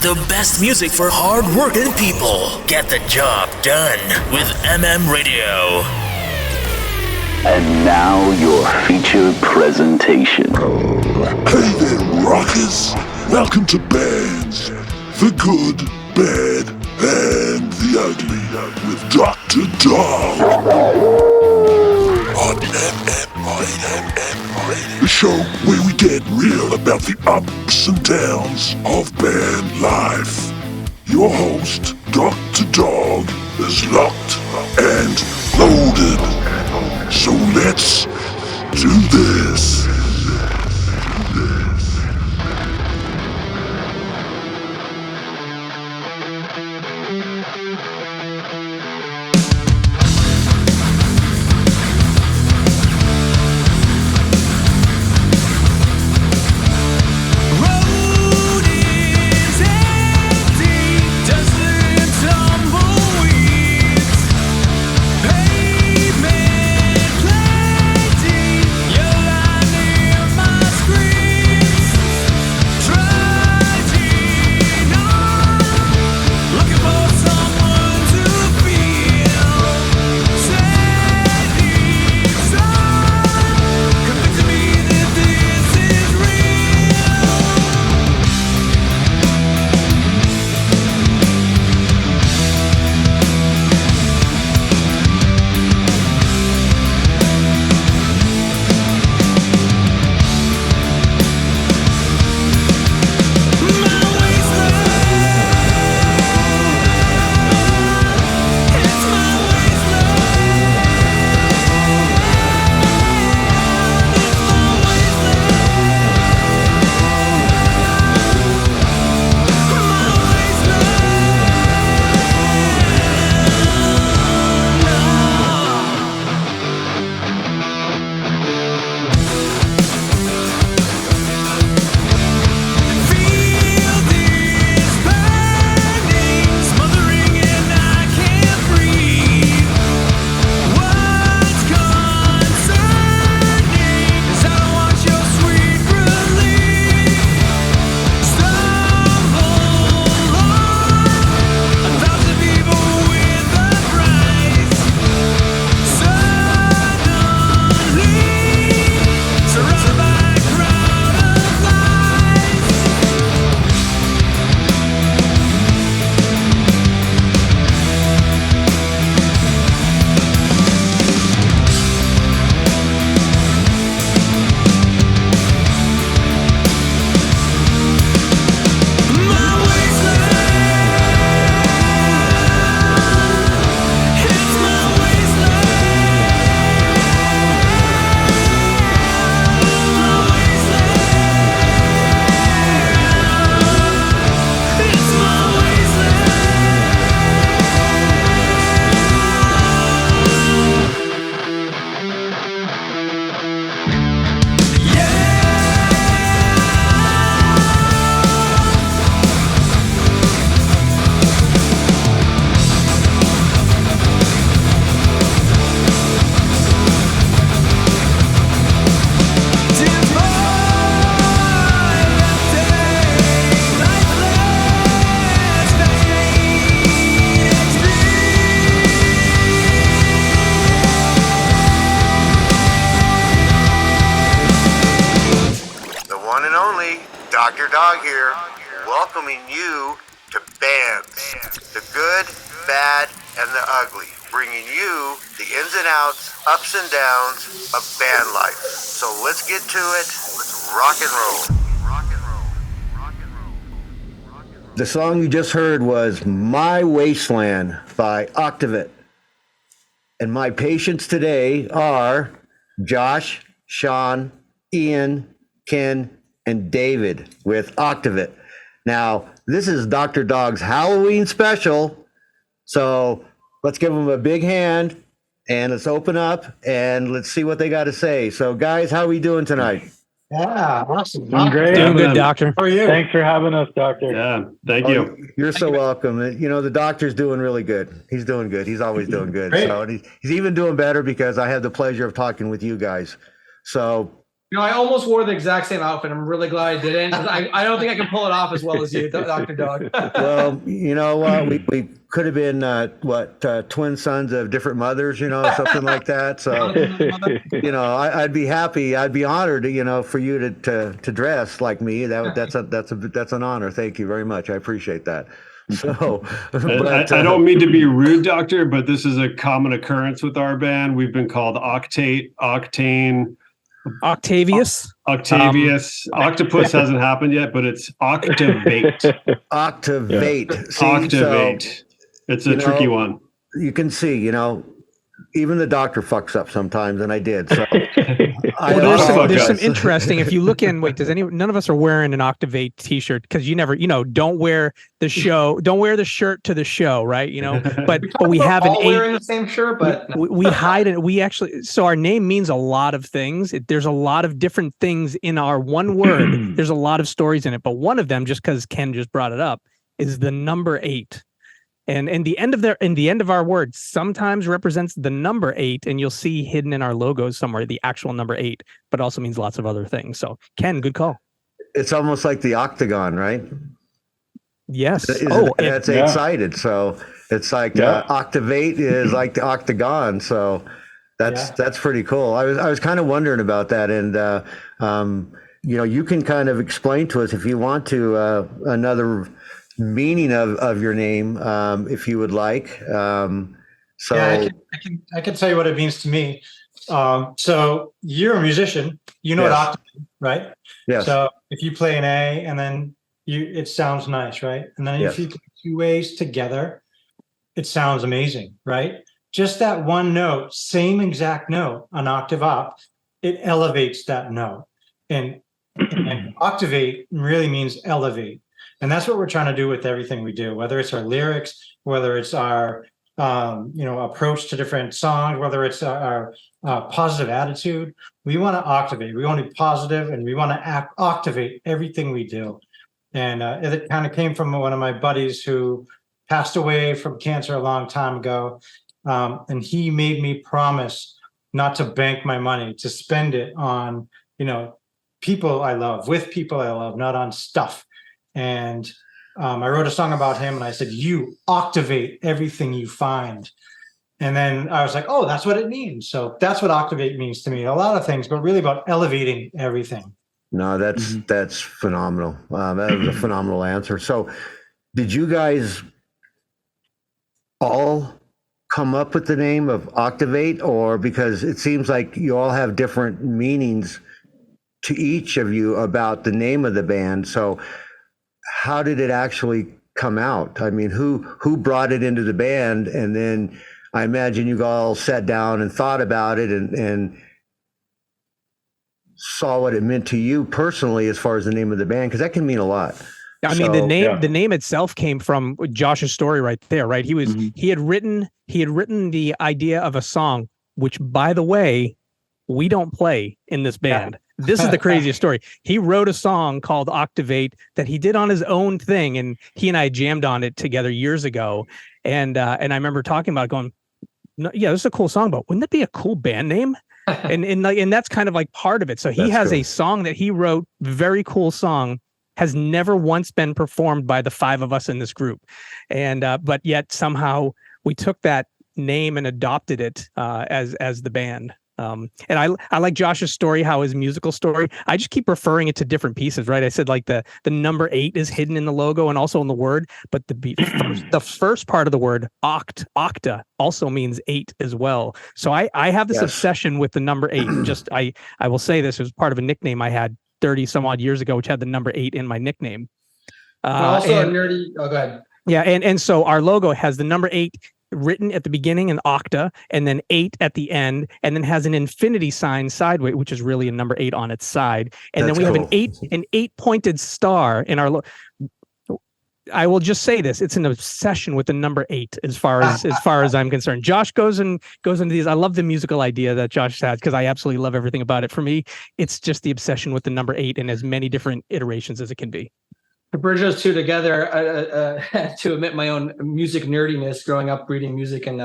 The best music for hard-working people. Get the job done with Radio. And now your feature presentation. Hey there, rockers! Welcome to Bands, the Good, Bad, and the Ugly with Dr. Dog on the show where we get real about the ups and downs of band life. Your host, Dr. Dog, is locked and loaded. So let's do this. Welcoming you to Bands, the Good, Bad, and the Ugly, bringing you the ins and outs, ups and downs of band life. So let's get to it. Let's rock and roll. The song you just heard was My Wasteland by Octavate. And my patients today are Josh, Sean, Ian, Ken, and David with Octavate. Now, this is Dr. Dog's Halloween special, so let's give them a big hand, and let's open up, and let's see what they got to say. So, guys, how are we doing tonight? Yeah, awesome. Doing great. Doing good, Doctor. How are you? Thanks for having us, Doctor. Yeah, thank you. You're so welcome. You know, the doctor's doing really good. He's doing good. He's always doing good. Great. So, and he's even doing better because I had the pleasure of talking with you guys. So, I almost wore the exact same outfit. I'm really glad I didn't. 'Cause I don't think I can pull it off as well as you, Dr. Dog. Well, you know what? We could have been twin sons of different mothers, something like that. So, I'd be happy. I'd be honored, for you to dress like me. That's an honor. Thank you very much. I appreciate that. So, but, I don't mean to be rude, Doctor, but this is a common occurrence with our band. We've been called Octate, Octane, Octavius. Octopus hasn't happened yet, but it's Octavate. Octavate. Yeah. See, Octavate. So, it's a tricky one. You can see, even the doctor fucks up sometimes, and I did. So there's some interesting. If you look in, none of us are wearing an Octavate T-shirt because you never, don't wear the shirt to the show, right? But we have an 8 wearing the same shirt, but we hide it. We actually, so our name means a lot of things. There's a lot of different things in our one word. There's a lot of stories in it, but one of them, just because Ken just brought it up, is the number 8. And the end of our word sometimes represents the number 8, and you'll see hidden in our logos somewhere the actual number 8, but also means lots of other things. So, Ken, good call. It's almost like the octagon, right? Yes. That's 8-sided. So it's like Octavate is like the octagon. So that's pretty cool. I was kind of wondering about that, and you can kind of explain to us if you want to another meaning of your name, if you would like. I can tell you what it means to me. So you're a musician, what octave, right? Yes. So if you play an A and then it sounds nice, right? And then if you put 2 A's together, it sounds amazing, right? Just that one note, same exact note, an octave up, it elevates that note. And octavate really means elevate. And that's what we're trying to do with everything we do, whether it's our lyrics, whether it's our approach to different songs, whether it's our positive attitude. We want to octavate. We want to be positive, and we want to octavate everything we do. And it kind of came from one of my buddies who passed away from cancer a long time ago. And he made me promise not to bank my money, to spend it on, people I love, with people I love, not on stuff. And I wrote a song about him, and I said, you octavate everything you find. And then I was like, oh, that's what it means. So that's what octavate means to me. A lot of things, but really about elevating everything. No, that's phenomenal. That was a phenomenal answer. So did you guys all come up with the name of Octavate, or because it seems like you all have different meanings to each of you about the name of the band? So how did it actually come out? I mean, who brought it into the band? And then I imagine you all sat down and thought about it and saw what it meant to you personally as far as the name of the band, because that can mean a lot. I mean, the name itself came from Josh's story right there, right? He had written the idea of a song, which, by the way, we don't play in this band. This is the craziest story. He wrote a song called Octavate that he did on his own thing, and he and I jammed on it together years ago. And I remember talking about it, going, no, yeah, this is a cool song, but wouldn't that be a cool band name? and that's kind of like part of it. So he has a song that he wrote, very cool song, has never once been performed by the 5 of us in this group. And but yet somehow we took that name and adopted it as the band. And I like Josh's story, how his musical story, I just keep referring it to different pieces, right? I said like the number 8 is hidden in the logo and also in the word, but the first part of the word octa also means 8 as well. So I have this obsession with the number 8. I will say this was part of a nickname I had 30 some odd years ago, which had the number 8 in my nickname. Also a nerdy. Oh, go ahead. Yeah, and so our logo has the number 8 written at the beginning, an octa, and then 8 at the end, and then has an infinity sign sideways, which is really a number 8 on its side. And then we have an 8 pointed star in our logo. I will just say this: it's an obsession with the number 8, as far as I'm concerned. Josh goes into these. I love the musical idea that Josh has, because I absolutely love everything about it. For me, it's just the obsession with the number 8 in as many different iterations as it can be. To bridge those two together, to admit my own music nerdiness, growing up reading music and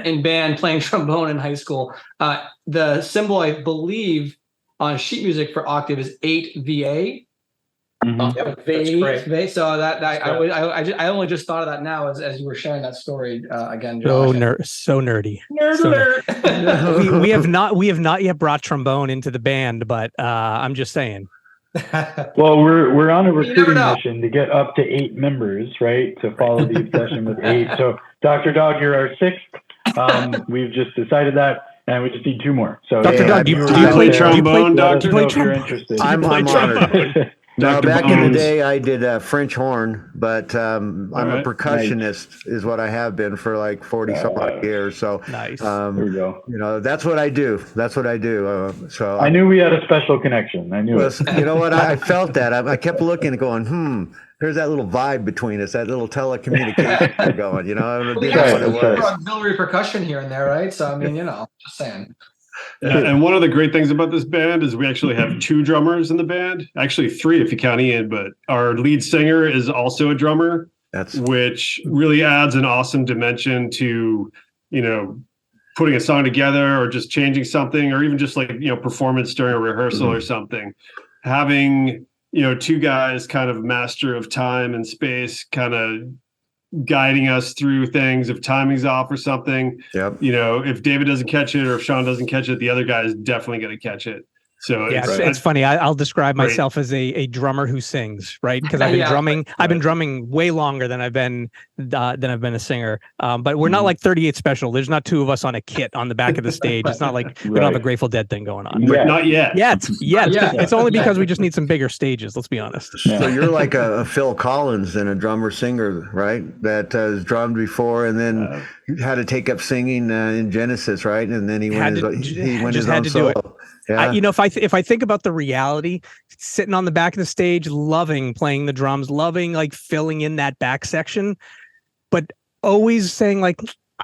in band, playing trombone in high school, the symbol, I believe, on sheet music for octave is 8VA. Yep, that's great. So I only just thought of that now as you were sharing that story again, So Josh. so nerdy. Nerd So alert. we have not yet brought trombone into the band, but I'm just saying. Well, we're on a never recruiting know. mission to get up to 8 members, right? To follow the obsession with 8. So, Dr. Dog, you're our 6th. We've just decided that, and we just need 2 more. So, Dr. Dog, do you play trombone, Doctor? If you're interested. I'm honored. No, Dr. back in the Bones. day, I did French horn, but I'm a right. percussionist, is what I have been for like 40 some odd years. So, Nice. There we go. you know, that's what I do. That's what I do. So I knew we had a special connection. I knew it. you know what? I felt that. I kept looking and going, there's that little vibe between us, that little telecommunication going, you know? We got some auxiliary percussion here and there, right? So I mean, just saying. And one of the great things about this band is we actually have 2 drummers in the band. Actually 3 if you count Ian, but our lead singer is also a drummer, which really adds an awesome dimension to, putting a song together or just changing something, or even just like, performance during a rehearsal or something. Having, 2 guys kind of master of time and space, kind of guiding us through things. If timing's off or something, if David doesn't catch it or if Sean doesn't catch it, the other guy is definitely going to catch it. So yeah, it's funny. I'll describe myself as a drummer who sings, right? Because I've been drumming. I've been drumming way longer than I've been a singer. But we're not like 38 Special. There's not 2 of us on a kit on the back of the stage. It's not like we don't have a Grateful Dead thing going on. Not yet. Yet. It's only because we just need some bigger stages. Let's be honest. So you're like a Phil Collins and a drummer singer, right? That has drummed before and then had to take up singing in Genesis, right? And then he went his own solo. Yeah. If I think about the reality, sitting on the back of the stage, loving playing the drums, loving like filling in that back section, but always saying like,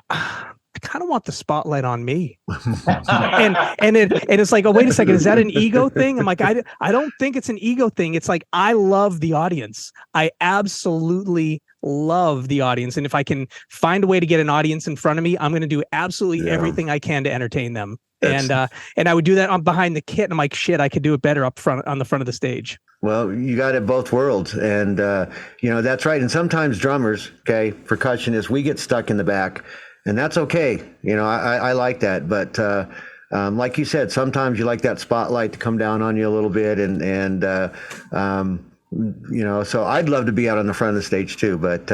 I kind of want the spotlight on me. and it's like, oh, wait a second, is that an ego thing? I'm like, I don't think it's an ego thing. It's like, I love the audience. I absolutely love the audience. And if I can find a way to get an audience in front of me, I'm going to do absolutely everything I can to entertain them. And I would do that on behind the kit. And I'm like, shit, I could do it better up front on the front of the stage. Well, you got it both worlds. And, that's right. And sometimes drummers, percussionists, we get stuck in the back and that's okay. I like that. But like you said, sometimes you like that spotlight to come down on you a little bit. So I'd love to be out on the front of the stage too, but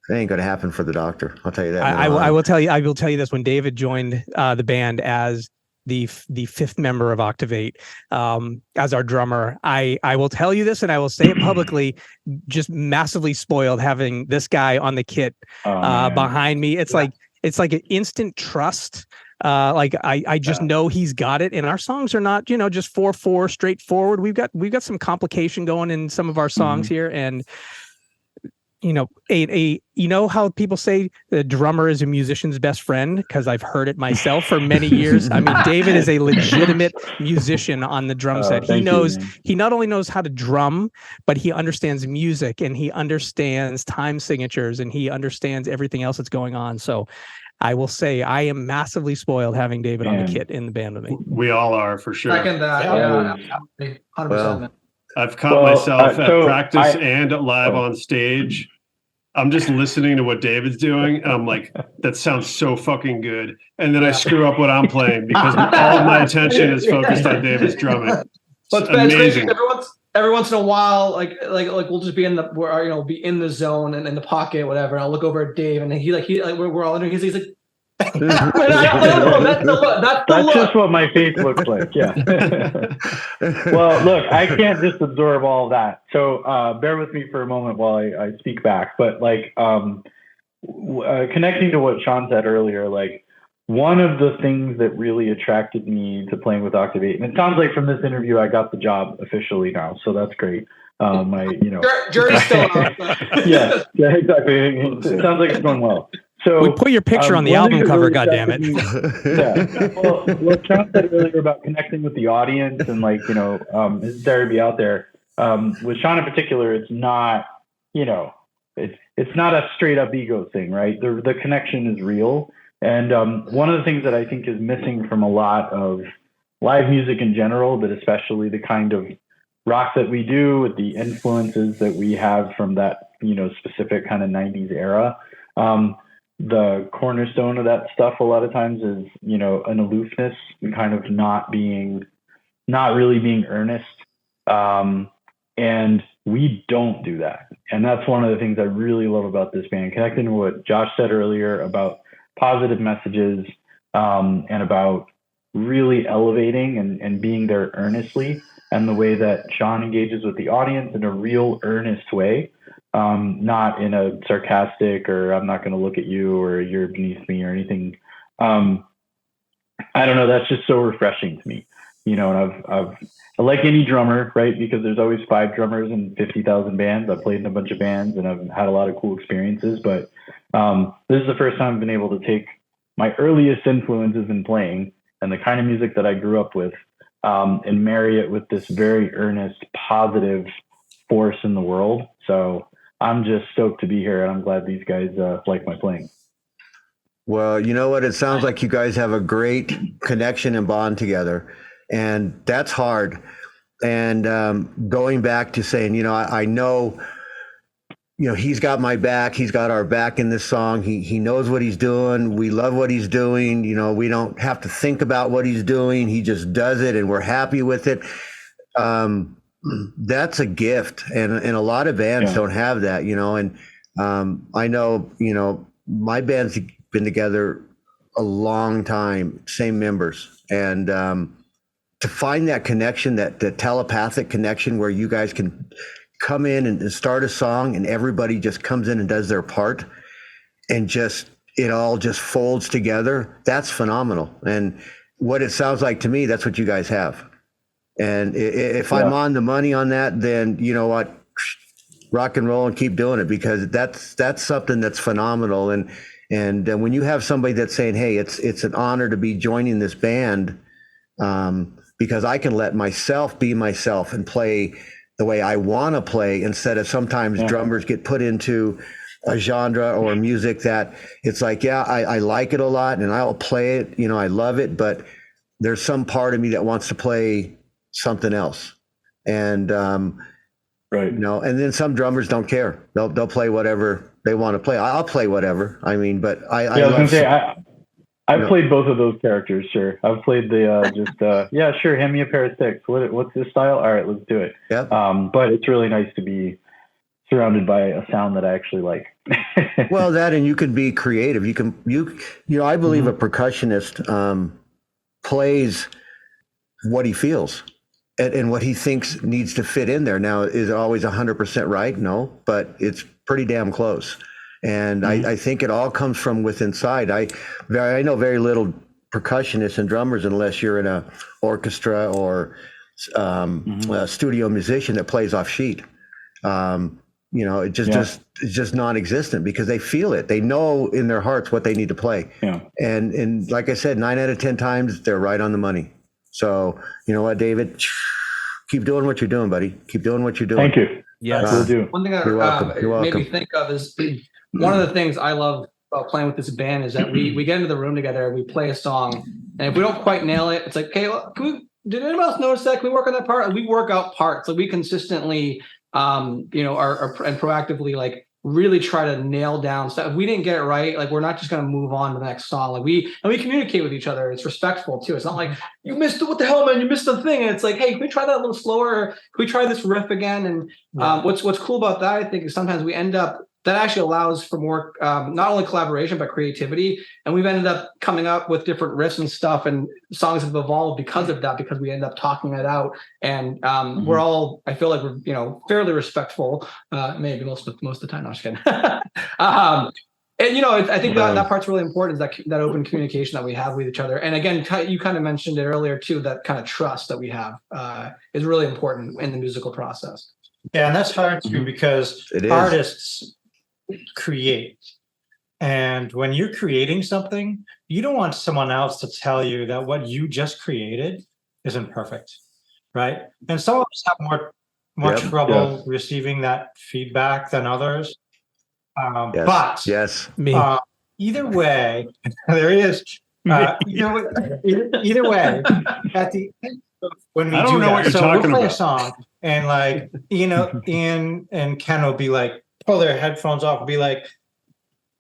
that ain't going to happen for the doctor. I'll tell you that. I will tell you this. When David joined the band as the 5th member of Octavate, as our drummer, I will tell you this, and I will say it publicly, just massively spoiled having this guy on the kit behind me. It's like an instant trust. I just know he's got it, and our songs are not, just 4/4 straightforward. We've got some complication going in some of our songs here, and how people say the drummer is a musician's best friend, because I've heard it myself for many years. I mean, David is a legitimate musician on the drum set. He not only knows how to drum, but he understands music and he understands time signatures and he understands everything else that's going on. So I will say I am massively spoiled having David on the kit in the band with me. We all are, for sure. Second that, 100%. I've caught myself at practice and live on stage. I'm just listening to what David's doing, and I'm like, that sounds so fucking good. And then I screw up what I'm playing because all of my attention is focused on David's drumming. It's amazing. Every once in a while, like we'll just be in the zone and in the pocket, whatever. And I'll look over at Dave, and we're all in. He's like. That's just what my face looks like. Yeah. Well, look, I can't just absorb all that. So bear with me for a moment while I speak back. But connecting to what Sean said earlier, one of the things that really attracted me to playing with Octavate, and it sounds like from this interview I got the job officially now, so that's great. Jury's still out. Yeah, exactly. It sounds like it's going well. So we put your picture on the album cover, goddammit. Well, what Sean said earlier about connecting with the audience and his therapy out there, with Sean in particular, it's not, it's not a straight up ego thing, right? The connection is real. And one of the things that I think is missing from a lot of live music in general, but especially the kind of rock that we do with the influences that we have from that, specific kind of 90s era. The cornerstone of that stuff a lot of times is, an aloofness and kind of not really being earnest. And we don't do that. And that's one of the things I really love about this band, connecting to what Josh said earlier about positive messages, and about really elevating and being there earnestly, and the way that Sean engages with the audience in a real earnest way, not in a sarcastic or I'm not going to look at you or you're beneath me or anything. I don't know. That's just so refreshing to me, and I like any drummer, right? Because there's always 5 drummers in 50,000 bands. I've played in a bunch of bands and I've had a lot of cool experiences, but this is the first time I've been able to take my earliest influences in playing and the kind of music that I grew up with, and marry it with this very earnest, positive force in the world. So I'm just stoked to be here, and I'm glad these guys like my playing. Well, you know what? It sounds like you guys have a great connection and bond together, and that's hard. And going back to saying, I know, he's got my back. He's got our back in this song. He knows what he's doing. We love what he's doing. We don't have to think about what he's doing. He just does it, and we're happy with it. That's a gift, and a lot of bands don't have that, And I know, my band's been together a long time, same members, and to find that connection, that telepathic connection where you guys can come in and start a song and everybody just comes in and does their part and it all just folds together. That's phenomenal. And what it sounds like to me, that's what you guys have. And if I'm on the money on that, then you know what, rock and roll and keep doing it, because that's something that's phenomenal. And when you have somebody that's saying, hey, it's an honor to be joining this band, because I can let myself be myself and play the way I want to play, instead of sometimes drummers get put into a genre or music that it's like, I like it a lot and I'll play it, I love it, but there's some part of me that wants to play something else. And, right. And then some drummers don't care. They'll play whatever they want to play. I'll play whatever. I mean, but I was going to say, I've played both of those characters. Sure. I've played the, sure. Hand me a pair of sticks. What's this style? All right, let's do it. Yep. But it's really nice to be surrounded by a sound that I actually like. Well, that, and you can be creative. I believe a percussionist plays what he feels and what he thinks needs to fit in there. Now, is it always 100% right? No, but it's pretty damn close. And I think it all comes from within inside. I know very little percussionists and drummers unless you're in a orchestra or a studio musician that plays off sheet. It's just non-existent, because they feel it. They know in their hearts what they need to play. Yeah. And like I said, 9 out of 10 times they're right on the money. So you know what, David, keep doing what you're doing, buddy. Keep doing what you're doing. Thank you. Yes. We'll do. One thing that made me think of is one of the things I love about playing with this band is that we get into the room together, we play a song, and if we don't quite nail it, it's like, okay, well, did anyone else notice that? Can we work on that part? We work out parts. So we consistently, are and proactively like really try to nail down stuff. If we didn't get it right, like we're not just going to move on to the next song. Like we communicate with each other. It's respectful too. It's not like you missed it. What the hell, man? You missed the thing. And it's like, hey, can we try that a little slower? Can we try this riff again? And what's cool about that, I think, is sometimes we end up, that actually allows for more, not only collaboration, but creativity. And we've ended up coming up with different riffs and stuff, and songs have evolved because of that, because we end up talking it out. And we're all, I feel like we're, fairly respectful, maybe most of the time. No, I'm just kidding. I think that part's really important, is that open communication that we have with each other. And again, you kind of mentioned it earlier too, that kind of trust that we have is really important in the musical process. Yeah, and that's hard too, because artists create. And when you're creating something, you don't want someone else to tell you that what you just created isn't perfect, right? And some of us have more trouble receiving that feedback than others. But yes, either way, there is Either way, at the end of when we I don't do know that, what you're so we'll talking play a about. song, and like Ian and Ken will be like, pull their headphones off, and be like,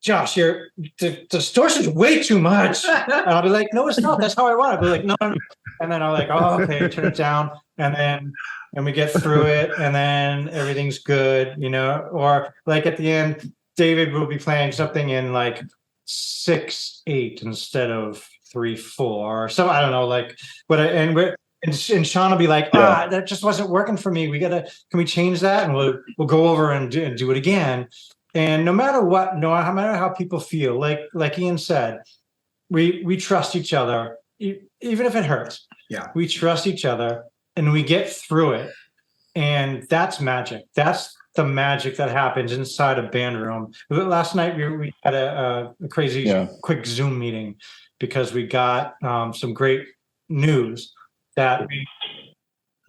Josh, the distortion's way too much. And I'll be like, no, it's not. That's how I want it. I'll be like, no, no. And then I'm like, oh, okay, turn it down. And we get through it, and then everything's good, or like at the end, David will be playing something in like 6/8 instead of 3/4 or something. I don't know, like, and Sean will be like, that just wasn't working for me. Can we change that? And we'll go over and do it again. And no matter what, no matter how people feel, like Ian said, we trust each other, even if it hurts. Yeah, we trust each other, and we get through it. And that's magic. That's the magic that happens inside a band room. Last night we had a crazy quick Zoom meeting because we got some great news that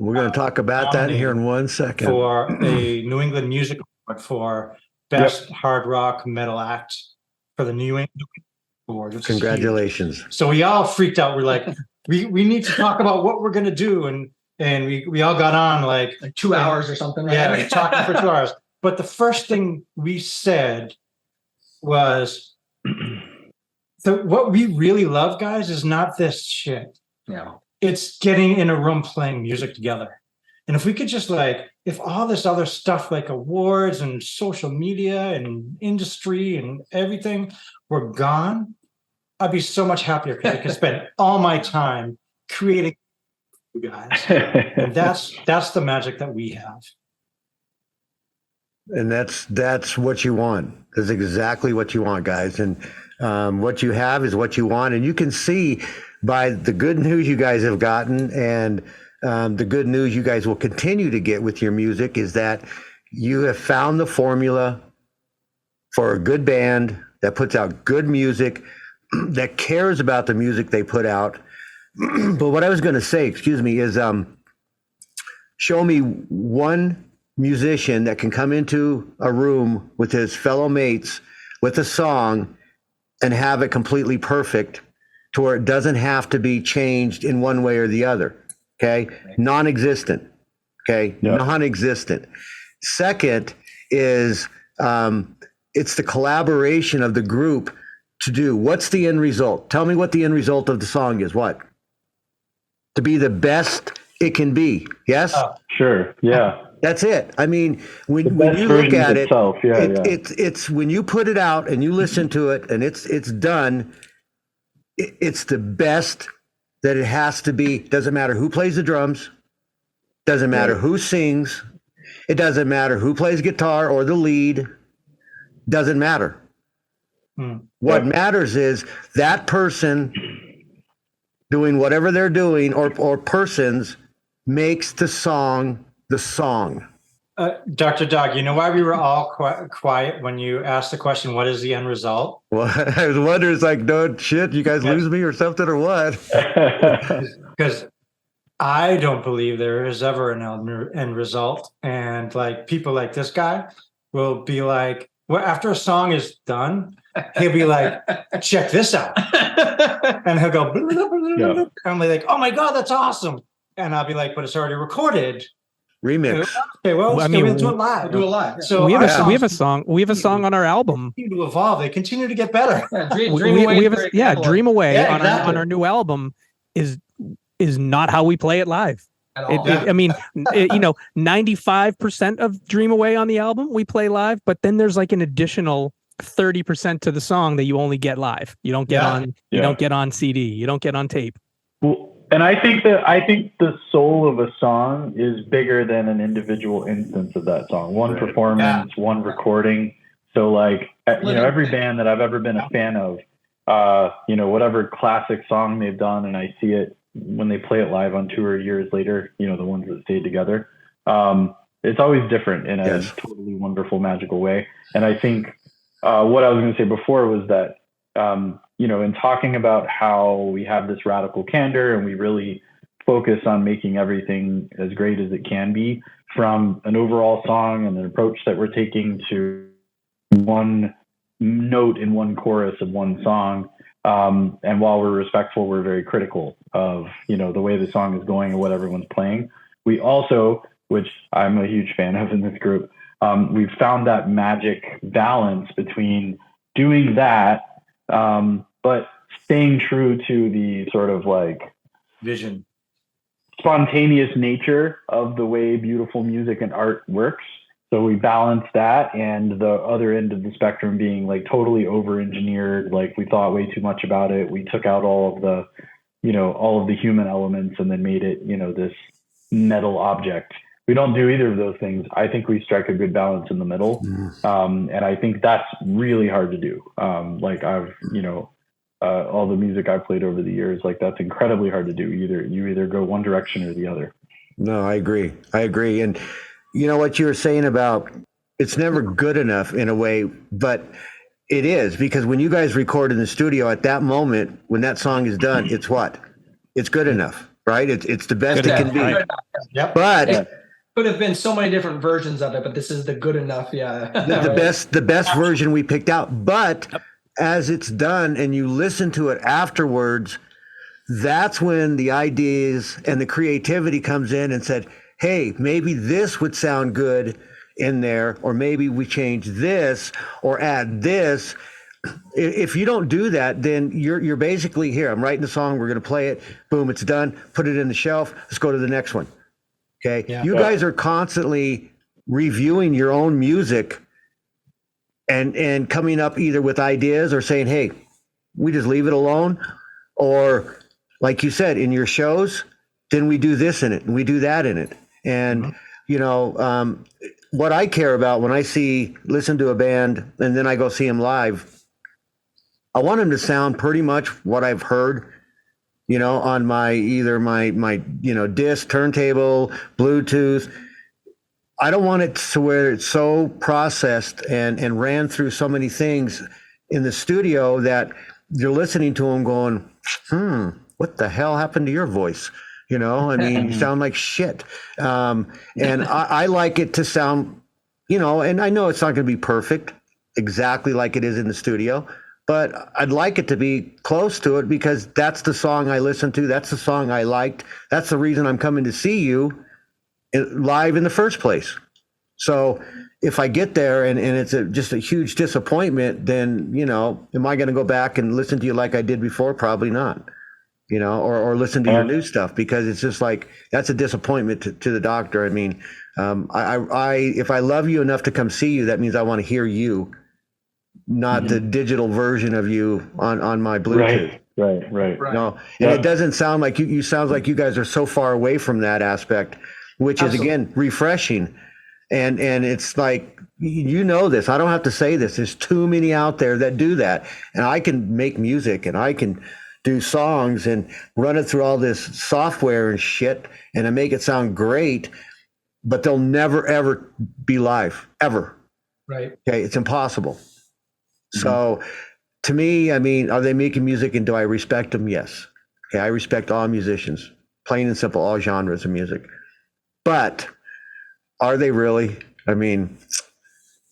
we're going to talk about that here in 1 second for a New England Music Award for Best Hard Rock Metal Act for the New England Award. Congratulations. So we all freaked out. We're like, we need to talk about what we're going to do. And we all got on like 2 hours or something. Right? Yeah, talking for 2 hours. But the first thing we said was, what we really love, guys, is not this shit. Yeah. It's getting in a room playing music together. And if we could just if all this other stuff like awards and social media and industry and everything were gone, I'd be so much happier because I could spend all my time creating you guys. And that's the magic that we have. And that's what you want. That's exactly what you want, guys. And what you have is what you want. And you can see by the good news you guys have gotten and the good news you guys will continue to get with your music is that you have found the formula for a good band that puts out good music, that cares about the music they put out. But what I was going to say, is show me one musician that can come into a room with his fellow mates with a song and have it completely perfect to where it doesn't have to be changed in one way or the other. Okay. Non-existent. Okay. Yep. Non-existent. Second is, it's the collaboration of the group to do. What's the end result? Tell me what the end result of the song is. What? To be the best it can be. Yes? Sure. Yeah. That's it. I mean, when you look at it, it's when you put it out and you listen to it and it's done, it's the best that it has to be. Doesn't matter who plays the drums, doesn't matter who sings, it doesn't matter who plays guitar or the lead, doesn't matter. What matters is that person doing whatever they're doing or persons makes the song the song. Dr. Doug, you know why we were all quiet when you asked the question, what is the end result? Well, I was wondering, it's like, no shit, you guys lose me or something or what? Because I don't believe there is ever an end result. And like people like this guy will be like, well, after a song is done, he'll be like, check this out. And he'll go, blah, blah, blah, blah, blah. I'm like, oh my God, that's awesome. And I'll be like, but it's already recorded. Remix. Okay, well, I mean, we'll do it live. We'll do it live. So we have a song on our album. They continue to evolve. They continue to get better. Dream Away on our new album is not how we play it live. I mean, 95% of Dream Away on the album we play live, but then there's like an additional 30% to the song that you only get live. You don't get on. You don't get on CD. You don't get on tape. Well, and I think the soul of a song is bigger than an individual instance of that song. One performance, one recording. So like, every band that I've ever been a fan of, whatever classic song they've done, and I see it when they play it live on tour years later, the ones that stayed together. It's always different in a totally wonderful, magical way. And I think what I was going to say before was that, in talking about how we have this radical candor and we really focus on making everything as great as it can be, from an overall song and an approach that we're taking to one note in one chorus of one song, And while we're respectful, we're very critical of, the way the song is going and what everyone's playing. We also, which I'm a huge fan of in this group, we've found that magic balance between doing that, but staying true to the sort of like vision, spontaneous nature of the way beautiful music and art works. So we balance that, and the other end of the spectrum being like totally over-engineered. Like we thought way too much about it. We took out all of the human elements and then made it, this metal object. We don't do either of those things. I think we strike a good balance in the middle. And I think that's really hard to do. Like I've, all the music I've played over the years, like that's incredibly hard to do. You either go one direction or the other. No, I agree. And you know what you were saying about it's never good enough in a way, but it is, because when you guys record in the studio at that moment, when that song is done, it's what? It's good enough, right? It's the best it can be. Yep. But it could have been so many different versions of it, but this is the good enough. Yeah. the best version we picked out. But as it's done and you listen to it afterwards, that's when the ideas and the creativity comes in and said, hey, maybe this would sound good in there, or maybe we change this or add this. If you don't do that, then you're basically here. I'm writing the song. We're going to play it. Boom, it's done. Put it in the shelf. Let's go to the next one. Okay. Yeah. You guys are constantly reviewing your own music and coming up either with ideas or saying, hey, we just leave it alone. Or like you said, in your shows, then we do this in it and we do that in it. And, what I care about when I listen to a band and then I go see them live, I want them to sound pretty much what I've heard, on my disc, turntable, Bluetooth. I don't want it to where it's so processed and ran through so many things in the studio that you're listening to them going, what the hell happened to your voice? You sound like shit. And I like it to sound, and I know it's not going to be perfect, exactly like it is in the studio, but I'd like it to be close to it because that's the song I listened to. That's the song I liked. That's the reason I'm coming to see you live in the first place. So if I get there and it's just a huge disappointment, then, am I going to go back and listen to you like I did before? Probably not. Or listen to your new stuff, because it's just like, that's a disappointment to the doctor. I mean, if I love you enough to come see you, that means I want to hear you, not the digital version of you on my Bluetooth. Right. No, and it doesn't sound like you sounds like you guys are so far away from that aspect, which is again refreshing. And it's like, this, I don't have to say this. There's too many out there that do that. And I can make music and I can do songs and run it through all this software and shit, and I make it sound great, but they'll never, ever be live, ever. Right. Okay. It's impossible. So to me, I mean, are they making music and do I respect them? Yes. Okay. I respect all musicians, plain and simple, all genres of music. But are they really? I mean,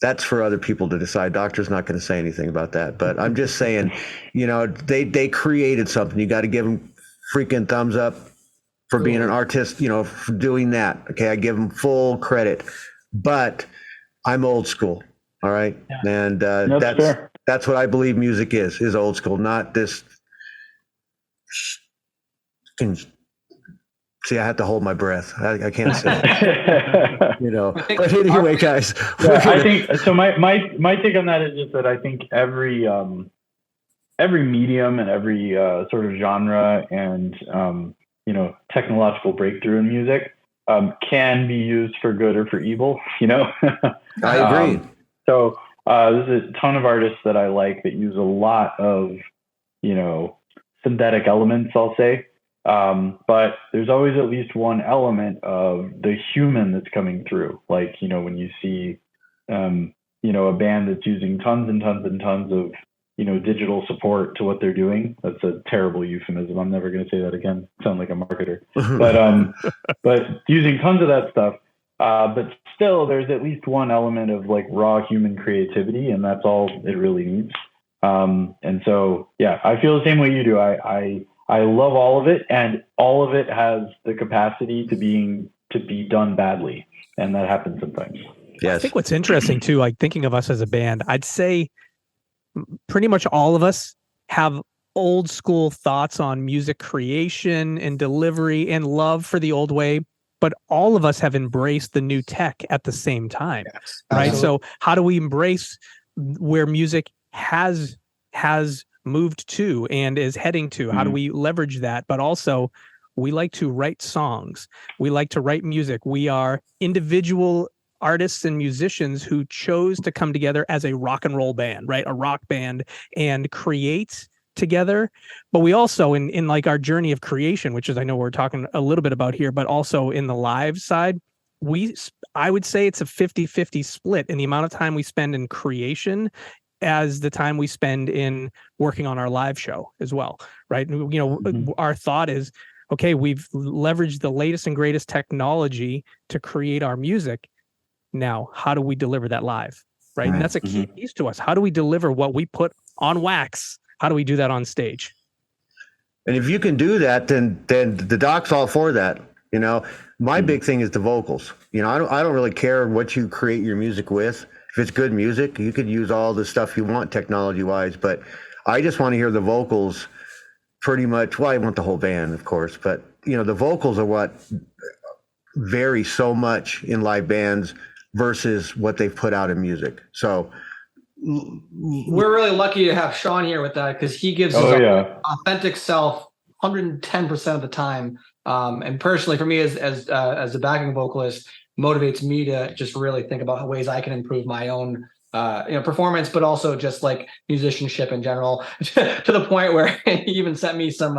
that's for other people to decide. Doctor's not going to say anything about that. But I'm just saying, they created something. You got to give them freaking thumbs up for being an artist, for doing that. Okay, I give them full credit. But I'm old school. All right, and that's what I believe music is old school, not this. See, I have to hold my breath. I can't say, But anyway, guys. I think so. My take on that is just that I think every medium and every sort of genre and technological breakthrough in music can be used for good or for evil. I agree. So there's a ton of artists that I like that use a lot of synthetic elements, I'll say. But there's always at least one element of the human that's coming through. Like, when you see, a band that's using tons and tons and tons of, digital support to what they're doing. That's a terrible euphemism. I'm never going to say that again. Sound like a marketer, but using tons of that stuff. But still there's at least one element of like raw human creativity, and that's all it really needs. And so, yeah, I feel the same way you do. I love all of it, and all of it has the capacity to be done badly, and that happens sometimes. Yes. I think what's interesting too, like thinking of us as a band, I'd say pretty much all of us have old school thoughts on music creation and delivery and love for the old way, but all of us have embraced the new tech at the same time, right? So how do we embrace where music has moved to and is heading to? How do we leverage that? But also, we like to write songs. We like to write music. We are individual artists and musicians who chose to come together as a rock and roll band, right? A rock band, and create together. But we also, in like our journey of creation, which is, I know we're talking a little bit about here, but also in the live side, I would say it's a 50-50 split in the amount of time we spend in creation as the time we spend in working on our live show as well, right? You know, our thought is, okay, we've leveraged the latest and greatest technology to create our music. Now, how do we deliver that live, right? And that's a key piece to us. How do we deliver what we put on wax? How do we do that on stage? And if you can do that, then the doc's all for that. You know, my big thing is the vocals. You know, I don't really care what you create your music with. If it's good music, you could use all the stuff you want technology-wise, but I just want to hear the vocals pretty much. Well, I want the whole band, of course, but, you know, the vocals are what vary so much in live bands versus what they've put out in music. So we're really lucky to have Sean here with that, because he gives his authentic self 110% of the time. And personally, for me, as a backing vocalist, motivates me to just really think about ways I can improve my own performance, but also just like musicianship in general, to the point where he even sent me some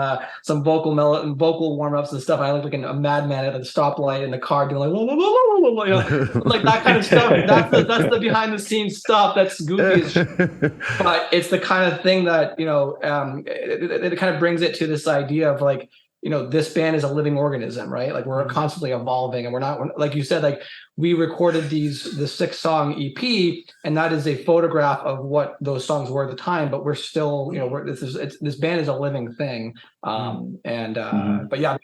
vocal warm-ups and stuff. I look like a madman at a stoplight in the car doing like, like that kind of stuff. That's the behind the scenes stuff. That's goofy as shit. But it's the kind of thing that, it kind of brings it to this idea of like, this band is a living organism, right? Like we're constantly evolving, and we're not, like you said, like we recorded the 6-song EP, and that is a photograph of what those songs were at the time. But we're still, this band is a living thing. But yeah,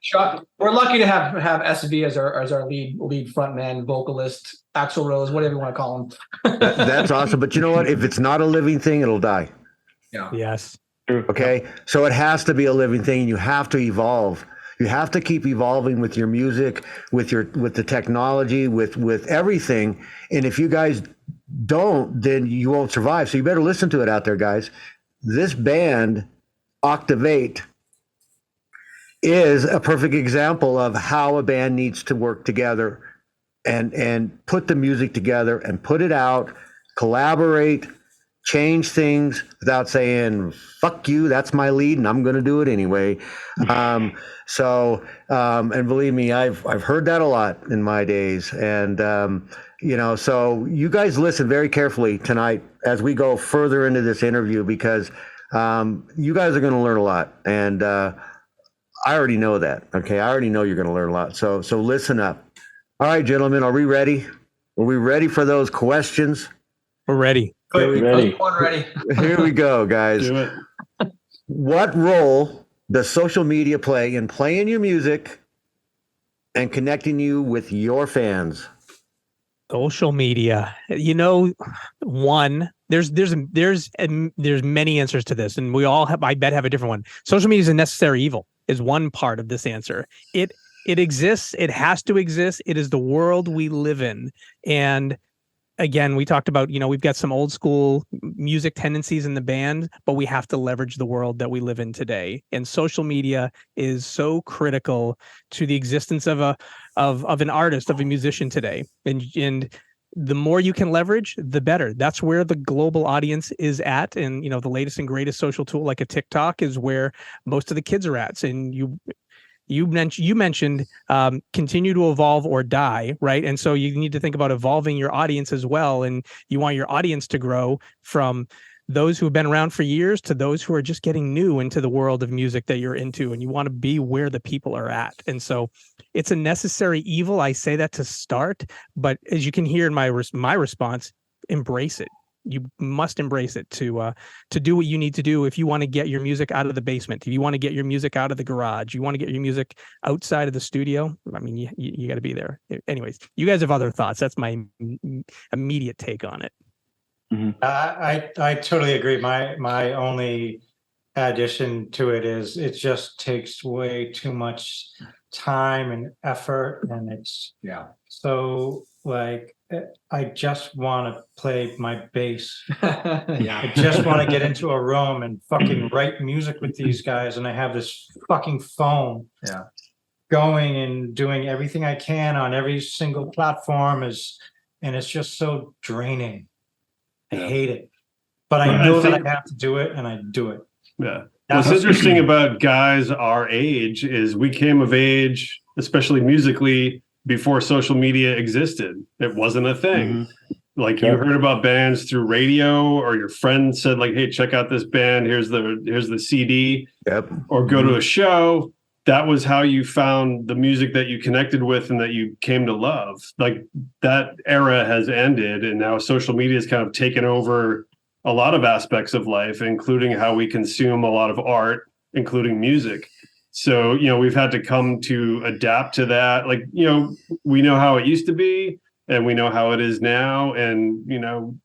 we're lucky to have SV as our lead frontman, vocalist, Axl Rose, whatever you want to call him. That's awesome. But you know what? If it's not a living thing, it'll die. Yeah. Yes. Okay, so it has to be a living thing. You have to evolve. You have to keep evolving with your music, with the technology, with everything. And if you guys don't, then you won't survive. So you better listen to it out there, guys. This band, Octavate, is a perfect example of how a band needs to work together and put the music together and put it out, collaborate, change things without saying, fuck you, that's my lead and I'm going to do it anyway. And believe me, I've heard that a lot in my days. And, so you guys listen very carefully tonight as we go further into this interview, because you guys are going to learn a lot. And I already know that. Okay. I already know you're going to learn a lot. So listen up. All right, gentlemen, are we ready? Are we ready for those questions? We're ready. Ready. Here we go, guys. What role does social media play in playing your music and connecting you with your fans? Social media, there's many answers to this, and we all have, I bet, have a different one. Social media is a necessary evil is one part of this answer. It exists. It has to exist. It is the world we live in. And again, we talked about, we've got some old school music tendencies in the band, but we have to leverage the world that we live in today. And social media is so critical to the existence of an artist, of a musician today. And the more you can leverage, the better. That's where the global audience is at. And, the latest and greatest social tool like a TikTok is where most of the kids are at. And you mentioned continue to evolve or die, right? And so you need to think about evolving your audience as well. And you want your audience to grow from those who have been around for years to those who are just getting new into the world of music that you're into. And you want to be where the people are at. And so it's a necessary evil. I say that to start, but as you can hear in my response, embrace it. you must embrace it to do what you need to do. If you want to get your music out of the basement, if you want to get your music out of the garage, you want to get your music outside of the studio, I mean, you got to be there. Anyways, you guys have other thoughts. That's my immediate take on it. Mm-hmm. I totally agree. My only addition to it is it just takes way too much time and effort, and it's so like I just want to play my bass. I just want to get into a room and fucking write music with these guys, and I have this fucking phone going and doing everything I can on every single platform and it's just so draining. I hate it, but I know that I have to do it, and I do it. Yeah. What's interesting about guys our age is we came of age, especially musically, before social media existed. It wasn't a thing. Mm-hmm. Like you heard about bands through radio, or your friend said like, "Hey, check out this band. Here's the CD." Yep. Or go to a show. That was how you found the music that you connected with and that you came to love. Like that era has ended, and now social media has kind of taken over a lot of aspects of life, including how we consume a lot of art, including music. So, we've had to come to adapt to that. Like, we know how it used to be and we know how it is now. And,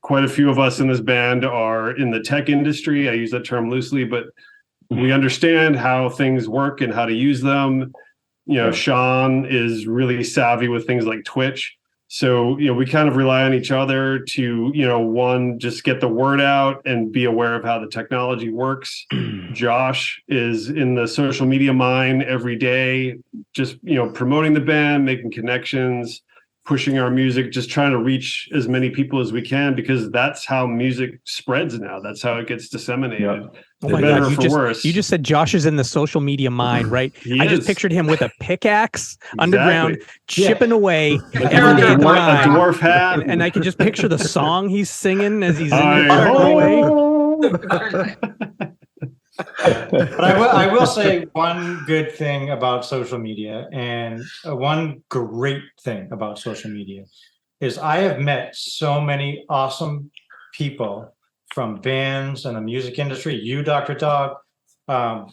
quite a few of us in this band are in the tech industry. I use that term loosely, but we understand how things work and how to use them. Sean is really savvy with things like Twitch. So, we kind of rely on each other to, one, just get the word out and be aware of how the technology works. Josh is in the social media mine every day, just, promoting the band, making connections, pushing our music, just trying to reach as many people as we can, because that's how music spreads now. That's how it gets disseminated. Yeah. Oh my God, you just said Josh is in the social media mine, right? I just pictured him with a pickaxe underground, chipping away every day at the mine. A dwarf hat. And I can just picture the song he's singing as he's in there away. But I will say one good thing about social media, and one great thing about social media is I have met so many awesome people from bands and the music industry. You, Dr. Dog,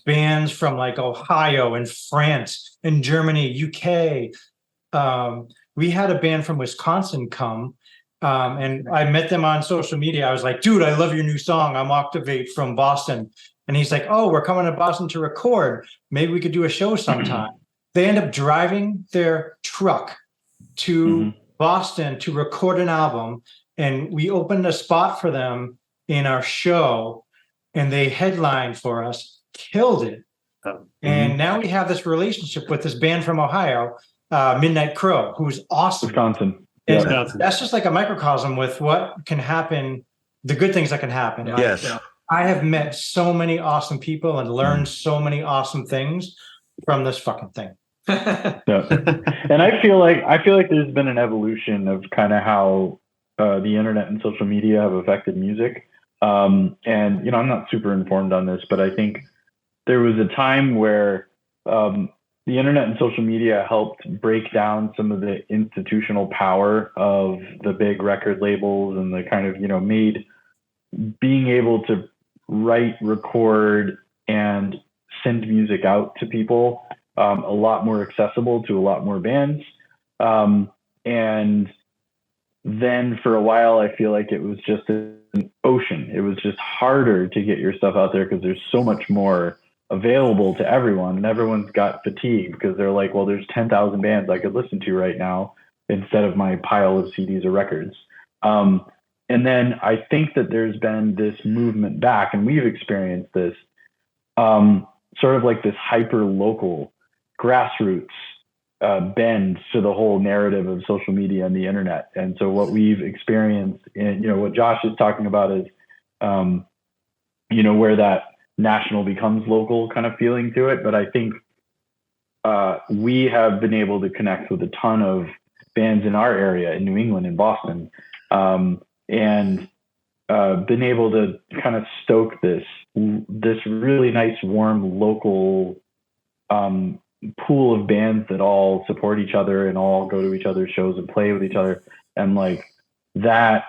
bands from like Ohio and France and Germany, UK. We had a band from Wisconsin come, and I met them on social media. I was like, dude, I love your new song. I'm Octavate from Boston. And he's like, oh, we're coming to Boston to record. Maybe we could do a show sometime. They end up driving their truck to Boston to record an album. And we opened a spot for them in our show, and they headlined for us, killed it. And now we have this relationship with this band from Ohio, Midnight Crow, who's awesome. Wisconsin. And that's just like a microcosm with what can happen, the good things that can happen. Yes. I have met so many awesome people and learned so many awesome things from this fucking thing. And I feel like there's been an evolution of kind of how the internet and social media have affected music. And I'm not super informed on this, but I think there was a time where the internet and social media helped break down some of the institutional power of the big record labels, and the kind of, made being able to write, record, and send music out to people a lot more accessible to a lot more bands. And then for a while, I feel like it was just an ocean. It was just harder to get your stuff out there because there's so much more available to everyone, and everyone's got fatigue because they're like, well, there's 10,000 bands I could listen to right now instead of my pile of CDs or records. And then I think that there's been this movement back, and we've experienced this sort of like this hyper local grassroots bend to the whole narrative of social media and the internet. And so what we've experienced in, what Josh is talking about is, where that national becomes local kind of feeling to it. But I think we have been able to connect with a ton of bands in our area in New England and Boston, and been able to kind of stoke this really nice, warm, local pool of bands that all support each other and all go to each other's shows and play with each other. And like that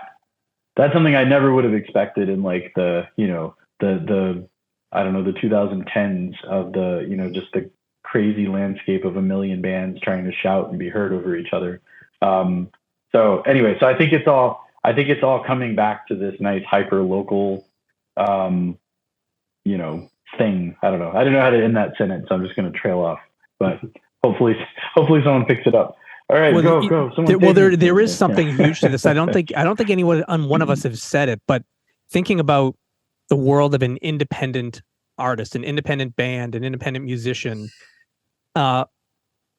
that's something I never would have expected in like the, you know, the I don't know, the 2010s of the, you know, just the crazy landscape of a million bands trying to shout and be heard over each other. So anyway, so I think it's all coming back to this nice hyper local, you know, thing. I don't know how to end that sentence. So I'm just going to trail off, but hopefully someone picks it up. All right, go. There is something huge to this. I don't think anyone on one of us have said it, but thinking about the world of an independent artist, an independent band, an independent musician,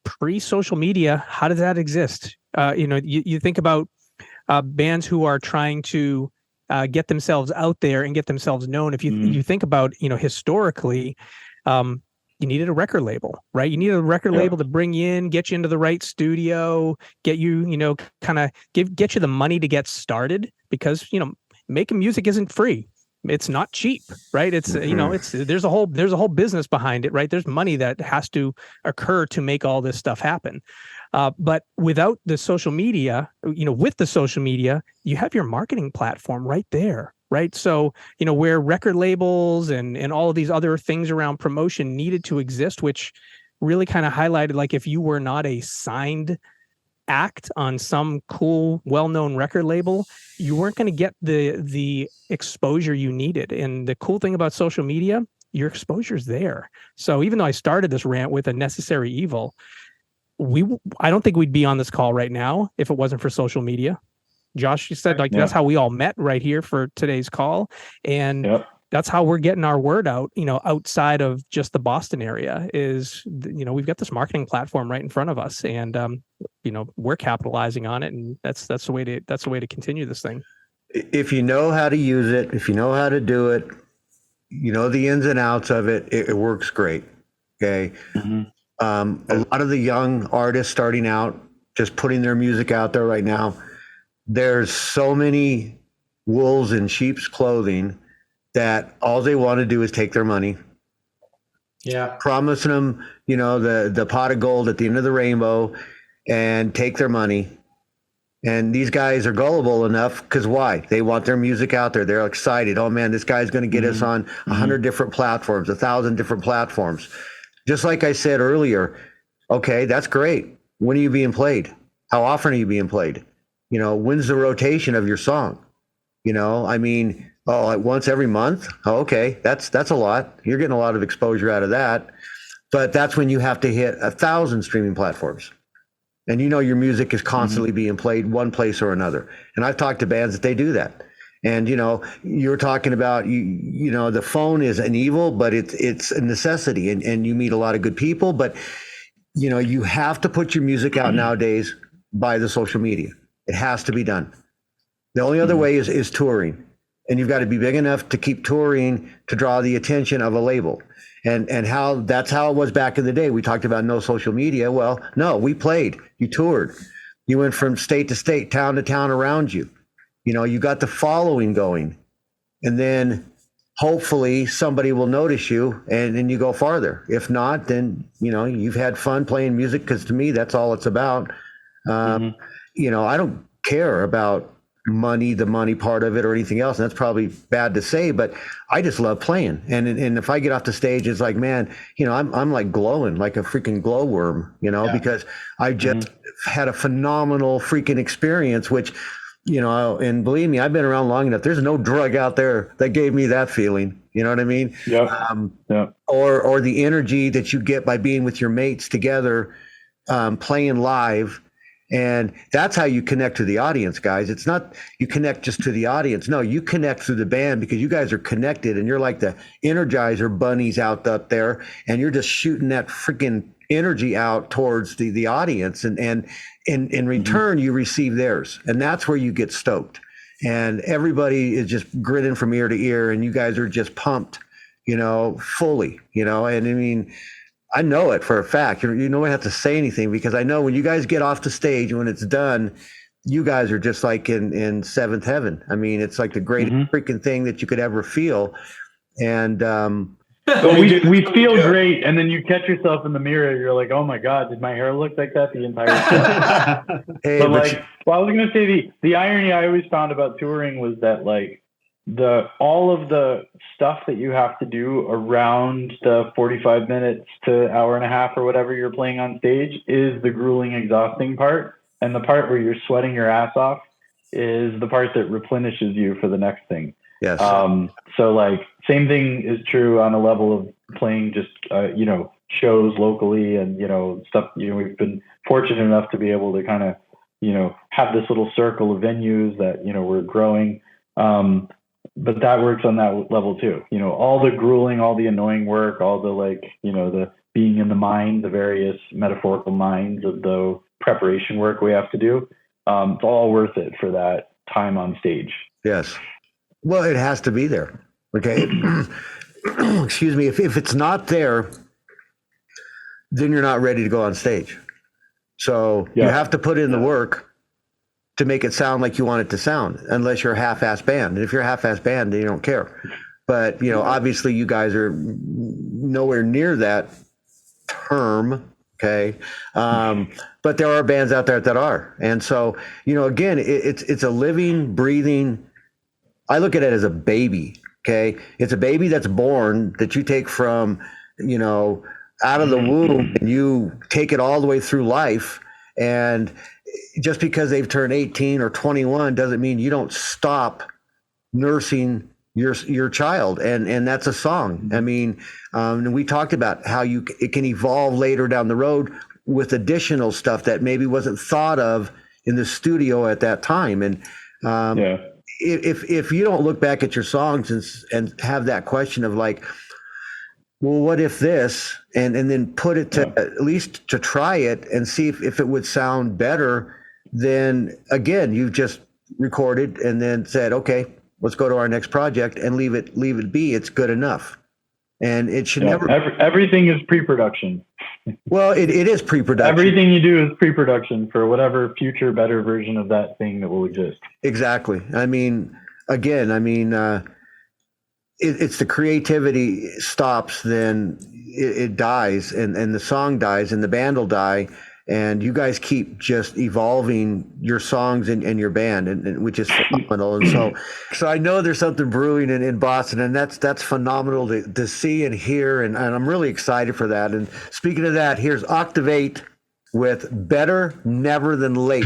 pre-social media, how does that exist? You know, you think about bands who are trying to get themselves out there and get themselves known. If you think about, you know, historically, you needed a record label, right? You needed a record label to bring you in, get you into the right studio, get you, you know, kind of get you the money to get started, because, you know, making music isn't free. It's not cheap, right? It's, you know, there's a whole business behind it, right? There's money that has to occur to make all this stuff happen. But without the social media, you know, with the social media, you have your marketing platform right there. Right. So, you know, where record labels and all of these other things around promotion needed to exist, which really kind of highlighted, like, if you were not a signed act on some cool, well-known record label, you weren't going to get the exposure you needed. And the cool thing about social media, your exposure's there. So even though I started this rant with a necessary evil, I don't think we'd be on this call right now if it wasn't for social media. Josh, you said, like, that's how we all met right here for today's call. And that's how we're getting our word out, you know, outside of just the Boston area. Is, you know, we've got this marketing platform right in front of us, and, you know, we're capitalizing on it. And that's the way to continue this thing. If you know how to use it, if you know how to do it, you know, the ins and outs of it, it works great. Okay. A lot of the young artists starting out, just putting their music out there right now, there's so many wolves in sheep's clothing that all they want to do is take their money. Yeah. Promising them, you know, the pot of gold at the end of the rainbow, and take their money. And these guys are gullible enough, because why? They want their music out there. They're excited. Oh man, this guy's going to get us on 100 different platforms, 1,000 different platforms. Just like I said earlier, okay, that's great. When are you being played? How often are you being played? You know, when's the rotation of your song? You know, I mean, like once every month? Oh, okay, that's a lot. You're getting a lot of exposure out of that. But that's when you have to hit 1,000 streaming platforms. And you know your music is constantly being played one place or another. And I've talked to bands that they do that. And, you know, you're talking about, you know, the phone is an evil, but it's a necessity. And you meet a lot of good people. But, you know, you have to put your music out nowadays by the social media. It has to be done. The only other way is touring. And you've got to be big enough to keep touring to draw the attention of a label. And that's how it was back in the day. We talked about no social media. Well, no, we played. You toured. You went from state to state, town to town around you. You know, you got the following going. And then hopefully somebody will notice you, and then you go farther. If not, then, you know, you've had fun playing music, because to me, that's all it's about. You know, I don't care about the money part of it or anything else. And that's probably bad to say, but I just love playing. And if I get off the stage, it's like, man, you know, I'm like glowing like a freaking glowworm, you know, because I just had a phenomenal freaking experience, which, you know, and believe me, I've been around long enough. There's no drug out there that gave me that feeling. You know what I mean? Or the energy that you get by being with your mates together, playing live. And that's how you connect to the audience, guys. It's not you connect just to the audience. No, you connect through the band, because you guys are connected, and you're like the Energizer bunnies out up there, and you're just shooting that freaking energy out towards the audience. And in return, you receive theirs. And that's where you get stoked. And everybody is just grinning from ear to ear, and you guys are just pumped, you know, fully, you know. And I mean, I know it for a fact. You don't have to say anything, because I know when you guys get off the stage, when it's done, you guys are just like in seventh heaven. I mean, it's like the greatest freaking thing that you could ever feel. And But we feel great, and then you catch yourself in the mirror. You're like, oh my god, did my hair look like that the entire time? Hey, but like, well, I was gonna say the irony I always found about touring was that like all of the stuff that you have to do around the 45 minutes to hour and a half or whatever you're playing on stage is the grueling, exhausting part, and the part where you're sweating your ass off is the part that replenishes you for the next thing. Yes. So like same thing is true on a level of playing just, shows locally and, stuff, we've been fortunate enough to be able to kind of, have this little circle of venues that, we're growing. But that works on that level too. All the grueling, all the annoying work, all the the being in the mind, the various metaphorical minds of the preparation work we have to do. It's all worth it for that time on stage. Yes. Well, it has to be there. Okay. Excuse me. If it's not there, then you're not ready to go on stage. So you have to put in the work to make it sound like you want it to sound, unless you're a half-ass band. And if you're a half-ass band, then you don't care. But, obviously you guys are nowhere near that term. Okay. But there are bands out there that are. And so, again, it's a living, breathing, I look at it as a baby. Okay. It's a baby that's born that you take from, out of the womb, and you take it all the way through life. And just because they've turned 18 or 21 doesn't mean you don't stop nursing your child. And that's a song. I mean, and we talked about how it can evolve later down the road with additional stuff that maybe wasn't thought of in the studio at that time. And, if you don't look back at your songs and have that question of like, well, what if this, and then put it to at least to try it and see if it would sound better, then again, you've just recorded and then said, okay, let's go to our next project and leave it be. It's good enough. And it should never. Everything is pre-production. Well, it is pre-production. Everything you do is pre-production for whatever future better version of that thing that will exist. Exactly. I mean, again, it's the creativity stops, then it dies, and the song dies, and the band will die, and you guys keep just evolving your songs and your band, and which is phenomenal. And so I know there's something brewing in Boston, and that's phenomenal to see and hear, and I'm really excited for that. And speaking of that, here's Octavate with Better Never Than Late.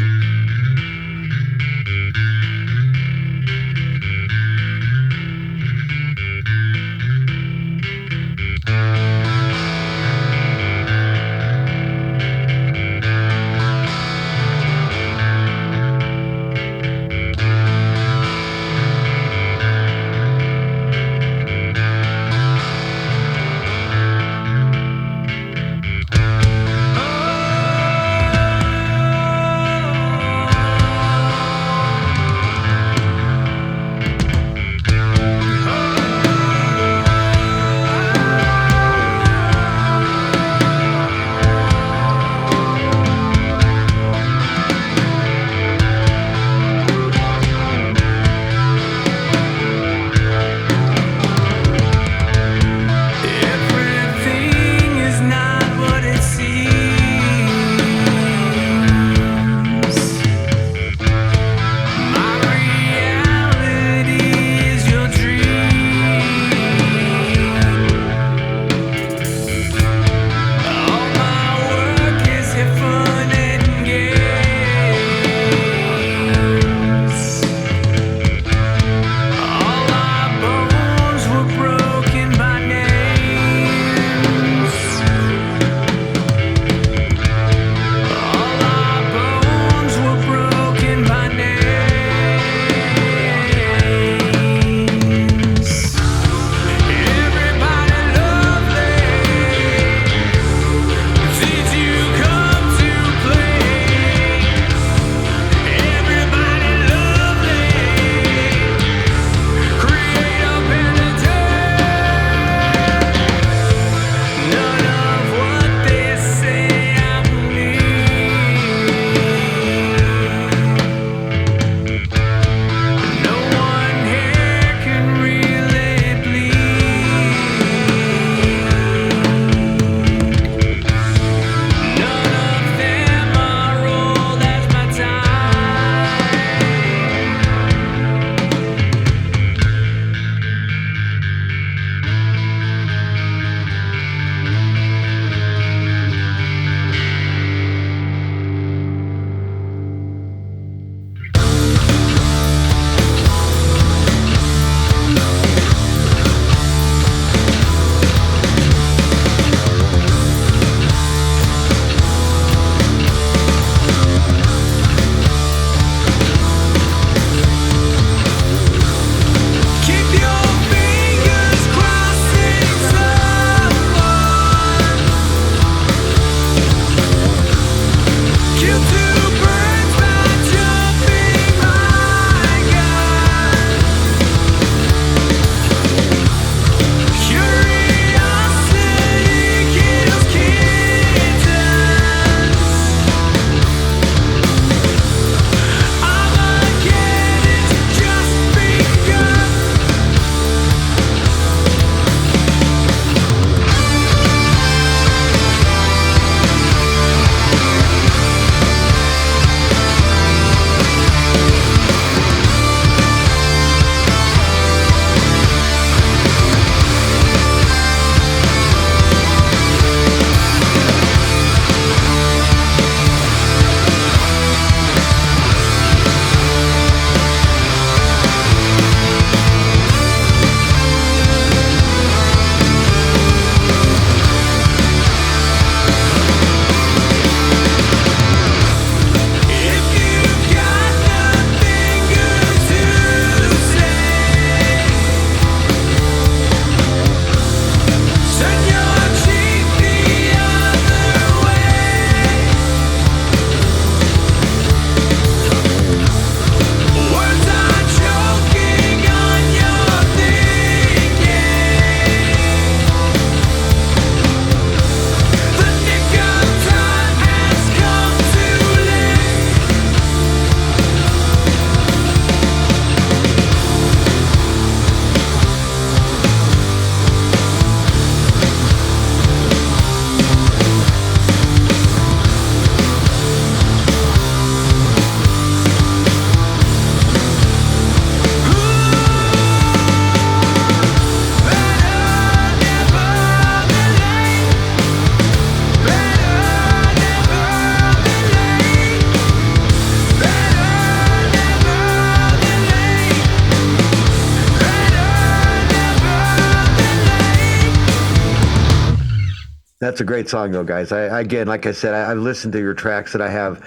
That's a great song, though, guys. Again, like I said, I've listened to your tracks that I have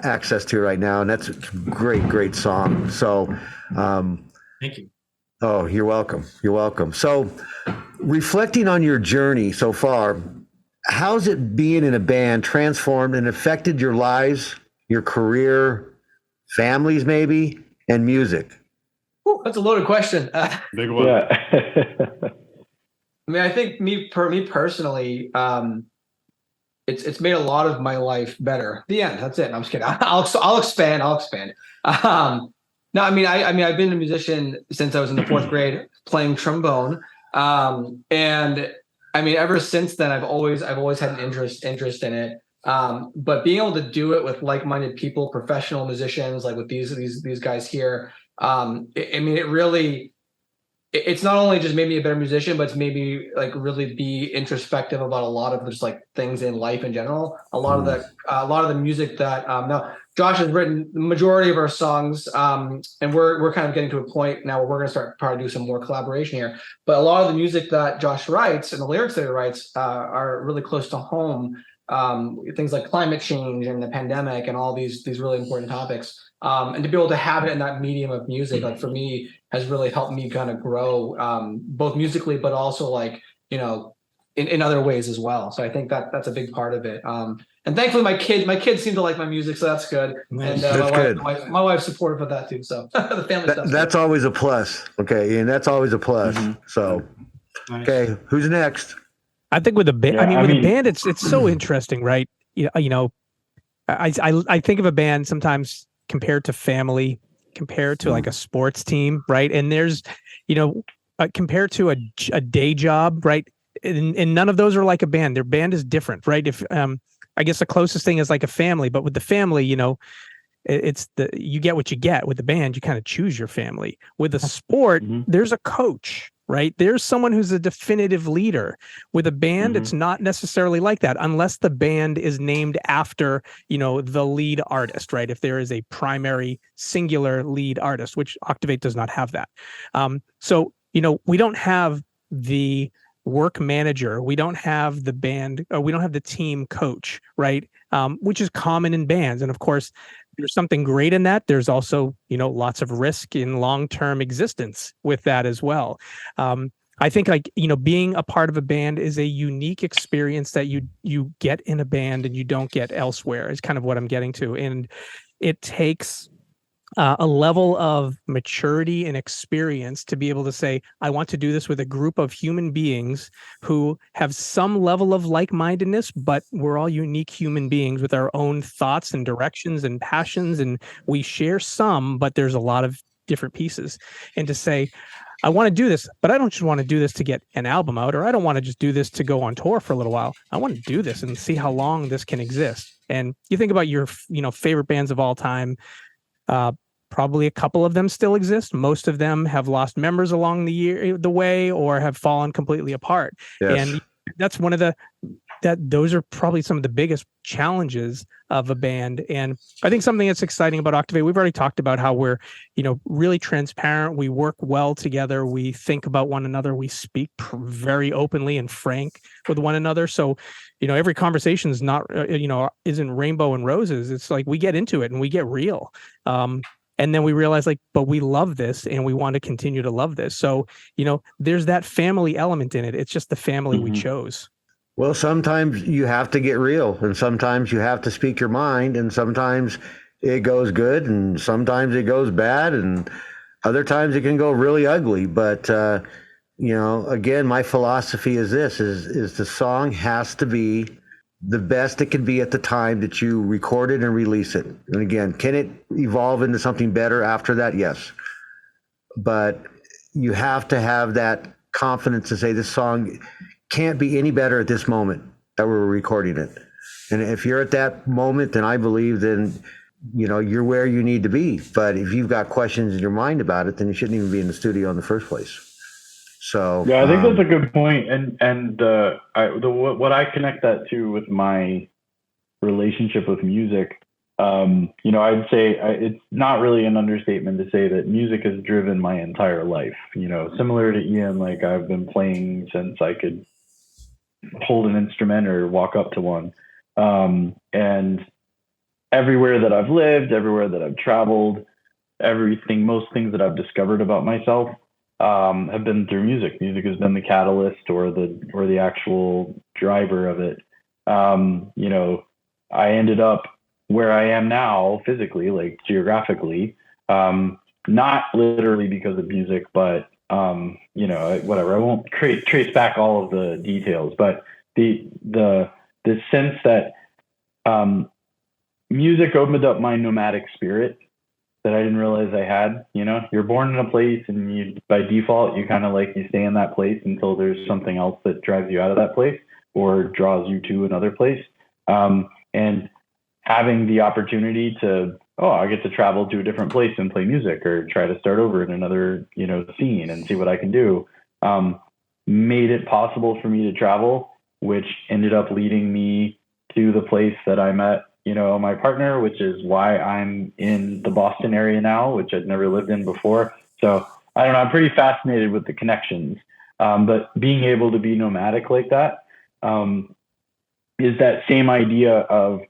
access to right now, and that's a great song. So, Thank you. oh, you're welcome. You're welcome. So, reflecting on your journey so far, how's it being in a band transformed and affected your lives, your career, families, maybe, and music? Ooh, that's a loaded question. Big one. Yeah. I mean, I think me personally, it's made a lot of my life better. The end. That's it. I'm just kidding. I'll expand. No, I mean, I've been a musician since I was in the 4th grade, playing trombone, and I mean, ever since then, I've always had an interest in it. But being able to do it with like-minded people, professional musicians, like with these guys here, I mean, it really. It's not only just made me a better musician, but it's made me like really be introspective about a lot of just like things in life in general. A lot of the music that now Josh has written the majority of our songs, and we're kind of getting to a point now where we're going to start probably do some more collaboration here. But a lot of the music that Josh writes and the lyrics that he writes are really close to home. Things like climate change and the pandemic and all these really important topics. And to be able to have it in that medium of music, like for me, has really helped me kind of grow, both musically, but also like, in other ways as well. So I think that's a big part of it. And thankfully my kids seem to like my music, so that's good. Nice. And That's my wife's supportive of that too. So the family stuff. That's always a plus. Okay. And that's always a plus. So, Nice. okay. Who's next? I think with a band, Yeah, with a band, it's so interesting, right? I think of a band sometimes compared to family, compared to like a sports team, right? And there's, compared to a day job, right? And none of those are like a band. Their band is different, right? If I guess the closest thing is like a family, but with the family, you get what you get. With the band, you kind of choose your family. With a sport, there's a coach, right? There's someone who's a definitive leader. With a band, it's not necessarily like that unless the band is named after, the lead artist, right? If there is a primary singular lead artist, which Octavate does not have that. So, we don't have the work manager. We don't have the band, or we don't have the team coach, right? Which is common in bands. And of course, there's something great in that. There's also, lots of risk in long-term existence with that as well. I think being a part of a band is a unique experience that you get in a band and you don't get elsewhere is kind of what I'm getting to. And it takes a level of maturity and experience to be able to say, I want to do this with a group of human beings who have some level of like-mindedness, but we're all unique human beings with our own thoughts and directions and passions. And we share some, but there's a lot of different pieces. And to say, I want to do this, but I don't just want to do this to get an album out, or I don't want to just do this to go on tour for a little while. I want to do this and see how long this can exist. And you think about your, favorite bands of all time, probably a couple of them still exist. Most of them have lost members along the way or have fallen completely apart. Yes. And that's one of those are probably some of the biggest challenges of a band. And I think something that's exciting about Octavate, we've already talked about how we're, really transparent. We work well together. We think about one another. We speak very openly and frank with one another. So, every conversation is not, isn't rainbow and roses. It's like we get into it and we get real. And then we realize but we love this and we want to continue to love this. So, there's that family element in it. It's just the family we chose. Well, sometimes you have to get real, and sometimes you have to speak your mind, and sometimes it goes good, and sometimes it goes bad, and other times it can go really ugly. But, again, my philosophy is this, is the song has to be the best it can be at the time that you record it and release it. And again, can it evolve into something better after that? Yes. But you have to have that confidence to say this song can't be any better at this moment that we're recording it. And if you're at that moment, then I believe you're where you need to be. But if you've got questions in your mind about it, then you shouldn't even be in the studio in the first place. So yeah, I think that's a good point. And what I connect that to with my relationship with music, I'd say it's not really an understatement to say that music has driven my entire life. Similar to Ian, I've been playing since I could hold an instrument or walk up to one. And everywhere that I've lived, everywhere that I've traveled, most things that I've discovered about myself have been through music. Music has been the catalyst or the actual driver of it. I ended up where I am now physically, like geographically, not literally because of music, but whatever. I won't trace back all of the details, but the sense that music opened up my nomadic spirit that I didn't realize I had. You're born in a place, and by default you kind of you stay in that place until there's something else that drives you out of that place or draws you to another place. And having the opportunity I get to travel to a different place and play music or try to start over in another, scene and see what I can do, made it possible for me to travel, which ended up leading me to the place that I met, my partner, which is why I'm in the Boston area now, which I'd never lived in before. So I don't know, I'm pretty fascinated with the connections. But being able to be nomadic like that is that same idea of,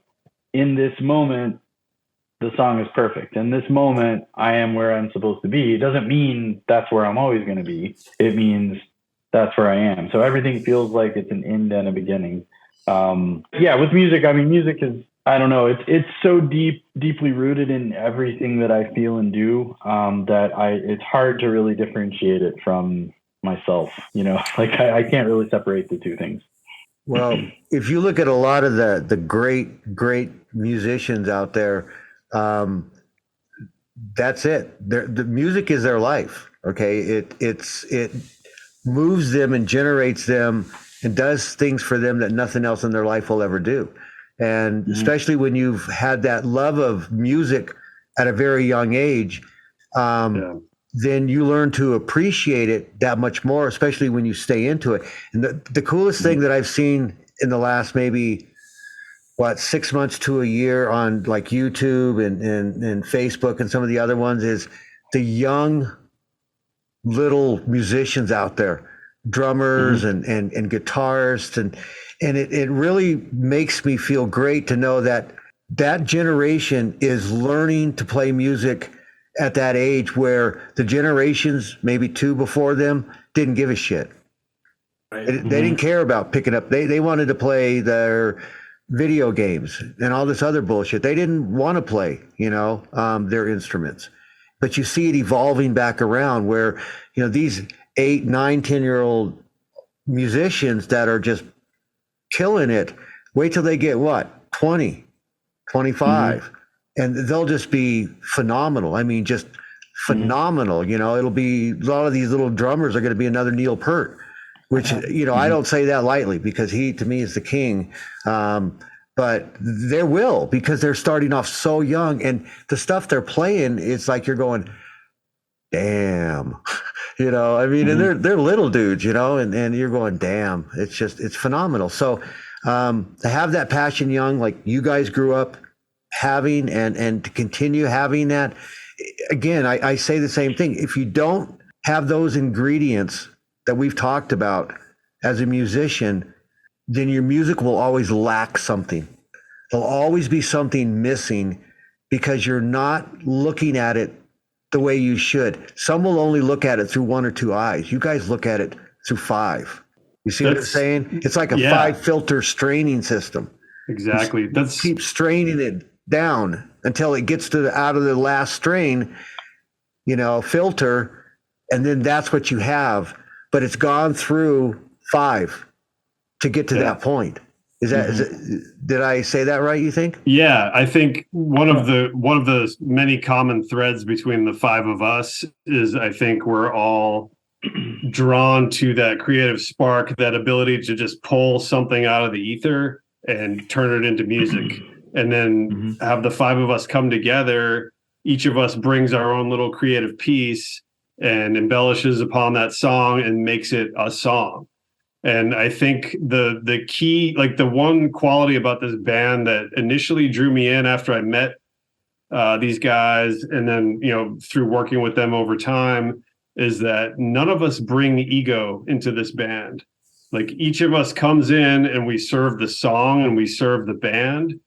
in this moment, the song is perfect. In this moment, I am where I'm supposed to be. It doesn't mean that's where I'm always going to be. It means that's where I am. So everything feels like it's an end and a beginning. With music, music is, I don't know, it's so deeply rooted in everything that I feel and do, that it's hard to really differentiate it from myself. I can't really separate the two things. Well, if you look at a lot of the great musicians out there, that's it. The music is their life. Okay, it moves them and generates them and does things for them that nothing else in their life will ever do. And especially when you've had that love of music at a very young age, then you learn to appreciate it that much more, especially when you stay into it. And the coolest thing that I've seen in the last maybe 6 months to a year on YouTube and Facebook and some of the other ones is the young little musicians out there, drummers and guitarists, and it really makes me feel great to know that generation is learning to play music at that age where the generations, maybe two before them, didn't give a shit. Right. They didn't care about picking up. They wanted to play their video games and all this other bullshit. They didn't want to play, their instruments. But you see it evolving back around where, these 8, 9, 10-year-old musicians that are just killing it, wait till they get 20, 25. And they'll just be phenomenal. Just phenomenal. It'll be, a lot of these little drummers are going to be another Neil Peart, which, I don't say that lightly because he, to me, is the king. But there will, because they're starting off so young, and the stuff they're playing, it's like you're going, damn, and they're little dudes, and you're going, damn, it's phenomenal. So to have that passion young, like you guys grew up having, and to continue having that, again, I say the same thing. If you don't have those ingredients that we've talked about as a musician, then your music will always lack something. There'll always be something missing because you're not looking at it the way you should. Some will only look at it through 1 or 2 eyes. You guys look at it through 5. You see what I'm saying? It's like a 5-filter straining system. Exactly. Keep straining it down until it gets out of the last strain, filter, and then that's what you have. But it's gone through 5 to get to that point. Is that did I say that right, you think? Yeah, I think one of the many common threads between the 5 of us is I think we're all drawn to that creative spark, that ability to just pull something out of the ether and turn it into music. And then have the 5 of us come together. Each of us brings our own little creative piece and embellishes upon that song and makes it a song. And I think the key, the one quality about this band that initially drew me in after I met these guys, and then, through working with them over time, is that none of us bring ego into this band. Like each of us comes in and we serve the song and we serve the band,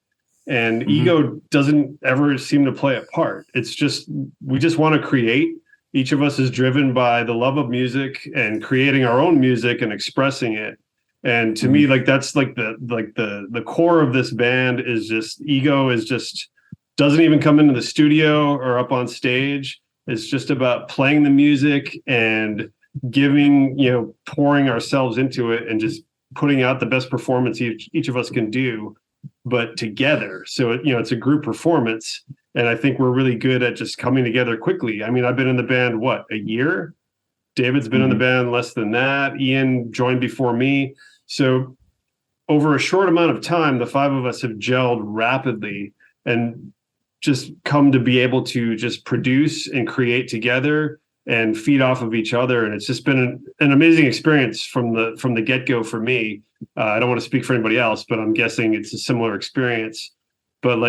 and ego doesn't ever seem to play a part. It's just, we just want to create. Each of us is driven by the love of music and creating our own music and expressing it. And to me, like that's like the core of this band is just ego is just doesn't even come into the studio or up on stage. It's just about playing the music and giving, pouring ourselves into it and just putting out the best performance each of us can do, but together. So, it's a group performance. And I think we're really good at just coming together quickly. I mean, I've been in the band, a year? David's been in the band less than that. Ian joined before me. So over a short amount of time, the five of us have gelled rapidly and just come to be able to just produce and create together and feed off of each other. And it's just been an amazing experience from the get-go for me. I don't want to speak for anybody else, but I'm guessing it's a similar experience. But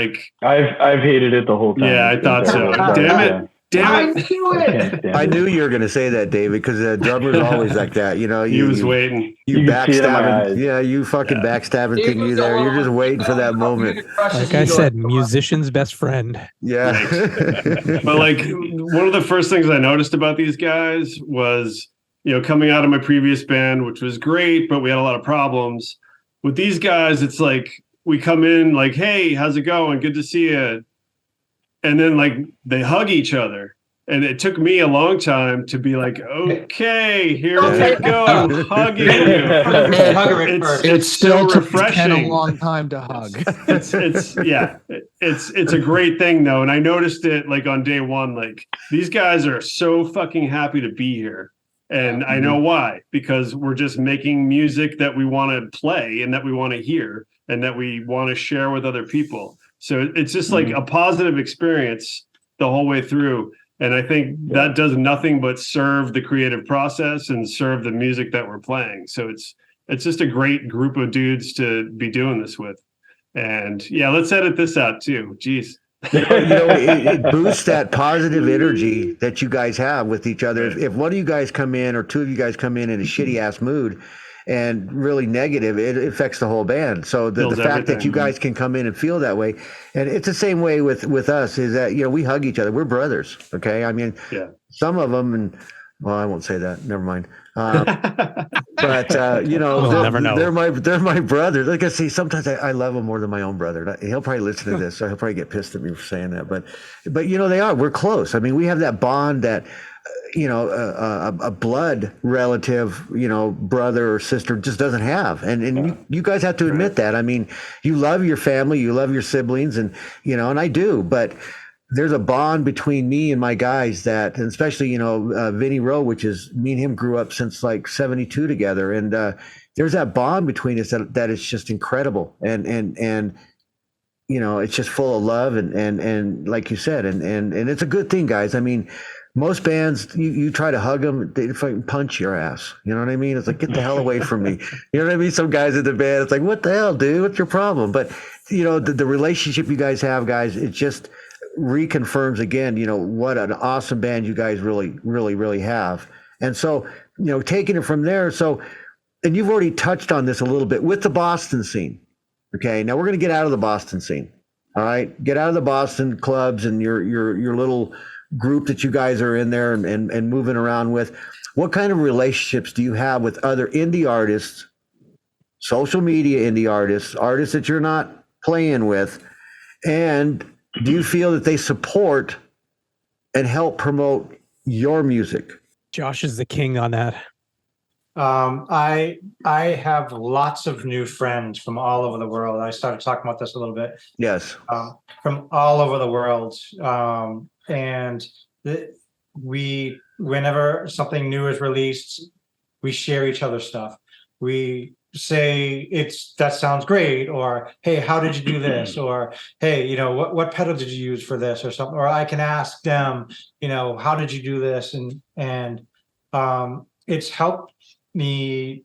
I've hated it the whole time. Yeah, I thought so. Damn it. I knew you were going to say that, David, because the drummer's always like that. He was waiting. You backstabbing. Yeah, you fucking backstabbing thing. You there. You're just waiting for that moment. Like I said, musician's best friend. Yeah. But one of the first things I noticed about these guys was, coming out of my previous band, which was great, but we had a lot of problems. With these guys, it's like we come in like, hey, how's it going? Good to see you. And then they hug each other. And it took me a long time to be like, okay, here we go. I'm hugging you. It's still refreshing. Ken a long time to hug. It's a great thing though. And I noticed it on day one, these guys are so fucking happy to be here. And I know why, because we're just making music that we want to play and that we want to hear and that we want to share with other people. So it's just a positive experience the whole way through. And I think that does nothing but serve the creative process and serve the music that we're playing. So it's just a great group of dudes to be doing this with. And let's edit this out too. Jeez. It boosts that positive energy that you guys have with each other. If one of you guys come in or two of you guys come in a shitty ass mood and really negative, it affects the whole band. So the fact that you guys can come in and feel that way, and it's the same way with us, is that we hug each other. We're brothers. Okay, I mean, some of them, and well, I won't say that. Never mind. But they're my brothers. Like I say, sometimes I love them more than my own brother. He'll probably listen to this, so he'll probably get pissed at me for saying that. But they are. We're close. I mean, we have that bond that a blood relative, brother or sister just doesn't have. And you guys have to admit that. I mean, you love your family, you love your siblings, and and I do, but there's a bond between me and my guys that, and especially, Vinny Rowe, which is me and him grew up since 72 together. And there's that bond between us that is just incredible. And it's just full of love and like you said, and it's a good thing, guys. I mean, most bands, you try to hug them, they fucking punch your ass. You know what I mean? It's like, get the hell away from me. You know what I mean? Some guys in the band, it's like, what the hell, dude? What's your problem? But, the relationship you guys have, guys, it just reconfirms again, what an awesome band you guys really, really, really have. And so, taking it from there. So, and you've already touched on this a little bit with the Boston scene. Okay. Now we're going to get out of the Boston scene. All right. Get out of the Boston clubs and your little group that you guys are in there and moving around with. What kind of relationships do you have with other indie artists, social media indie artists that you're not playing with? And do you feel that they support and help promote your music? Josh is the king on that. I have lots of new friends from all over the world. I started talking about this a little bit. Yes. From all over the world. And whenever something new is released, we share each other's stuff. We say that sounds great, or hey, how did you do this, or hey, what pedal did you use for this, or something. Or I can ask them, how did you do this, and it's helped me,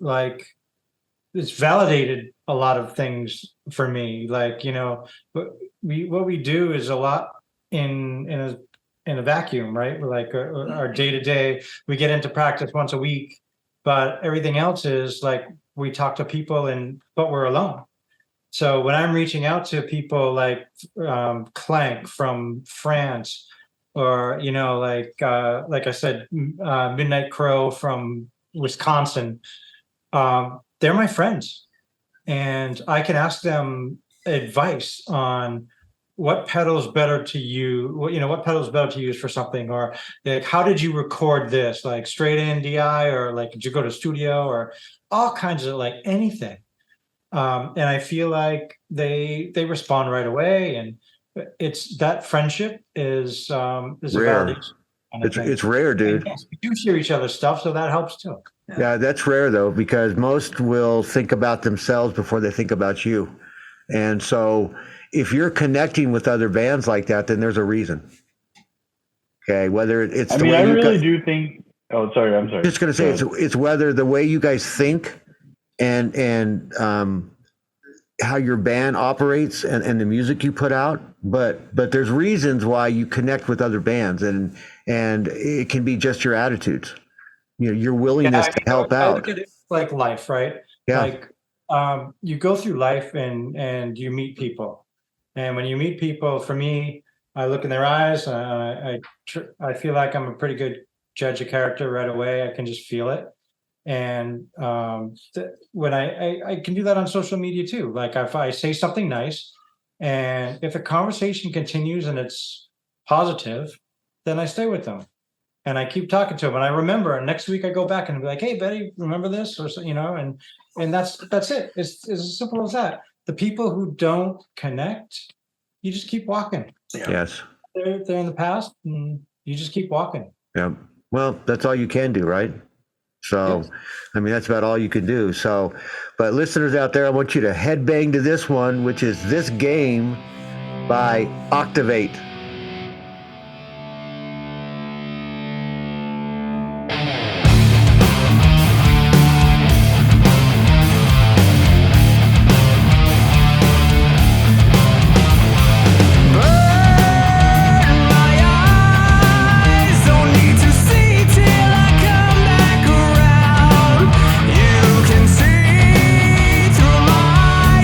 it's validated a lot of things for me. What we do is a lot in a vacuum, right? We're our day-to-day, we get into practice once a week, but everything else is we talk to people but we're alone. So when I'm reaching out to people like Clank from France, or like I said, Midnight Crow from Wisconsin, they're my friends, and I can ask them advice on what pedal's better to use, what pedal's better to use for something, or like, how did you record this, like straight in DI, or like, did you go to studio, or all kinds of, like, anything. And I feel like they respond right away, and it's that friendship is rare. It's rare, dude. Yes, we do share each other's stuff, so that helps too. Yeah, that's rare though, because most will think about themselves before they think about you. And so if you're connecting with other bands like that, then there's a reason. Okay, whether it's I mean, I really do think. Oh, sorry, I'm sorry. Just going to say it's whether the way you guys think and how your band operates and the music you put out, but there's reasons why you connect with other bands, and it can be just your attitudes, your willingness to help out. I look at it like life, right? Yeah. Like you go through life and you meet people, and when you meet people, for me, I look in their eyes. I feel like I'm a pretty good judge of character right away. I can just feel it. And when I can do that on social media too. Like if I say something nice, and if a conversation continues and it's positive, then I stay with them and I keep talking to them. And I remember, and next week I go back and be like, "Hey, Betty, remember this?" Or and that's it. It's as simple as that. The people who don't connect, you just keep walking. Yes. They're in the past, and you just keep walking. Yeah. Well, that's all you can do, right? So, yes. I mean, that's about all you can do. So, but listeners out there, I want you to headbang to this one, which is This Game by Octavate.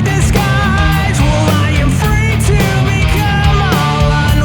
Disguise, well, I am free to become all I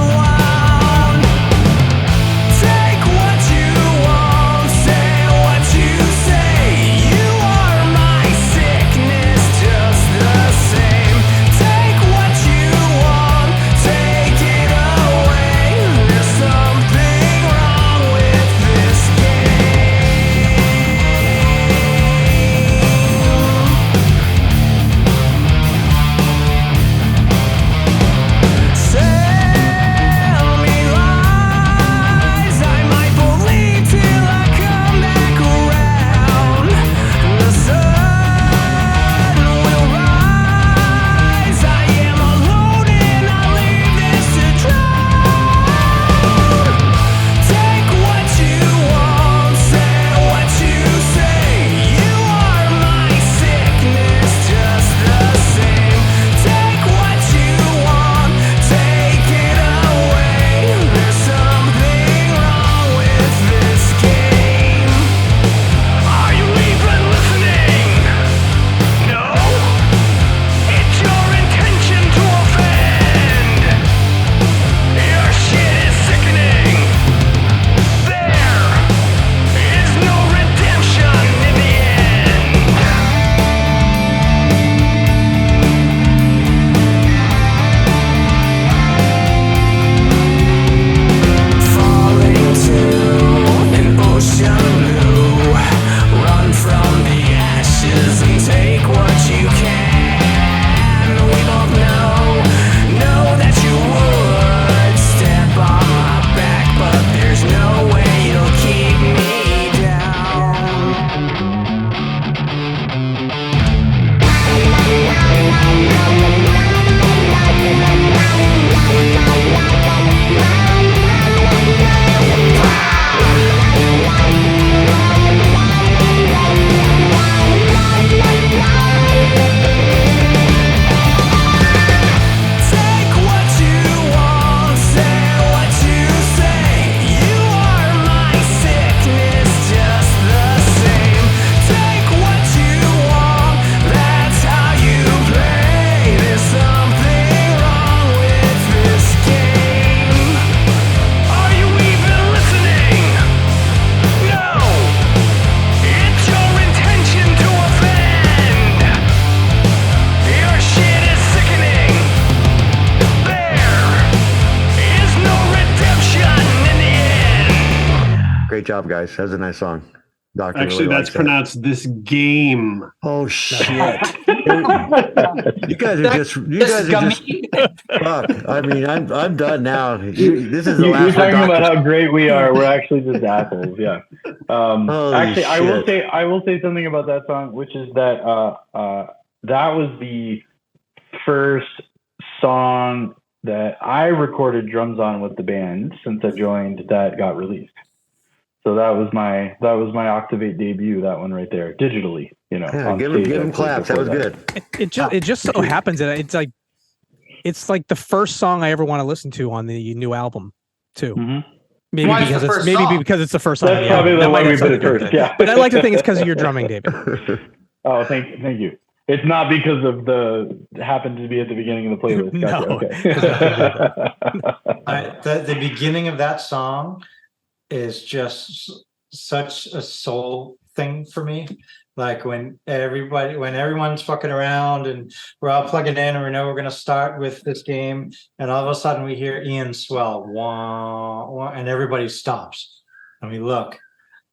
job, guys. That's a nice song. Doctor Actually, really that's pronounced this game. Oh shit! You guys are just fuck. I mean, I'm done now. This is the last. You're talking about how great we are. We're actually just assholes. Yeah. Actually, shit. I will say something about that song, which is that that was the first song that I recorded drums on with the band since I joined that got released. So that was my Octavate debut. That one right there, digitally. Yeah, give him claps. That was good. It just so happens that it's like the first song I ever want to listen to on the new album too. Mm-hmm. Maybe because it's the first song. That's probably the one we put it first. Yeah, but I like to think it's because of your drumming, David. Oh, thank you. It's not because of happened to be at the beginning of the playlist. Gotcha. Okay. The beginning of that song is just such a soul thing for me. Like when everyone's fucking around and we're all plugging in and we know we're going to start with this game, and all of a sudden we hear Ian swell, wah, wah, and everybody stops and we look,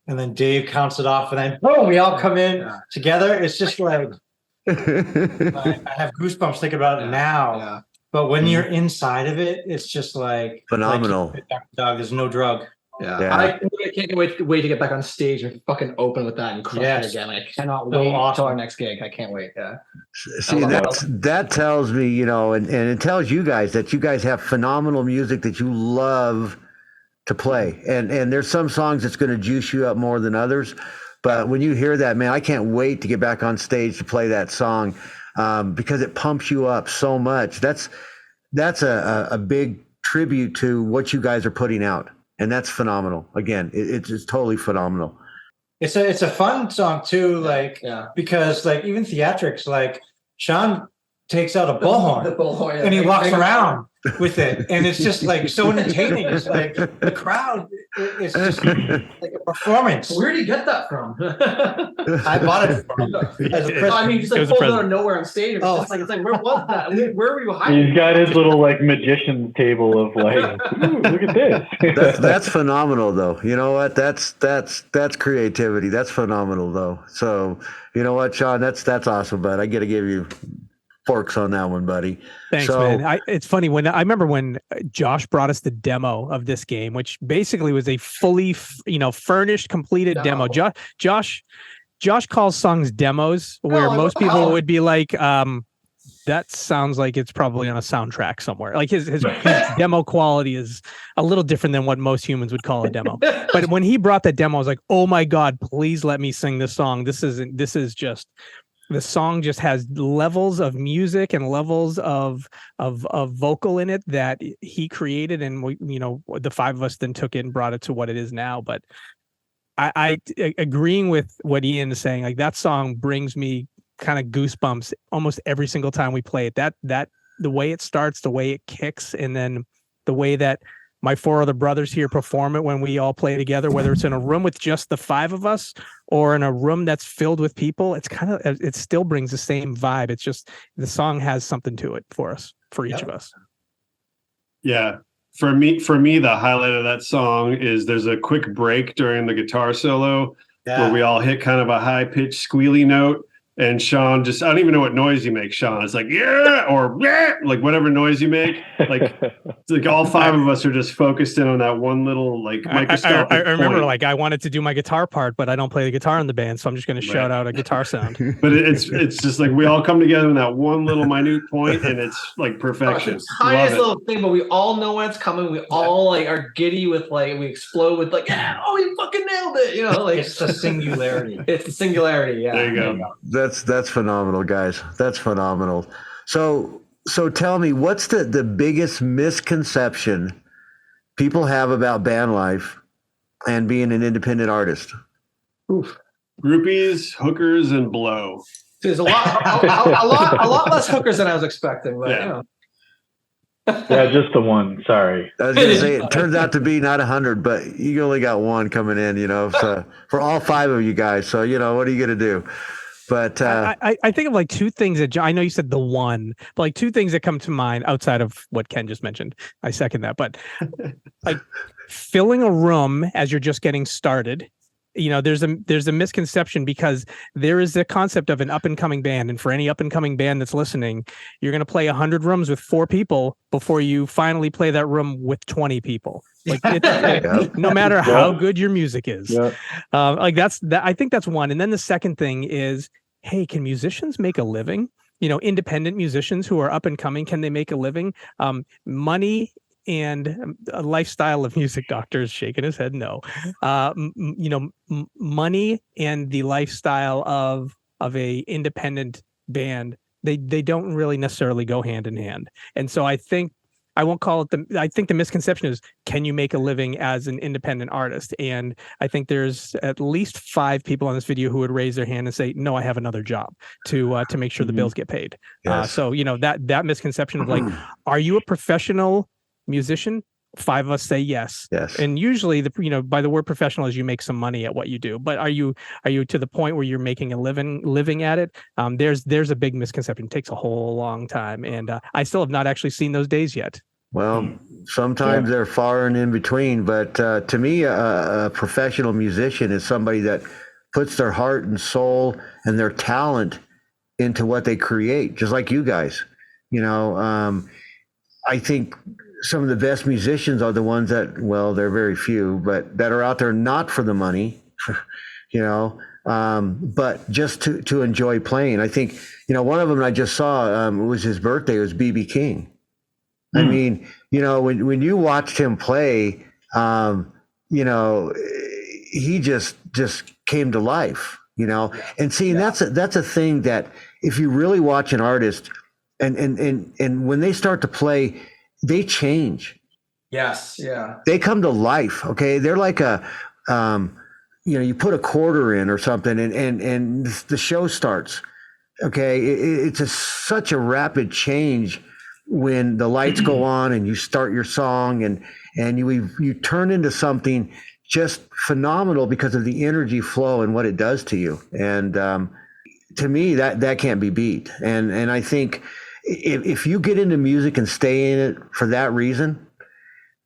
and then Dave counts it off, and then boom, we all come in together. It's just like I have goosebumps thinking about it now. Yeah. But when you're inside of it, it's just like phenomenal. Dog, there's no drug. Yeah. I can't wait to get back on stage and fucking open with that and crush it again. I cannot wait until our next gig. I can't wait. Yeah. See, that tells me, and it tells you guys that you guys have phenomenal music that you love to play. And there's some songs that's going to juice you up more than others. But when you hear that, man, I can't wait to get back on stage to play that song because it pumps you up so much. That's a big tribute to what you guys are putting out. And that's phenomenal. Again, it's just totally phenomenal. It's a fun song too, because like even theatrics, like Sean takes out a bullhorn and he walks around with it, and it's just like so entertaining. It's like the crowd is just like a performance. Where did you get that from? I bought it from him as a present. I mean, just like pulled it out of nowhere on stage. It's like where was that? Where were you hiding? He's got his little like magician's table of like, ooh, look at this. That's phenomenal, though. You know what? That's creativity. That's phenomenal, though. So you know what, Sean? That's awesome, bud. I got to give you forks on that one, buddy. Thanks, man. It's funny I remember when Josh brought us the demo of this game, which basically was a fully, furnished, completed demo. Josh calls songs demos, where most people would be like, that sounds like it's probably on a soundtrack somewhere. Like his demo quality is a little different than what most humans would call a demo. But when he brought that demo, I was like, oh my God, please let me sing this song. The song just has levels of music and levels of vocal in it that he created, and we, the five of us then took it and brought it to what it is now. But I agreeing with what Ian is saying, like that song brings me kind of goosebumps almost every single time we play it. That the way it starts, the way it kicks, and then the way that my four other brothers here perform it when we all play together, whether it's in a room with just the five of us or in a room that's filled with people, it still brings the same vibe. It's just the song has something to it for us, for each of us. Yeah. For me, the highlight of that song is there's a quick break during the guitar solo where we all hit kind of a high pitched squealy note. And Sean I don't even know what noise you make, Sean. It's like, yeah, or yeah, like whatever noise you make. Like, it's like all five of us are just focused in on that one little like microscopic I remember point. Like I wanted to do my guitar part, but I don't play the guitar in the band. So I'm just going to shout out a guitar sound. But it's just like we all come together in that one little minute point, and it's like perfection. It's the tiniest little thing, but we all know when it's coming. We all like are giddy with like, we explode with like, oh, you fucking nailed it. Like it's the singularity. It's the singularity. Yeah. There you go. That's phenomenal, guys. That's phenomenal. So tell me, what's the biggest misconception people have about band life and being an independent artist? Oof. Groupies, hookers, and blow. There's a lot less hookers than I was expecting. But yeah, just the one. Sorry. I was going to say, it turns out to be not 100, but you only got one coming in, so for all five of you guys. So, what are you going to do? But I think of like two things that I know you said the one, but like two things that come to mind outside of what Ken just mentioned. I second that. But like filling a room as you're just getting started. There's a misconception, because there is the concept of an up and coming band. And for any up and coming band that's listening, you're going to play 100 rooms with 4 people before you finally play that room with 20 people. Like no matter how good your music is, I think that's one. And then the second thing is, hey, can musicians make a living? Independent musicians who are up and coming, can they make a living? Money and a lifestyle of music, doctors shaking his head no. Money and the lifestyle of a independent band, they don't really necessarily go hand in hand. And so I think I won't call it I think the misconception is, can you make a living as an independent artist? And I think there's at least 5 people on this video who would raise their hand and say, no, I have another job to make sure the bills get paid. Yes. So that misconception of like, are you a professional musician? 5 of us say yes. Yes. And usually by the word professional is you make some money at what you do. But are you to the point where you're making a living at it? There's a big misconception. It takes a whole long time. And I still have not actually seen those days yet. Well, sometimes they're far and in between, but to me, a professional musician is somebody that puts their heart and soul and their talent into what they create, just like you guys. I think some of the best musicians are the ones that, well, they're very few, but that are out there not for the money, but just to enjoy playing. I think, one of them I just saw, it was his birthday, it was B.B. King. I mean, when you watched him play, he just came to life, and see, that's a thing that if you really watch an artist and when they start to play, they change. Yes. Yeah. They come to life. Okay. They're like you put a quarter in or something and the show starts. Okay. It's such a rapid change when the lights go on and you start your song and you turn into something just phenomenal because of the energy flow and what it does to you. And to me, that can't be beat. And I think if you get into music and stay in it for that reason,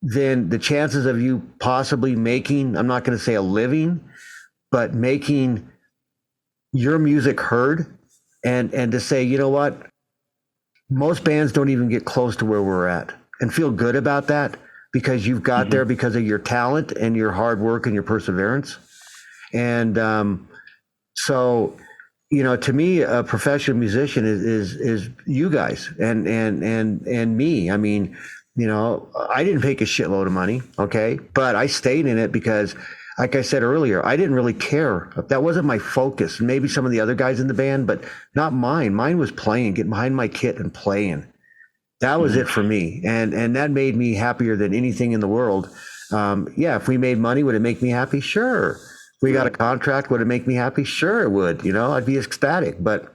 then the chances of you possibly making, I'm not going to say a living, but making your music heard and to say, you know what, most bands don't even get close to where we're at, and feel good about that because you've got there because of your talent and your hard work and your perseverance. And so, to me, a professional musician is you guys and me. I mean, I didn't make a shitload of money, okay, but I stayed in it because, like I said earlier, I didn't really care. That wasn't my focus. Maybe some of the other guys in the band, but not mine. Mine was playing, getting behind my kit and playing. That was it for me, and that made me happier than anything in the world. If we made money, would it make me happy? Sure. We got a contract, would it make me happy? Sure it would. I'd be ecstatic, but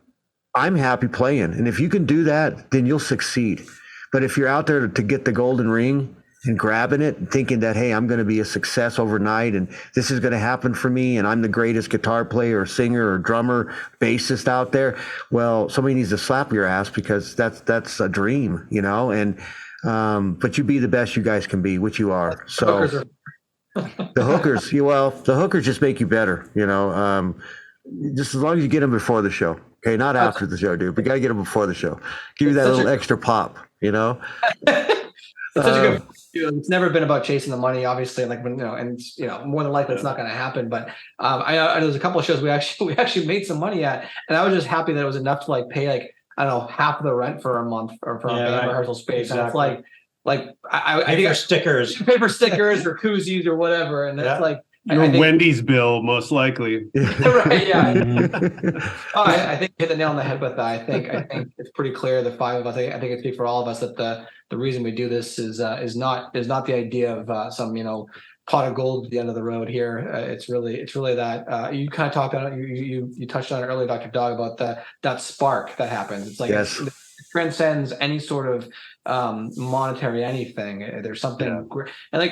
I'm happy playing. And if you can do that, then you'll succeed. But if you're out there to get the golden ring and grabbing it and thinking that, hey, I'm going to be a success overnight and this is going to happen for me and I'm the greatest guitar player or singer or drummer, bassist out there, well, somebody needs to slap your ass because that's a dream, and but you be the best you guys can be, which you are. So the hookers just make you better, just as long as you get them before the show. Okay, not after the show, dude. We got to get them before the show. Give you that little extra pop, It's such a good. It's never been about chasing the money, obviously. More than likely, it's not going to happen. But I know there's a couple of shows we actually made some money at, and I was just happy that it was enough to pay I don't know, half the rent for a month or for a band rehearsal space. Exactly. And it's I think stickers, paper stickers or koozies or whatever, and that's your Wendy's bill, most likely. Right, yeah. I think you hit the nail on the head with that. I think it's pretty clear, the 5 of us. I think it speaks for all of us that the reason we do this is not the idea of some pot of gold at the end of the road here. It's really that you kind of talked on it. You touched on it earlier, Dr. Dog, about that spark that happens. It's it transcends any sort of monetary anything. There's something great. And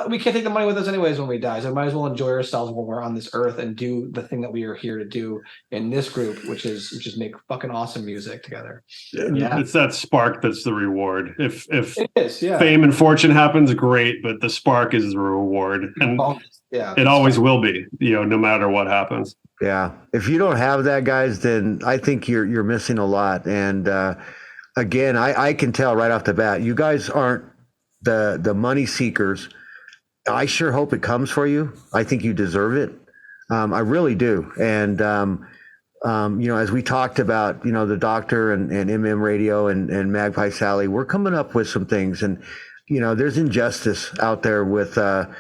we can't take the money with us anyways when we die, so we might as well enjoy ourselves when we're on this earth and do the thing that we are here to do in this group, which is make fucking awesome music together. Yeah. It's that spark that's the reward. If it is, fame and fortune happens, great, but the spark is the reward, and it always will be, no matter what happens. Yeah, if you don't have that, guys, then I think you're missing a lot. And again, I can tell right off the bat, you guys aren't the money seekers. I sure hope it comes for you. I think you deserve it. I really do. And, as we talked about, the doctor and MM Radio and Magpie Sally, we're coming up with some things. And, there's injustice out there with the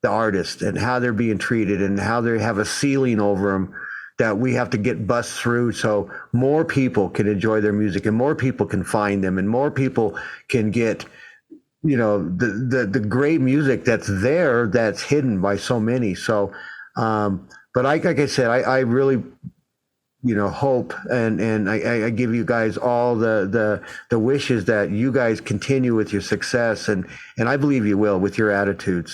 artists and how they're being treated and how they have a ceiling over them that we have to get bust through so more people can enjoy their music and more people can find them and more people can get the great music that's there, that's hidden by so many. So, but like I said, I really, hope and I give you guys all the wishes that you guys continue with your success, and I believe you will with your attitudes.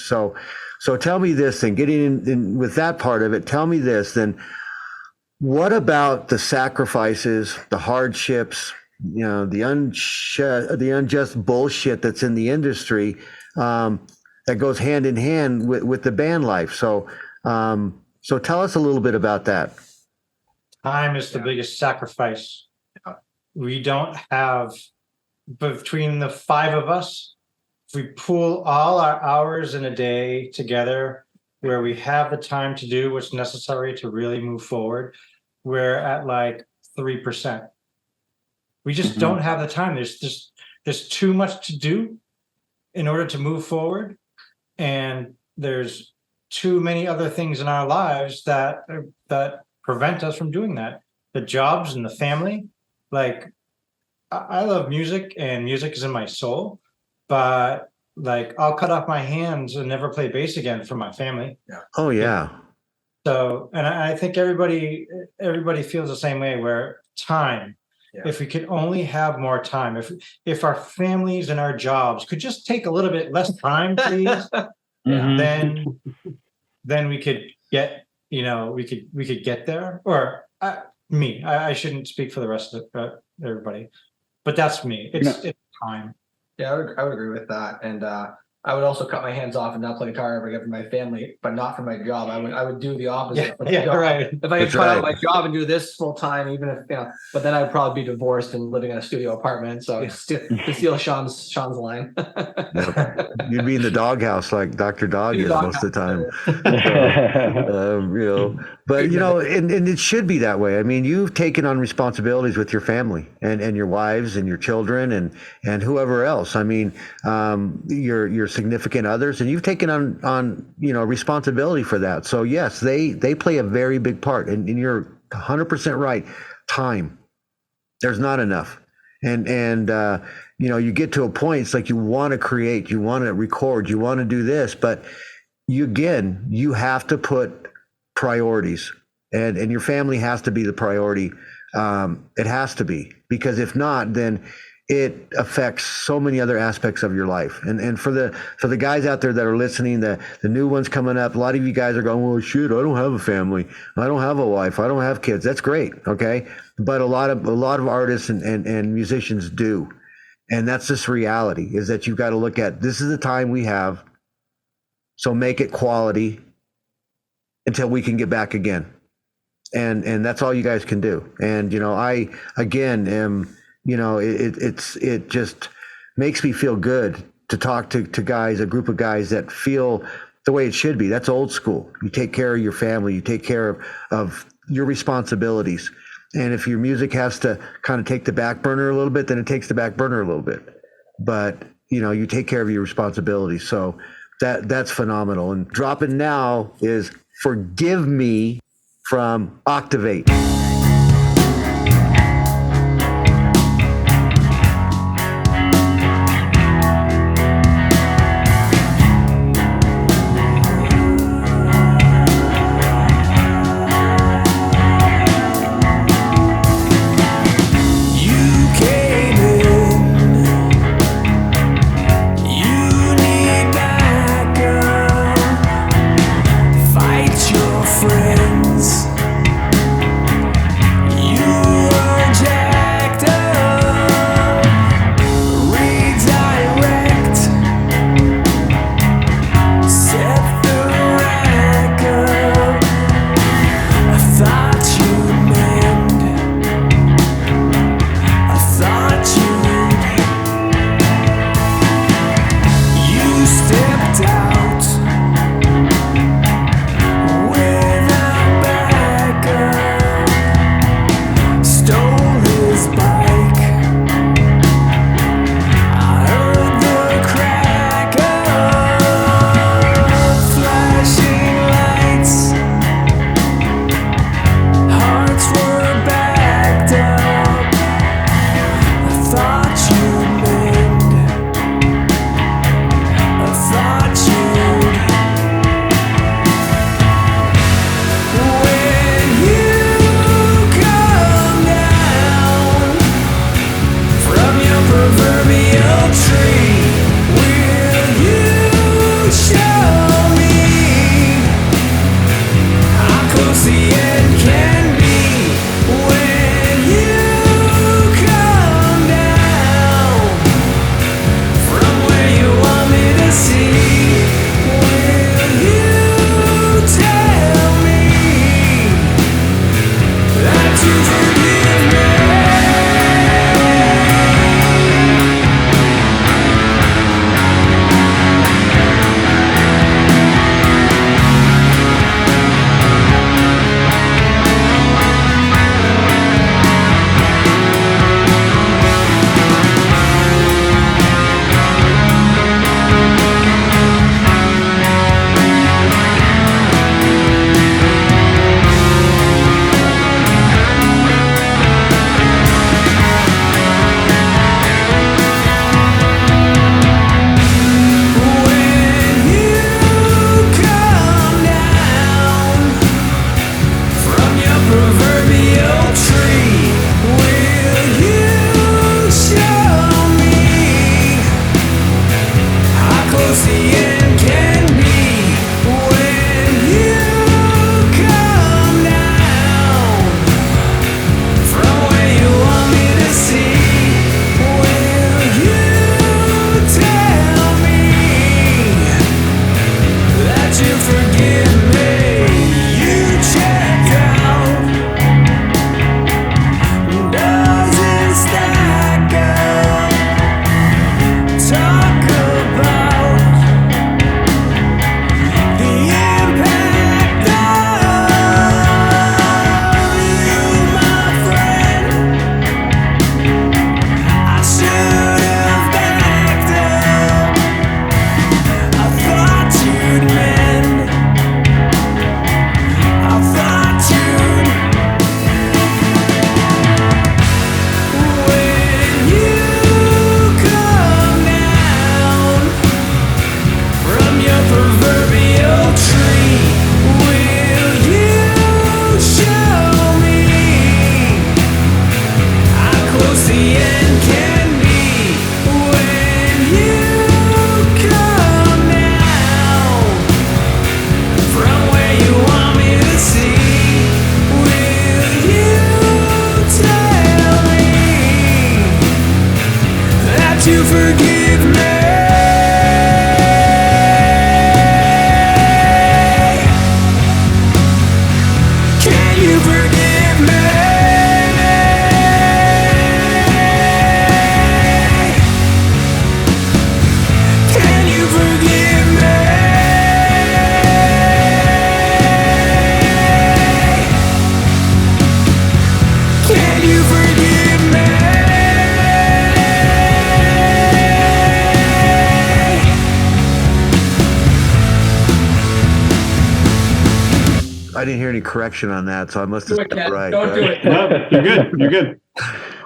So tell me this, and getting in with that part of it, tell me this, then what about the sacrifices, the hardships, the unjust bullshit that's in the industry that goes hand in hand with the band life. So tell us a little bit about that. Time is the biggest sacrifice. We don't have, between the 5 of us, if we pool all our hours in a day together where we have the time to do what's necessary to really move forward, we're at like 3%. We just don't have the time. There's too much to do in order to move forward. And there's too many other things in our lives that prevent us from doing that. The jobs and the family. Like, I love music and music is in my soul, but like I'll cut off my hands and never play bass again for my family. Yeah. Oh yeah. So, and I think everybody feels the same way, where time, if we could only have more time, if our families and our jobs could just take a little bit less time, please, then we could get, we could get there. Or I shouldn't speak for the rest of everybody, but that's me. It's time. Yeah, I would agree with that. And I would also cut my hands off and not play guitar ever again for my family, but not for my job. I would do the opposite. Right. If I could cut out my job and do this full time, even if but then I'd probably be divorced and living in a studio apartment. So to steal Sean's line. You'd be in the doghouse like Dr. Dog is most of the time. But and it should be that way. I mean, you've taken on responsibilities with your family and your wives and your children and whoever else. I mean, your significant others, and you've taken on responsibility for that. So yes, they play a very big part, and you're 100% right. Time, there's not enough, and you get to a point, it's like you want to create, you want to record, you want to do this, but you have to put priorities, and your family has to be the priority. It has to be, because if not, then it affects so many other aspects of your life. And for the guys out there that are listening, the new ones coming up, a lot of you guys are going, well, shoot, I don't have a family, I don't have a wife, I don't have kids. That's great, okay? But a lot of artists and musicians do. And that's just reality, is that you've got to look at, this is the time we have, so make it quality until we can get back again. And that's all you guys can do. And I again am, it just makes me feel good to talk to guys, a group of guys that feel the way it should be. That's old school. You take care of your family, you take care of your responsibilities. And if your music has to kind of take the back burner a little bit, then it takes the back burner a little bit. But you take care of your responsibilities. So that's phenomenal. And dropping now is Forgive Me from Octavate. You need my forgive me? Can you forgive me? Can you forgive me? Can you forgive me? I didn't hear any correction on that, so I must have Do it, said Ken. right. Don't do right? it. No, you're good. You're good.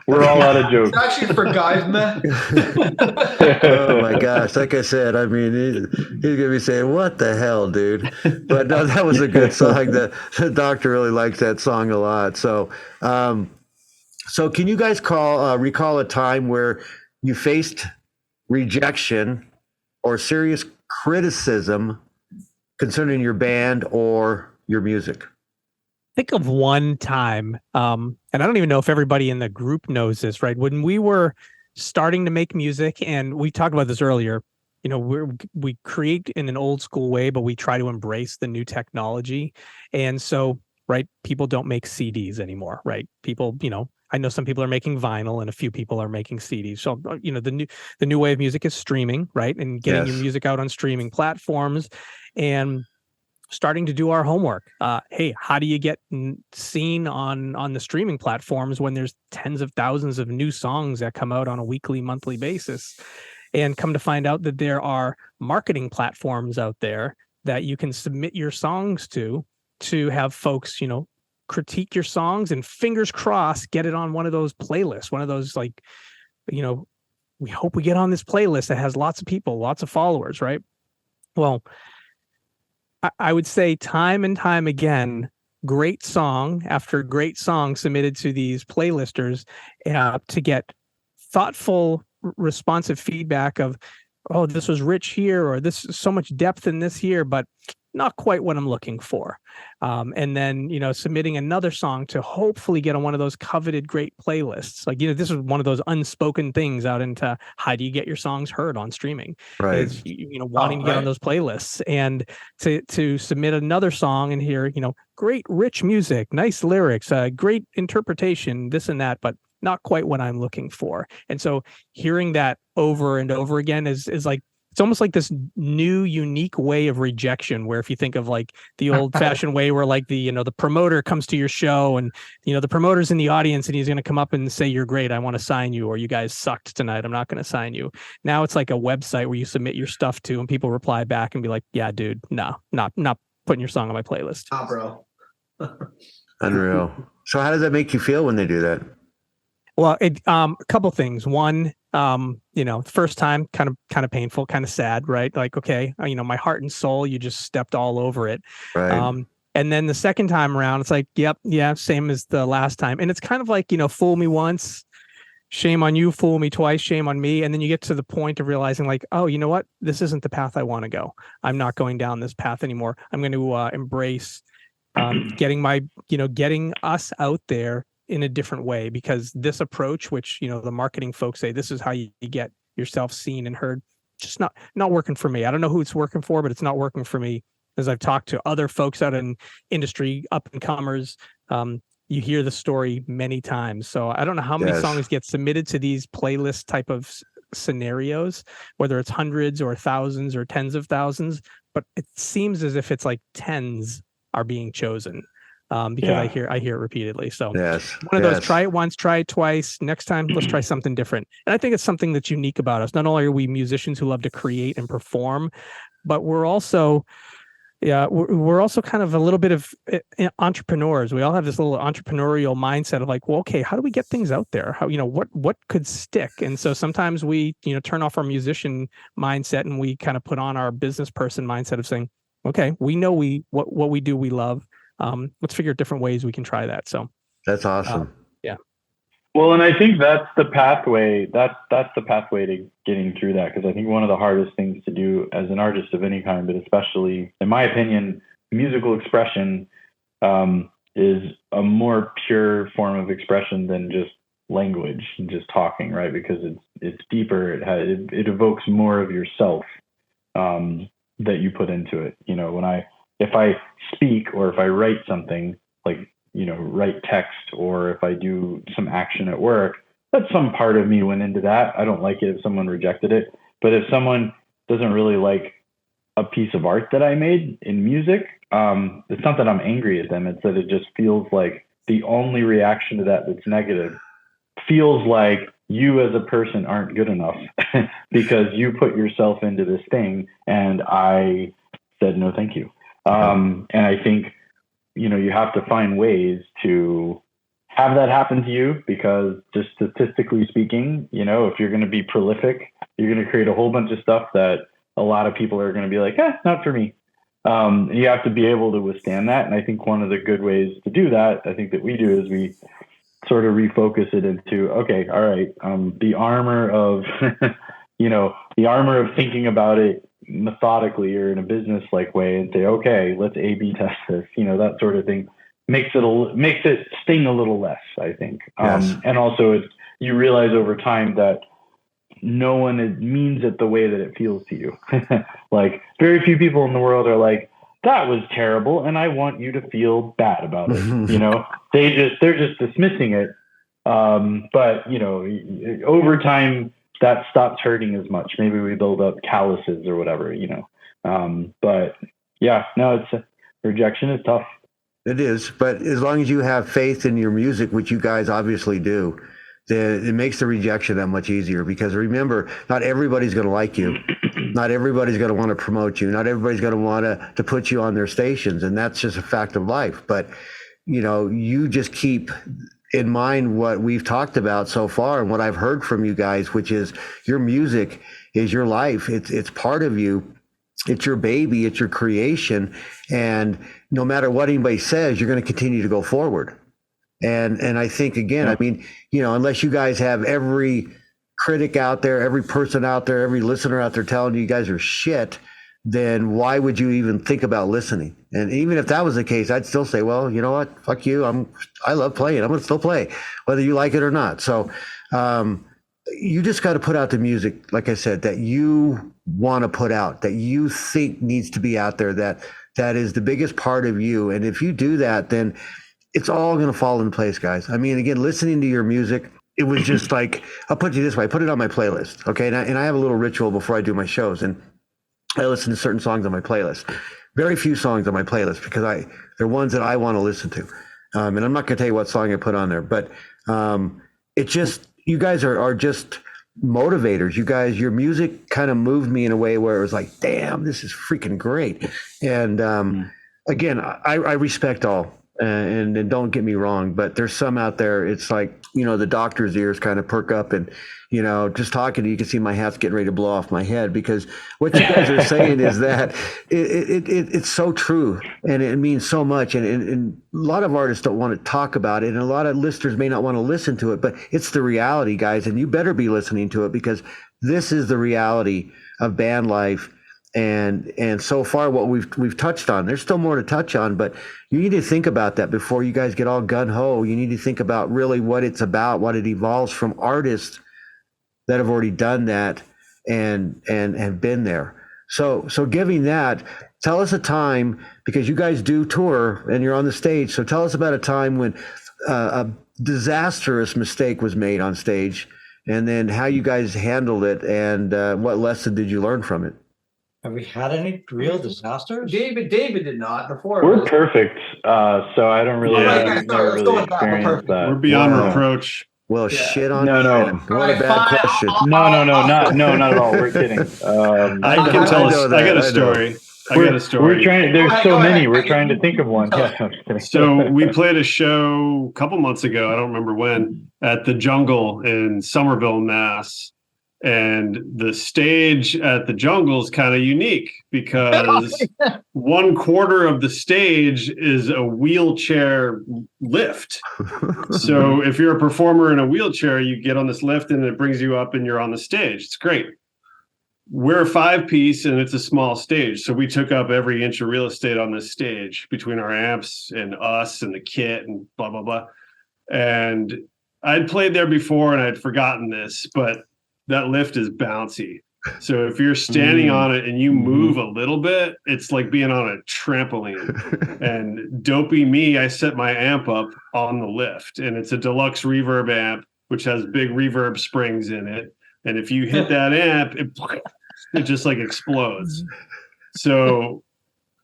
We're all out of jokes. It's actually for guys, man. Oh my gosh! Like I said, I mean, he's gonna be saying, "What the hell, dude?" But no, that was a good song. The doctor really likes that song a lot. So, so can you guys recall a time where you faced rejection or serious criticism concerning your band or your music? Think of one time, and I don't even know if everybody in the group knows this, right? When we were starting to make music, and we talked about this earlier, you know, we create in an old school way, but we try to embrace the new technology. And so, right, people don't make CDs anymore, right? People, you know, I know some people are making vinyl and a few people are making CDs. So, you know, the new way of music is streaming, right? And getting your music out on streaming platforms. And starting to do our homework. Hey, how do you get seen on the streaming platforms when there's tens of thousands of new songs that come out on a weekly, monthly basis? And come to find out that there are marketing platforms out there that you can submit your songs to have folks, you know, critique your songs and fingers crossed, get it on one of those playlists, one of those, like, you know, we hope we get on this playlist that has lots of people, lots of followers, right? Well, I would say time and time again, great song after great song submitted to these playlisters to get thoughtful, responsive feedback of, oh, this was rich here, or this is so much depth in this here, but not quite what I'm looking for. And then, you know, submitting another song to hopefully get on one of those coveted great playlists. Like, you know, this is one of those unspoken things out into how do you get your songs heard on streaming? Right. Is, you know, wanting to get on those playlists and to submit another song and hear, you know, great rich music, nice lyrics, great interpretation, this and that, but not quite what I'm looking for. And so hearing that over and over again is like, it's almost like this new, unique way of rejection, where if you think of like the old fashioned way where like the, you know, the promoter comes to your show and, you know, the promoter's in the audience and he's going to come up and say, you're great, I want to sign you, or you guys sucked tonight, I'm not going to sign you. Now it's like a website where you submit your stuff to and people reply back and be like, yeah, dude, no, not putting your song on my playlist. Ah, bro. Unreal. So how does that make you feel when they do that? Well, a couple things. One, you know, first time, kind of painful, kind of sad, right? Like, okay, you know, my heart and soul, you just stepped all over it. Right. And then the second time around, it's like, yep, yeah, same as the last time. And it's kind of like, you know, fool me once, shame on you, fool me twice, shame on me. And then you get to the point of realizing like, oh, you know what? This isn't the path I want to go. I'm not going down this path anymore. I'm going to embrace getting us out there in a different way, because this approach, which, you know, the marketing folks say this is how you get yourself seen and heard, just not working for me. I don't know who it's working for, but it's not working for me. As I've talked to other folks out in industry, up and comers, you hear the story many times. So I don't know how many songs get submitted to these playlist type of scenarios, whether it's hundreds or thousands or tens of thousands, but it seems as if it's like tens are being chosen. Because I hear it repeatedly. So one of those, try it once, try it twice. Next time, let's try something different. And I think it's something that's unique about us. Not only are we musicians who love to create and perform, but we're also kind of a little bit of entrepreneurs. We all have this little entrepreneurial mindset of like, well, okay, how do we get things out there? How, you know, what could stick? And so sometimes we, you know, turn off our musician mindset and we kind of put on our business person mindset of saying, okay, we know what we do, we love. Let's figure out different ways we can try that. So that's awesome. Yeah. Well, and I think that's the pathway. That's the pathway to getting through that. Because I think one of the hardest things to do as an artist of any kind, but especially, in my opinion, musical expression is a more pure form of expression than just language and just talking, right? Because it's deeper. It evokes more of yourself that you put into it. You know, if I speak or if I write something, like, you know, write text, or if I do some action at work, that's some part of me went into that. I don't like it if someone rejected it, but if someone doesn't really like a piece of art that I made in music, it's not that I'm angry at them. It's that it just feels like the only reaction to that that's negative feels like you as a person aren't good enough because you put yourself into this thing and I said no thank you. And I think, you know, you have to find ways to have that happen to you, because just statistically speaking, you know, if you're going to be prolific, you're going to create a whole bunch of stuff that a lot of people are going to be like, not for me. You have to be able to withstand that. And I think one of the good ways to do that, I think that we do, is we sort of refocus it into, okay, all right, the armor of, you know, the armor of thinking about it methodically or in a business like way, and say, okay, let's A/B test this, you know, that sort of thing makes it sting a little less, I think. Yes. And also you realize over time that no one means it the way that it feels to you. Like, very few people in the world are like, that was terrible, and I want you to feel bad about it. You know, they're just dismissing it. But you know, over time that stops hurting as much. Maybe we build up calluses or whatever, you know. But yeah, no, rejection is tough. It is, but as long as you have faith in your music, which you guys obviously do, then it makes the rejection that much easier. Because remember, not everybody's going to like you. Not everybody's going to want to promote you. Not everybody's going to want to put you on their stations, and that's just a fact of life. But you know, you just keep in mind what we've talked about so far and what I've heard from you guys, which is your music is your life. It's part of you. It's your baby. It's your creation. And no matter what anybody says, you're going to continue to go forward. And I think, again, I mean, you know, unless you guys have every critic out there, every person out there, every listener out there telling you guys are shit, then why would you even think about listening? And even if that was the case, I'd still say, well, you know what? Fuck you. I love playing. I'm going to still play, whether you like it or not. So you just got to put out the music, like I said, that you want to put out, that you think needs to be out there, that is the biggest part of you. And if you do that, then it's all going to fall in place, guys. I mean, again, listening to your music, it was just like, I'll put it this way, I put it on my playlist. Okay. And I have a little ritual before I do my shows, and I listen to certain songs on my playlist. Very few songs on my playlist, because they're ones that I want to listen to. And I'm not going to tell you what song I put on there, but it just, you guys are just motivators. You guys, your music kind of moved me in a way where it was like, damn, this is freaking great. And again, I respect all. And don't get me wrong, but there's some out there, it's like, you know, the doctor's ears kind of perk up, and, you know, just talking to you can see my hat's getting ready to blow off my head, because what you guys are saying is that it's so true, and it means so much. And a lot of artists don't want to talk about it, and a lot of listeners may not want to listen to it, but it's the reality, guys, and you better be listening to it, because this is the reality of band life. And so far what we've touched on, there's still more to touch on, but you need to think about that before you guys get all gun-ho. You need to think about really what it's about, what it evolves from artists that have already done that and been there. So giving that, tell us a time, because you guys do tour and you're on the stage. So tell us about a time when a disastrous mistake was made on stage, and then how you guys handled it, and what lesson did you learn from it? Have we had any real disasters? David did not before. We're perfect, so I don't really, never really experienced that. We're beyond reproach. Well, shit on no. What a bad question. No, not at all. We're kidding. I can tell us. I got a story. We're trying. There's so many. We're trying to think of one. Yeah, so we played a show a couple months ago, I don't remember when, at the Jungle in Somerville, Mass. And the stage at the Jungle is kind of unique, because 1/4 of the stage is a wheelchair lift. So if you're a performer in a wheelchair, you get on this lift and it brings you up and you're on the stage. It's great. We're a 5-piece and it's a small stage. So we took up every inch of real estate on this stage between our amps and us and the kit and blah, blah, blah. And I'd played there before and I'd forgotten this, but that lift is bouncy. So if you're standing on it and you move a little bit, it's like being on a trampoline. And dopey me, I set my amp up on the lift, and it's a deluxe reverb amp, which has big reverb springs in it. And if you hit that amp, it just like explodes. So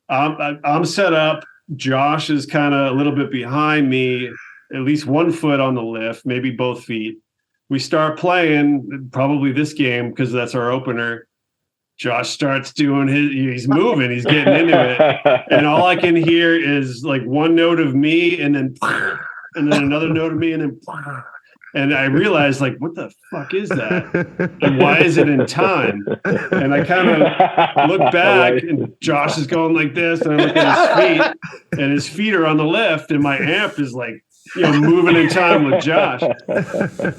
I'm set up. Josh is kind of a little bit behind me, at least 1 foot on the lift, maybe both feet. We start playing, probably this game, because that's our opener. Josh starts doing he's moving, he's getting into it. And all I can hear is like one note of me and then another note of me and then and I realized, like, what the fuck is that? And why is it in time? And I kind of look back and Josh is going like this, and I look at his feet, and his feet are on the lift, and my amp is like, moving in time with Josh.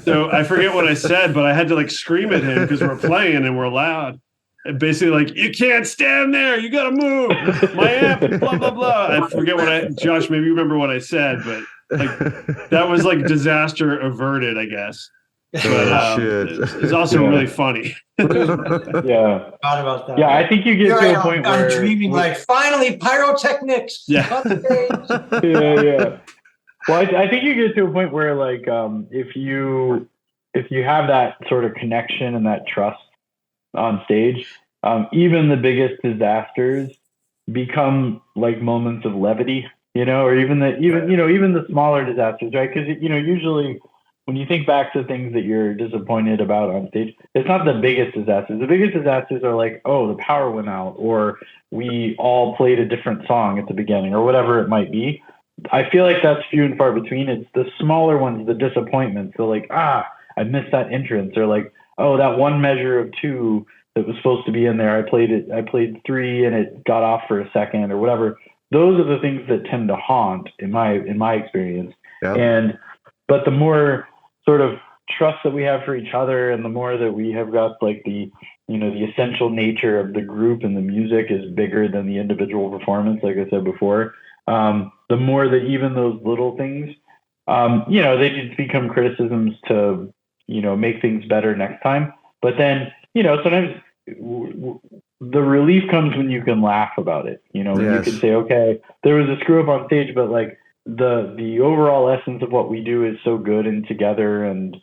So I forget what I said, but I had to like scream at him because we're playing and we're loud. And basically like, you can't stand there. You got to move. My amp, blah, blah, blah. I forget Josh, maybe you remember what I said, but like that was like disaster averted, I guess. But it's also really funny. Yeah. Thought about that. Yeah, I think you get to a point where I'm dreaming like, finally, pyrotechnics. Yeah. Yeah. Well, I think you get to a point where, like, if you have that sort of connection and that trust on stage, even the biggest disasters become like moments of levity, or even the smaller disasters, right? Because usually when you think back to things that you're disappointed about on stage, it's not the biggest disasters. The biggest disasters are like, oh, the power went out, or we all played a different song at the beginning, or whatever it might be. I feel like that's few and far between. It's the smaller ones, the disappointments. So like, I missed that entrance, or like, oh, that one measure of 2 that was supposed to be in there, I played 3 and it got off for a second, or whatever. Those are the things that tend to haunt in my experience. Yep. But the more sort of trust that we have for each other, and the more that we have got like the essential nature of the group and the music is bigger than the individual performance, like I said before. The more that even those little things, they just become criticisms to, make things better next time. But then, sometimes the relief comes when you can laugh about it. When you can say, okay, there was a screw up on stage, but like the overall essence of what we do is so good and together and,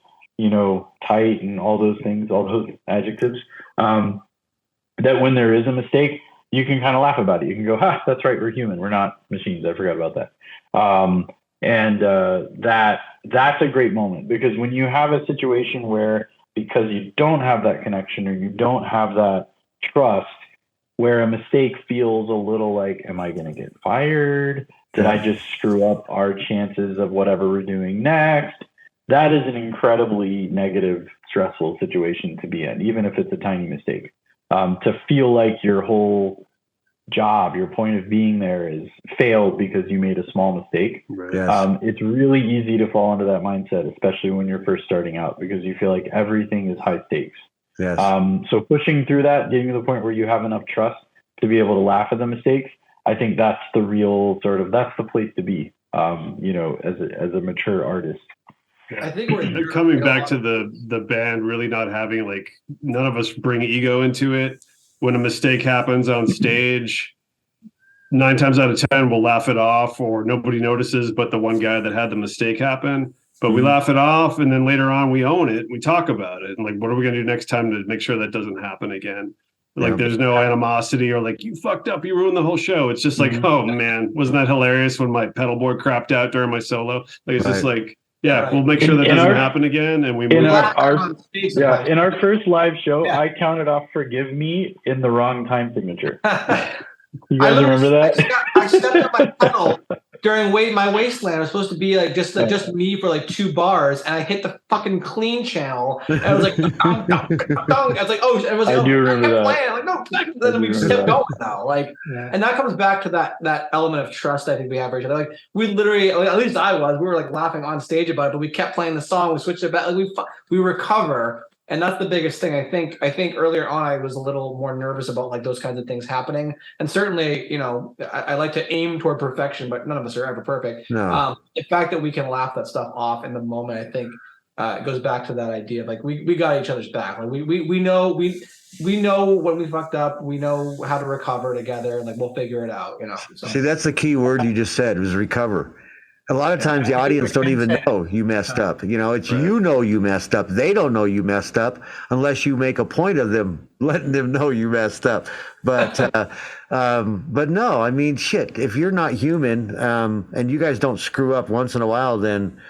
tight and all those things, all those adjectives, that when there is a mistake, you can kind of laugh about it. You can go, that's right, we're human. We're not machines. I forgot about that. That's a great moment, because when you have a situation where, because you don't have that connection or you don't have that trust, where a mistake feels a little like, am I going to get fired? Did I just screw up our chances of whatever we're doing next? That is an incredibly negative, stressful situation to be in, even if it's a tiny mistake. To feel like your whole job, your point of being there is failed because you made a small mistake. Right. Yes. It's really easy to fall into that mindset, especially when you're first starting out, because you feel like everything is high stakes. Yes. So pushing through that, getting to the point where you have enough trust to be able to laugh at the mistakes, I think that's the real that's the place to be, as a mature artist. I think we're coming back to the band really not having, like, none of us bring ego into it. When a mistake happens on stage, 9 times out of 10 we'll laugh it off, or nobody notices but the one guy that had the mistake happen. But we laugh it off, and then later on we own it, we talk about it, and like, what are we gonna do next time to make sure that doesn't happen again? Like, there's no animosity or like, you fucked up, you ruined the whole show. It's just like, oh man, wasn't that hilarious when my pedal board crapped out during my solo? Like, it's just like, we'll make sure that doesn't happen again, and we move on. In our first live show, I counted off "Forgive Me" in the wrong time signature. You guys remember that? I stepped on my pedal during my wasteland. It was supposed to be like just me for like 2 bars, and I hit the fucking clean channel. And I was like, dong, dong, dong. I was like, oh, it was like, I do remember that. Playing. I'm like, no, then we just kept going now. Like, and that comes back to that element of trust I think we have for each other. Like, we literally, at least we were like laughing on stage about it, but we kept playing the song. We switched it back. Like, we recover. And that's the biggest thing. I think earlier on I was a little more nervous about like those kinds of things happening. And certainly, I like to aim toward perfection, but none of us are ever perfect. No. The fact that we can laugh that stuff off in the moment, I think it goes back to that idea of like we got each other's back. Like we know when we fucked up. We know how to recover together, and like we'll figure it out. So. See, that's the key word you just said was recover. A lot of times the audience don't even know you messed up. It's right. You messed up. They don't know you messed up unless you make a point of them letting them know you messed up. But no, I mean, shit. If you're not human, and you guys don't screw up once in a while, then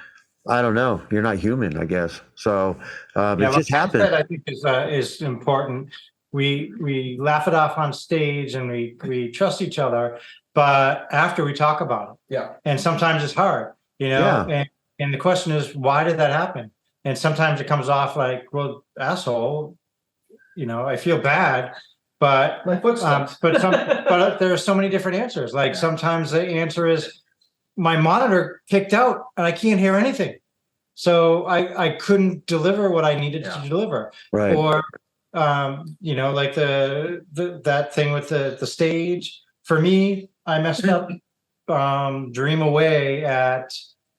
I don't know. You're not human, I guess. So it just happened. I think is important. We laugh it off on stage and we trust each other. But after we talk about it, and sometimes it's hard, and the question is, why did that happen? And sometimes it comes off like, well, asshole, I feel bad, but my foot stopped. but there are so many different answers. Like sometimes the answer is my monitor kicked out and I can't hear anything, so I couldn't deliver what I needed to deliver, right? Or like that thing with the stage. For me, I messed up Dream Away at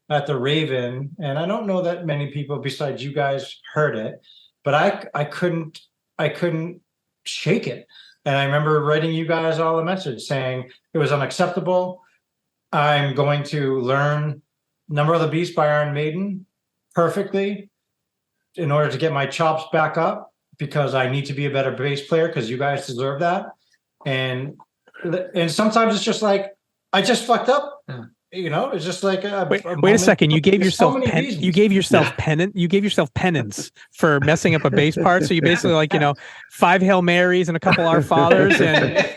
the Raven, and I don't know that many people besides you guys heard it, but I couldn't shake it. And I remember writing you guys all a message saying it was unacceptable. I'm going to learn Number of the Beast by Iron Maiden perfectly in order to get my chops back up, because I need to be a better bass player, because you guys deserve that. And sometimes it's just like, I just fucked up. It's just like wait a second. You gave yourself penance for messing up a bass part. So you basically like 5 Hail Marys and a couple Our Fathers and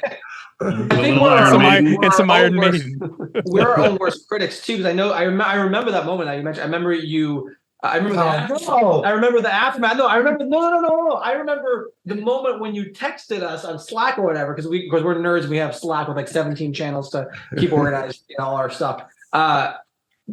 some Iron Maiden. We're our own worst critics too, because I remember that moment that you mentioned. I remember you. I remember I remember the aftermath. No, I remember. No. I remember the moment when you texted us on Slack or whatever, because we're nerds. We have Slack with like 17 channels to keep organized in all our stuff. Josh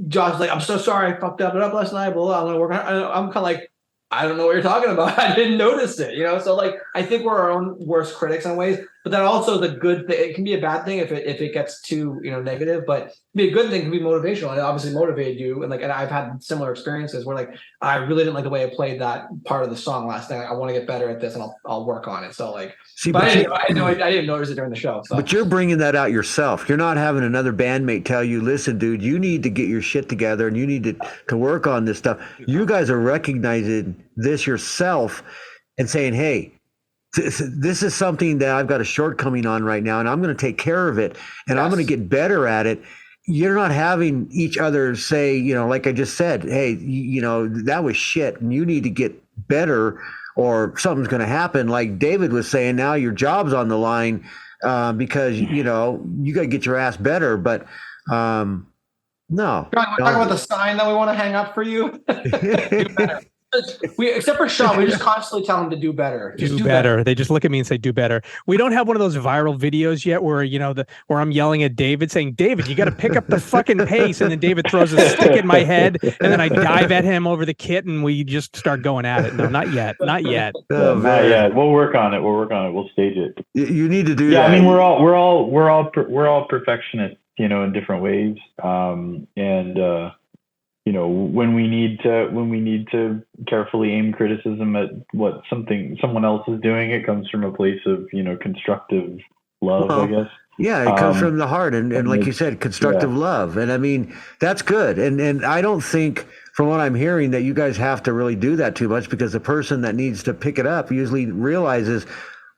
was like, "I'm so sorry, I fucked up last night. Blah, blah, I'm gonna work on it." I'm kind of like, I don't know what you're talking about. I didn't notice it. So like, I think we're our own worst critics in ways. But then also the good thing, it can be a bad thing if it gets too negative, but it can be a good thing, can be motivational. And it obviously motivated you, and I've had similar experiences where like I really didn't like the way I played that part of the song last night. I want to get better at this, and I'll work on it. So like, I didn't notice it during the show. So. But you're bringing that out yourself. You're not having another bandmate tell you, "Listen, dude, you need to get your shit together and you need to work on this stuff." You guys are recognizing this yourself and saying, "Hey, this is something that I've got a shortcoming on right now, and I'm going to take care of it, and I'm going to get better at it." You're not having each other say, like I just said, "Hey, that was shit, and you need to get better, or something's going to happen." Like David was saying, now your job's on the line because you got to get your ass better. But no, we're talking about the sign that we want to hang up for you. Do better. Except for Sean, we just constantly tell him to do better. Do better. They just look at me and say, "Do better." We don't have one of those viral videos yet where where I'm yelling at David saying, "David, you got to pick up the fucking pace," and then David throws a stick in my head, and then I dive at him over the kit, and we just start going at it. No, not yet. Not yet. We'll work on it. We'll stage it. You need to do that. Yeah, I mean, we're all perfectionists, in different ways, and. When we need to carefully aim criticism at what someone else is doing, it comes from a place of constructive love, I guess. Yeah, it comes from the heart, and like you said, constructive love, and I mean that's good. And I don't think, from what I'm hearing, that you guys have to really do that too much, because the person that needs to pick it up usually realizes,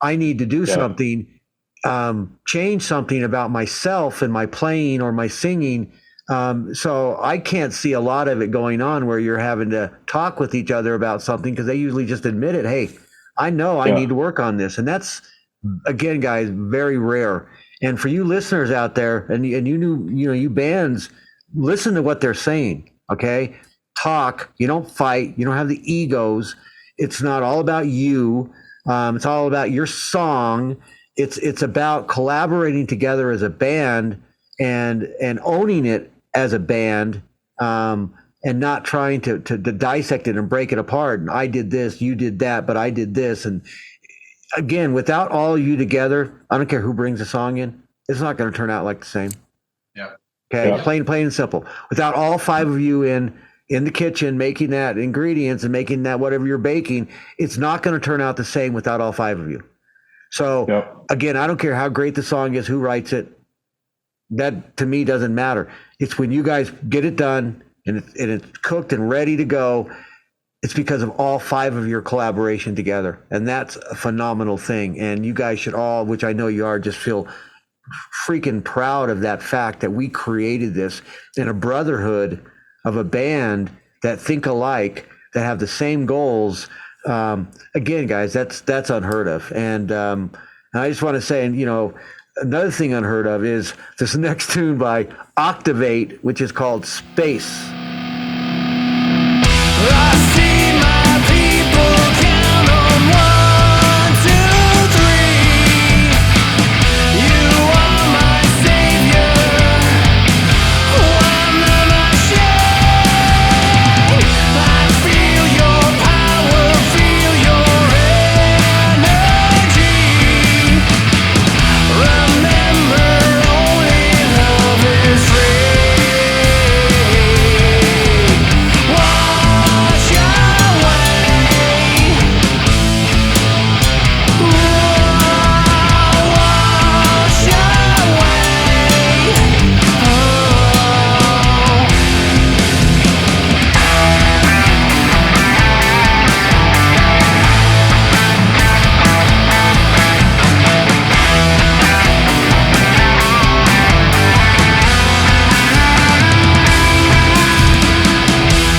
I need to do something, change something about myself and my playing or my singing. So I can't see a lot of it going on where you're having to talk with each other about something, because they usually just admit it. Hey, I know I need to work on this. And that's, again, guys, very rare. And for you listeners out there, and you bands, listen to what they're saying. Okay. Talk. You don't fight. You don't have the egos. It's not all about you. It's all about your song. It's about collaborating together as a band and owning it as a band, and not trying to dissect it and break it apart. And I did this, you did that, but I did this. And again, without all you together, I don't care who brings a song in, it's not going to turn out like the same. Yeah. Okay. Yeah. Plain and simple. Without all 5 of you in, in the kitchen making that ingredients and making that whatever you're baking, it's not going to turn out the same without all 5 of you. So again, I don't care how great the song is, who writes it. That to me doesn't matter. It's when you guys get it done and it's cooked and ready to go. It's because of all 5 of your collaboration together. And that's a phenomenal thing. And you guys should all, which I know you are, just feel freaking proud of that fact that we created this in a brotherhood of a band that think alike, that have the same goals. Again, guys, that's unheard of. And I just want to say, and another thing unheard of is this next tune by Octavate, which is called Space. I see my people count on 1, 2, 3. You are my savior. One of my shame. I feel your power, feel your energy. Remember, only love is free. Wash away. Wash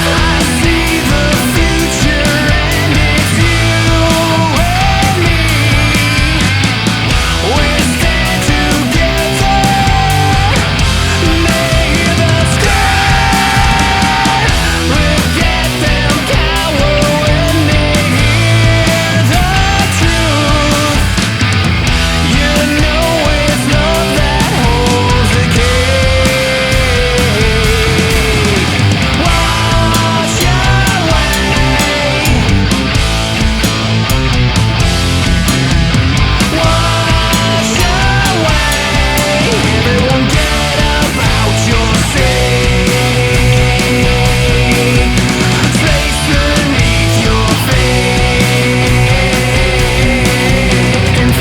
I see the future and it's you and me. We stand together. May the sky forget them cower when they hear the truth. You know it's love that holds the key. Wash away. Wash away. Everyone get about your seat. Space beneath your feet and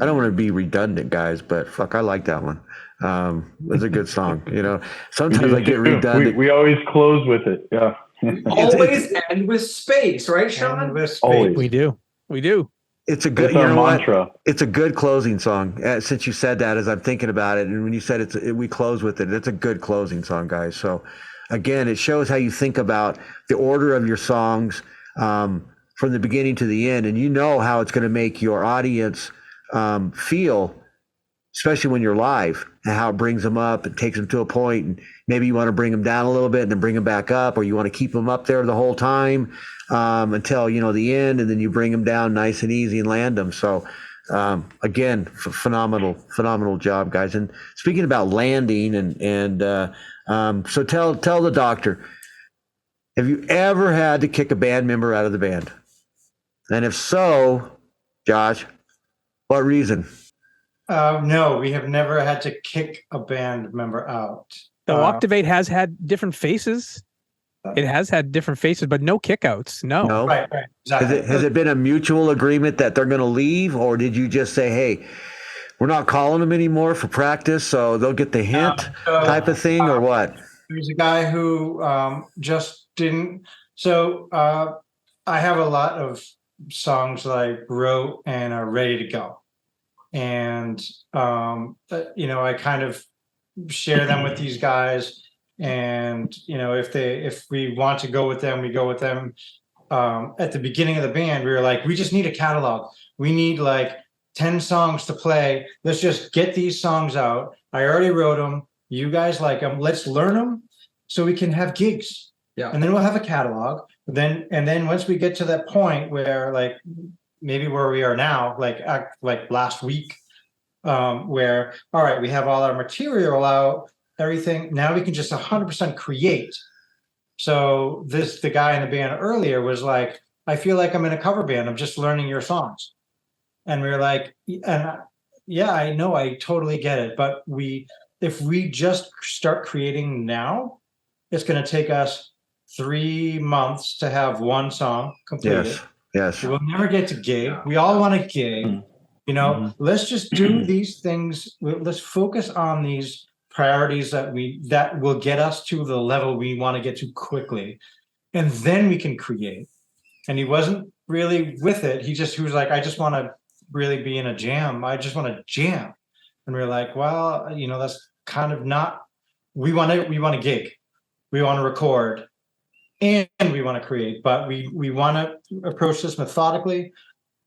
I don't want to be redundant, guys, but fuck, I like that one. It's a good song. Sometimes I get redundant. We always close with it. Yeah. Always end with space, right, Sean? And with Always. We do. It's a good, It's our mantra. what? It's a good closing song. Since you said that, as I'm thinking about it, and when you said we close with it, it's a good closing song, guys. So again, it shows how you think about the order of your songs from the beginning to the end, and you know how it's going to make your audience feel, especially when you're live. and how it brings them up. It takes them to a point, and maybe you want to bring them down a little bit and then bring them back up, or you want to keep them up there the whole time until the end, and then you bring them down nice and easy and land them. So again, phenomenal job, guys. And speaking about landing, so tell the doctor, have you ever had to kick a band member out of the band? And if so, Josh, what reason? No, we have never had to kick a band member out. So Octavate has had different faces. It has had different faces, but no kickouts. No. Right, exactly. Has it been a mutual agreement that they're going to leave, or did you just say, hey, we're not calling them anymore for practice, so they'll get the hint type of thing, or what? There's a guy who just didn't. So I have a lot of songs that I wrote and are ready to go. And, I kind of share them with these guys. And, if we want to go with them, we go with them. At the beginning of the band, we were like, we just need a catalog. We need like 10 songs to play. Let's just get these songs out. I already wrote them. You guys like them. Let's learn them so we can have gigs. Yeah. And then we'll have a catalog. And then once we get to that point where like maybe where we are now, like last week, where, all right, we have all our material out, everything. Now we can just 100% create. So the guy in the band earlier was like, I feel like I'm in a cover band. I'm just learning your songs. And we were like, yeah, I know, I totally get it. But if we just start creating now, it's going to take us 3 months to have one song completed. Yes. We'll never get to gig. We all want a gig. Let's just do these things. Let's focus on these priorities that will get us to the level we want to get to quickly. And then we can create. And he wasn't really with it. He was like, I just want to really be in a jam. I just want to jam. And we're like, well, that's kind of not, we want a gig. We want to record and we want to create, but we want to approach this methodically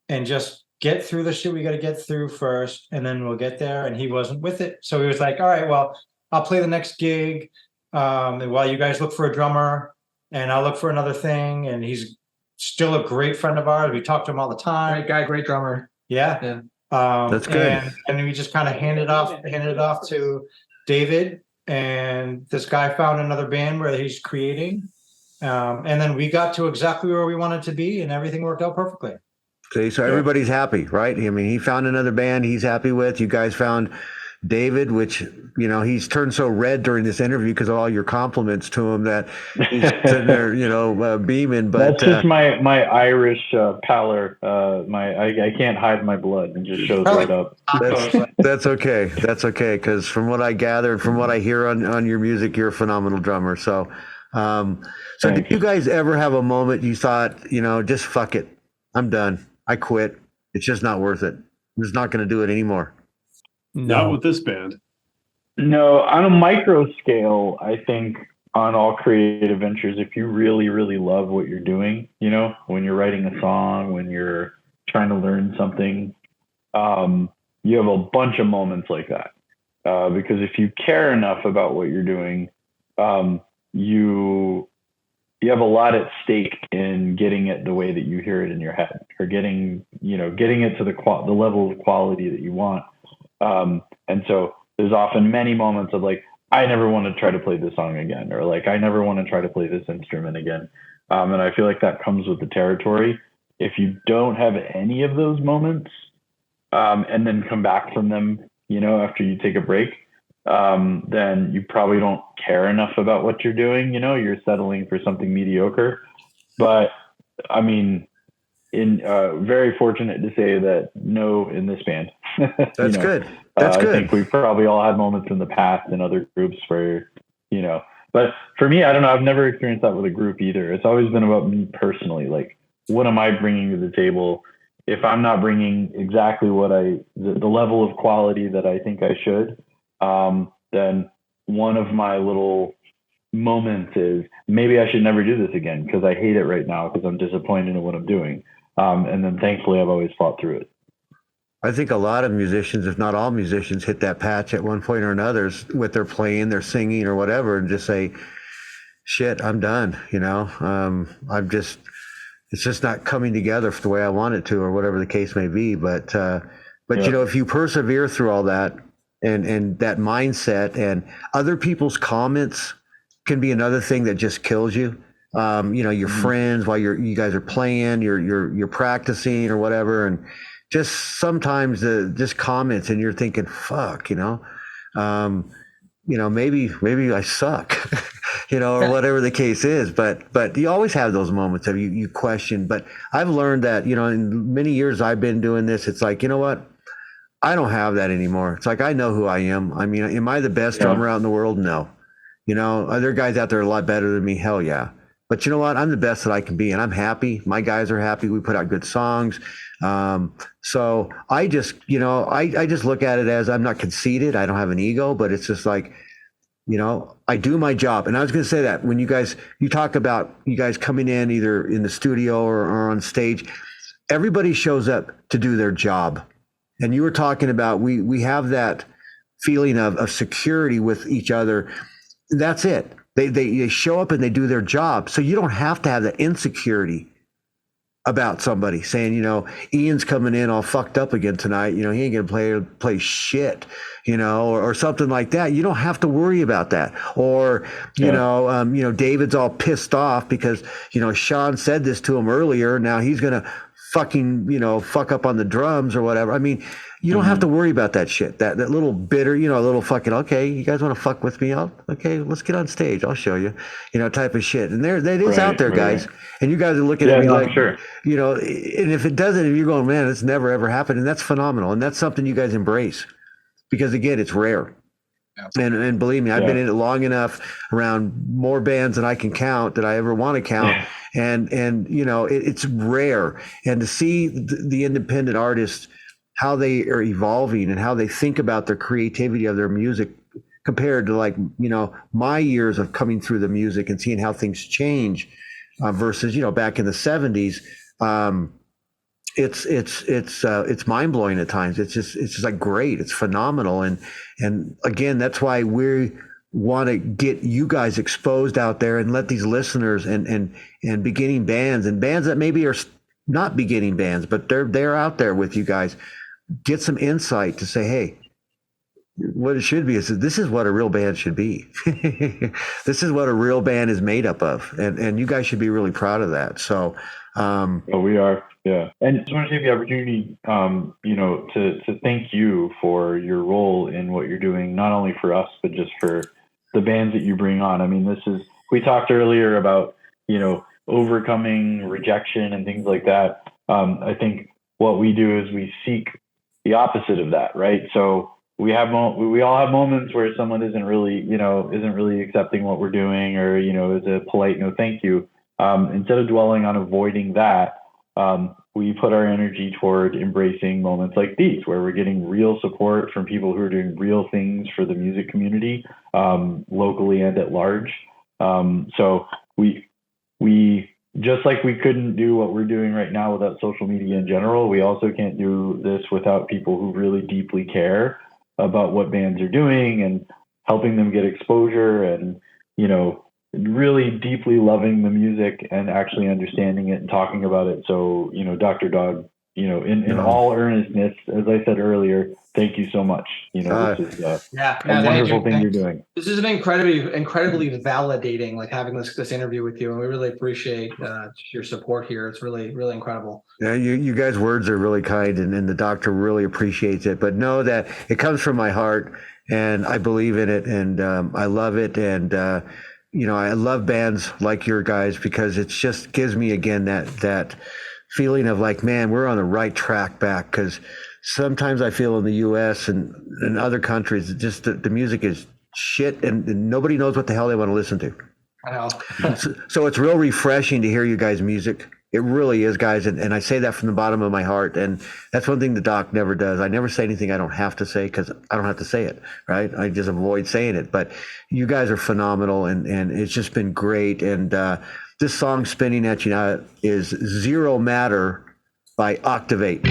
and just get through the shit we got to get through first, and then we'll get there. And he wasn't with it. So he was like, all right, well, I'll play the next gig while you guys look for a drummer, and I'll look for another thing. And he's still a great friend of ours. We talk to him all the time. Great guy, great drummer. Yeah. That's good. And we just kind of handed it off to David, and this guy found another band where he's creating. And then we got to exactly where we wanted to be, and everything worked out perfectly. Okay, so everybody's happy, right? I mean, he found another band he's happy with. You guys found David, which, he's turned so red during this interview because of all your compliments to him that he's sitting there, beaming. But that's just my Irish pallor. I can't hide my blood, and just shows right up. That's okay. That's okay, because from what I gathered, from what I hear on your music, you're a phenomenal drummer. So, did you guys ever have a moment you thought, just fuck it, I'm done, I quit, it's just not worth it, I'm just not going to do it anymore? Not with this band. No, on a micro scale, I think on all creative ventures, if you really, really love what you're doing, when you're writing a song, when you're trying to learn something, you have a bunch of moments like that. Because if you care enough about what you're doing, you have a lot at stake in getting it the way that you hear it in your head, or getting it to the level of quality that you want. And so there's often many moments of like, I never want to try to play this song again, or like, I never want to try to play this instrument again. And I feel like that comes with the territory. If you don't have any of those moments, and then come back from them, after you take a break, then you probably don't care enough about what you're doing. You're settling for something mediocre. But I mean, very fortunate to say that no, in this band. That's good. That's good. I think we've probably all had moments in the past in other groups where, but for me, I don't know. I've never experienced that with a group either. It's always been about me personally. Like, what am I bringing to the table? If I'm not bringing exactly what the level of quality that I think I should, then one of my little moments is maybe I should never do this again because I hate it right now because I'm disappointed in what I'm doing. And then thankfully I've always fought through it. I think a lot of musicians, if not all musicians, hit that patch at one point or another with their playing, their singing, or whatever, and just say, "Shit, I'm done." It's just not coming together the way I want it to, or whatever the case may be. But if you persevere through all that and that mindset, and other people's comments can be another thing that just kills you. Your friends while you guys are playing, you're practicing or whatever, and just sometimes just comments, and you're thinking, "Fuck," maybe I suck, or whatever the case is. But you always have those moments of you question. But I've learned that, in many years I've been doing this, it's like, you know what? I don't have that anymore. It's like, I know who I am. I mean, am I the best drummer out in the world? No. Other guys out there are a lot better than me. Hell yeah. But you know what? I'm the best that I can be, and I'm happy. My guys are happy. We put out good songs. So I just, I just look at it as, I'm not conceited. I don't have an ego, but it's just like, I do my job. And I was going to say that when you talk about you guys coming in either in the studio or on stage, everybody shows up to do their job. And you were talking about, we have that feeling of security with each other. That's it. They show up and they do their job. So you don't have to have that insecurity about somebody saying, Ian's coming in all fucked up again tonight. He ain't gonna play shit, or something like that. You don't have to worry about that. Or, David's all pissed off because, Sean said this to him earlier. Now he's gonna fucking, fuck up on the drums or whatever. I mean, you don't have to worry about that shit. That little bitter, a little fucking, okay, you guys want to fuck with me? Okay, let's get on stage. I'll show you, type of shit. And that is out there, guys. And you guys are looking at me like, sure. And if it doesn't, if you're going, man, it's never ever happened. And that's phenomenal. And that's something you guys embrace, because again, it's rare. And believe me, I've been in it long enough, around more bands than I can count, that I ever want to count. And it's rare. And to see the independent artists, how they are evolving and how they think about their creativity of their music compared to, like, my years of coming through the music and seeing how things change versus, back in the 70s. It's mind blowing at times. It's just like great. It's phenomenal. And again, that's why we want to get you guys exposed out there and let these listeners and beginning bands and bands that maybe are not beginning bands, but they're out there with you guys, get some insight to say, hey, what it should be is, this is what a real band should be. This is what a real band is made up of. And you guys should be really proud of that. So, we are. Yeah. And just want to take the opportunity, to thank you for your role in what you're doing, not only for us, but just for the bands that you bring on. I mean, we talked earlier about, overcoming rejection and things like that. I think what we do is we seek the opposite of that, right? So we all have moments where someone isn't really accepting what we're doing, or, is a polite no thank you. Instead of dwelling on avoiding that, we put our energy toward embracing moments like these, where we're getting real support from people who are doing real things for the music community, locally and at large. So we just like we couldn't do what we're doing right now without social media in general, we also can't do this without people who really deeply care about what bands are doing and helping them get exposure and, really deeply loving the music and actually understanding it and talking about it. So, Dr. Dog, in all earnestness, as I said earlier, thank you so much. This is a wonderful thing you're doing. This is an incredibly validating, like, having this interview with you, and we really appreciate your support here. It's really, really incredible. Yeah, you guys' words are really kind, and the doctor really appreciates it. But know that it comes from my heart, and I believe in it, and I love it, and I love bands like your guys, because it just gives me again that feeling of like, man, we're on the right track back. Because sometimes I feel in the U.S. and in other countries, just the music is shit, and nobody knows what the hell they want to listen to. I know. So it's real refreshing to hear you guys' music. It really is, guys, and I say that from the bottom of my heart. And that's one thing the doc never does. I never say anything I don't have to say, because I don't have to say it, right? I just avoid saying it. But you guys are phenomenal, and it's just been great. And this song, Spinning at You Now, is Zero Matter by Octavate.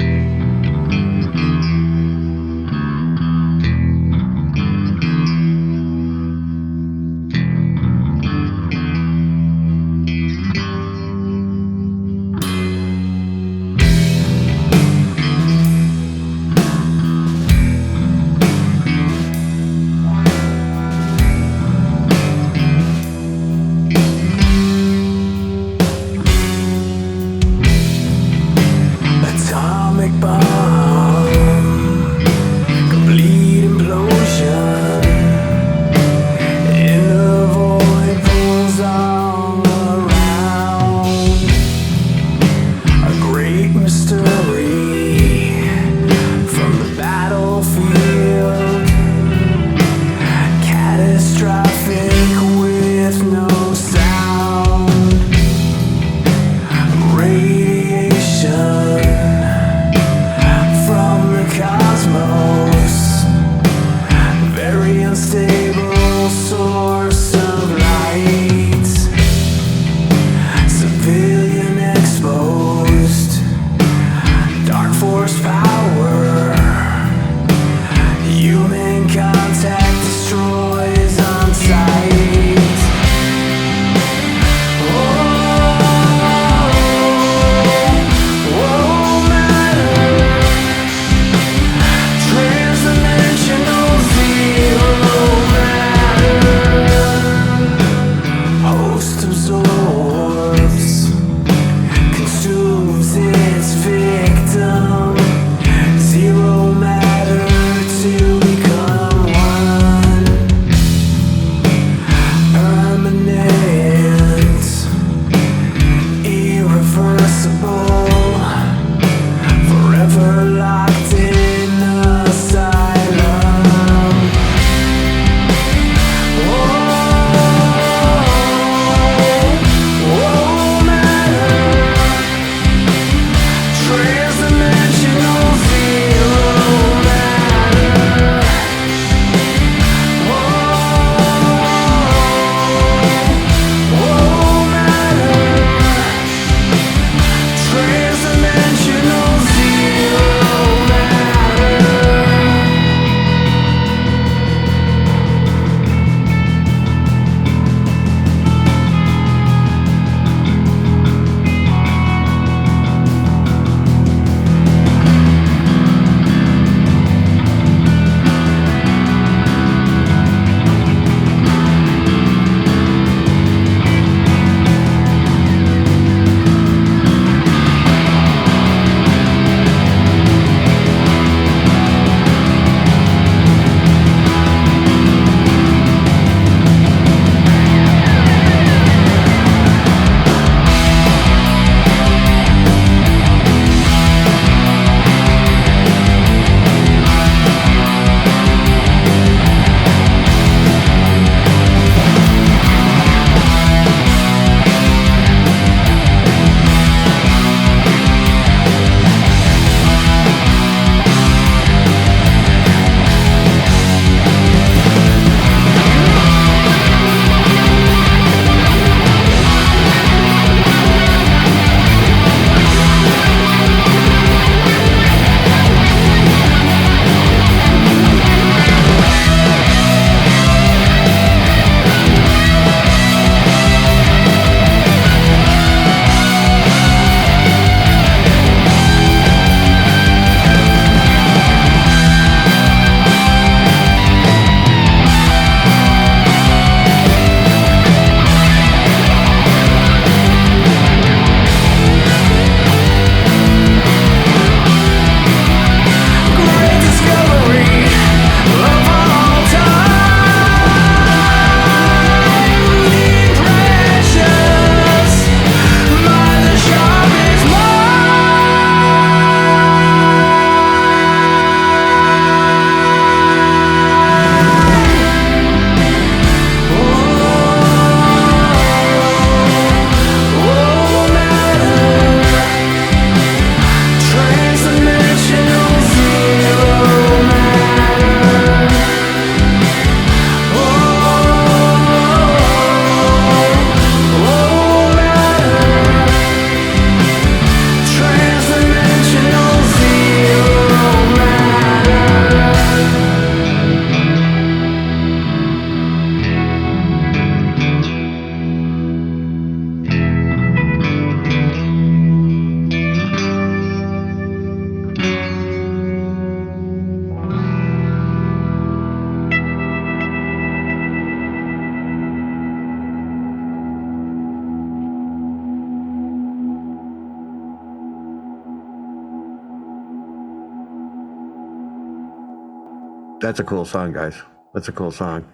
That's a cool song, guys. That's a cool song.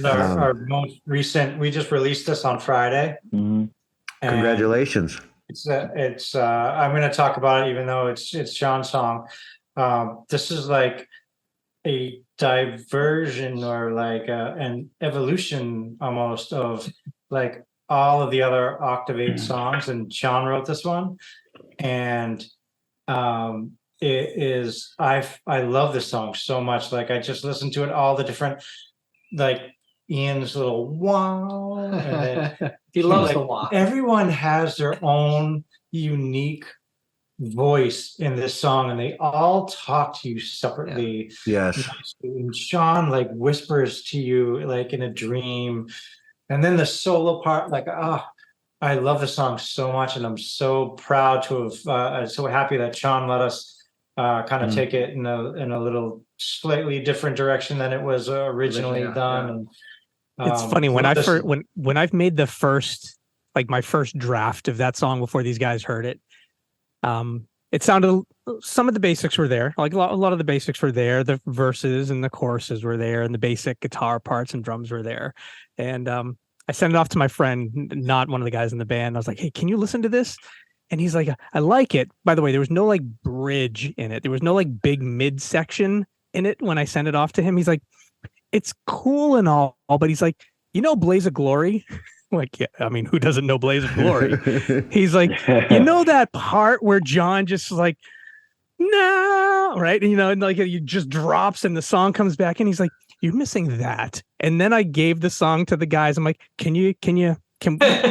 Our most recent, we just released this on Friday. Mm-hmm. Congratulations. It's I'm going to talk about it, even though it's Sean's song. This is like a diversion or like an evolution almost of like all of the other Octavate songs, and Sean wrote this one, and it is I love this song so much. Like I just listened to it, all the different, like Ian's little wow, and then he loves like, the wow. Everyone has their own unique voice in this song, and they all talk to you separately. Yes. And Sean like whispers to you like in a dream, and then the solo part, like I love the song so much, and I'm so proud to have I'm so happy that Sean let us kind of take it in a little slightly different direction than it was originally done. And it's funny when when I've made the first, like my first draft of that song before these guys heard it, it sounded, some of the basics were there, like a lot of the basics were there, the verses and the choruses were there, and the basic guitar parts and drums were there, and I sent it off to my friend, not one of the guys in the band. I was like, hey, can you listen to this? And he's like, I like it. By the way, there was no like bridge in it. There was no like big mid section in it when I sent it off to him. He's like, it's cool and all, but he's like, Blaze of Glory? Like, yeah, I mean, who doesn't know Blaze of Glory? He's like, you know that part where John just like, no, right? And, and like he just drops and the song comes back and he's like, you're missing that. And then I gave the song to the guys. I'm like,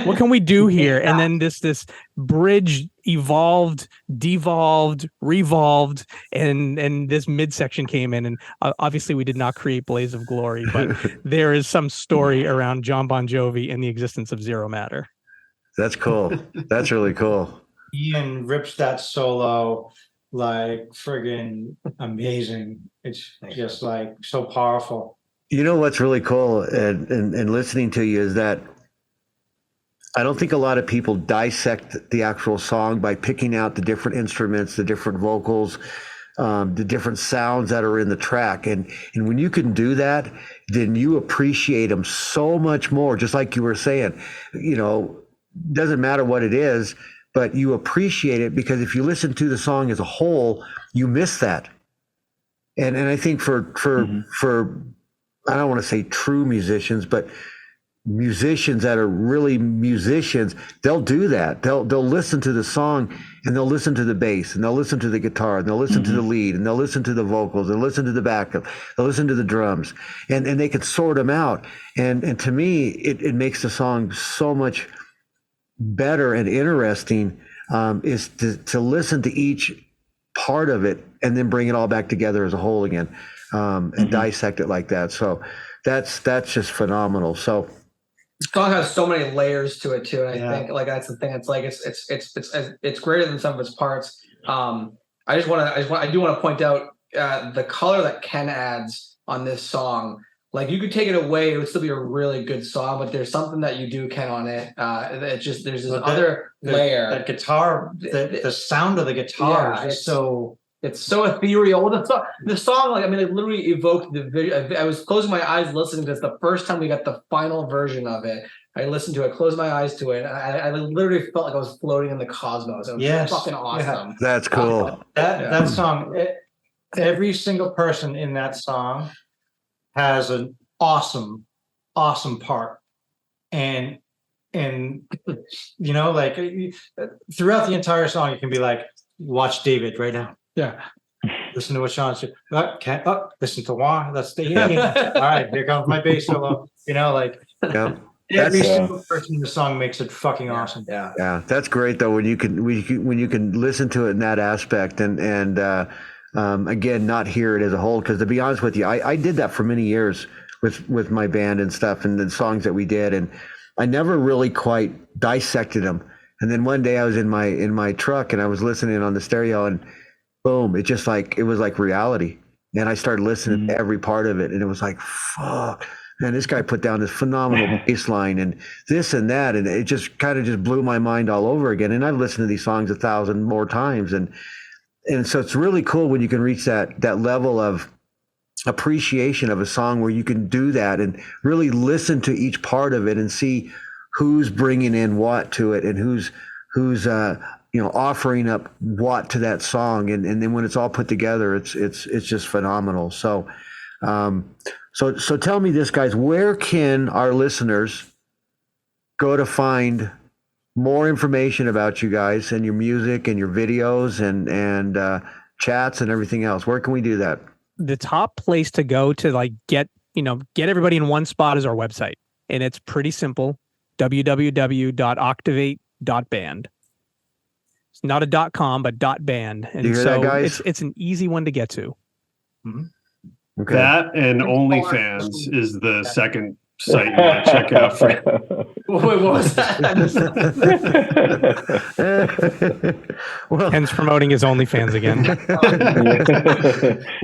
what can we do here? And then this bridge evolved, devolved, revolved, and this midsection came in. And obviously we did not create Blaze of Glory, but there is some story around John Bon Jovi and the existence of Zero Matter. That's cool. That's really cool. Ian rips that solo like friggin' amazing. It's just like so powerful. You know what's really cool and listening to you is that I don't think a lot of people dissect the actual song by picking out the different instruments, the different vocals, the different sounds that are in the track. And when you can do that, then you appreciate them so much more. Just like you were saying, doesn't matter what it is, but you appreciate it because if you listen to the song as a whole, you miss that. And I think for I don't want to say true musicians, but musicians that are really musicians, they'll do that. They'll listen to the song and they'll listen to the bass and they'll listen to the guitar and they'll listen to the lead and they'll listen to the vocals and listen to the backup. They'll listen to the drums and they can sort them out. And to me, it makes the song so much better and interesting is to listen to each part of it and then bring it all back together as a whole again and dissect it like that. So that's just phenomenal. So the song has so many layers to it too, and I think like that's the thing. It's like it's greater than some of its parts. I do want to point out the color that Ken adds on this song. Like you could take it away, it would still be a really good song, but there's something that you do, Ken, on it. It's just there's this other layer. That guitar, the sound of the guitar is so. It's so ethereal. The song, like, I mean, it literally evoked the video. I was closing my eyes listening to this the first time we got the final version of it. I listened to it, closed my eyes to it. I literally felt like I was floating in the cosmos. It was fucking awesome. Yeah. That's cool. That song, every single person in that song has an awesome part. And like throughout the entire song, you can be like, watch David right now. Yeah. Listen to what Sean said. Listen to Juan. That's the all right. Here comes my bass solo. Every single person in the song makes it fucking awesome. Yeah, that's great though when you can listen to it in that aspect and again not hear it as a whole. Because to be honest with you, I did that for many years with my band and stuff and the songs that we did, and I never really quite dissected them. And then one day I was in my truck and I was listening on the stereo and boom, it was like reality. And I started listening to every part of it and it was like, fuck, man, this guy put down this phenomenal bass line and this and that. And it just kind of just blew my mind all over again. And I've listened to these songs 1,000 more times. And so it's really cool when you can reach that level of appreciation of a song where you can do that and really listen to each part of it and see who's bringing in what to it and who's offering up what to that song, and then when it's all put together, it's just phenomenal. So so tell me this, guys, where can our listeners go to find more information about you guys and your music and your videos and chats and everything else? Where can we do that? The top place to go to like get everybody in one spot is our website, and it's pretty simple. www.octavate.band. It's not a .com, but .band. And so it's an easy one to get to. Mm-hmm. Okay. That and OnlyFans is the second site you want to check out for. Wait, what was that? Well, Ken's promoting his OnlyFans again.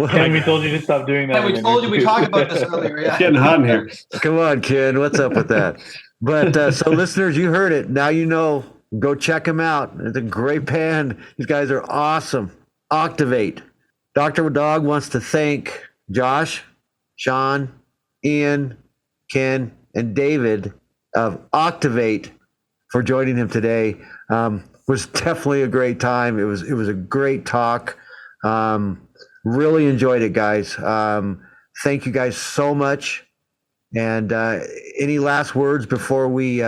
Ken, we told you to stop doing that. Yeah, we told you, we talked about this earlier. Yeah. It's getting hot in here. Come on, Ken, what's up with that? But so listeners, you heard it. Now you know. Go check them out. It's a great band. These guys are awesome. Octavate. Dr. Dog wants to thank Josh, Sean, Ian, Ken, and David of Octavate for joining him today. Was definitely a great time. It was a great talk. Really enjoyed it, guys. Thank you guys so much. And any last words before we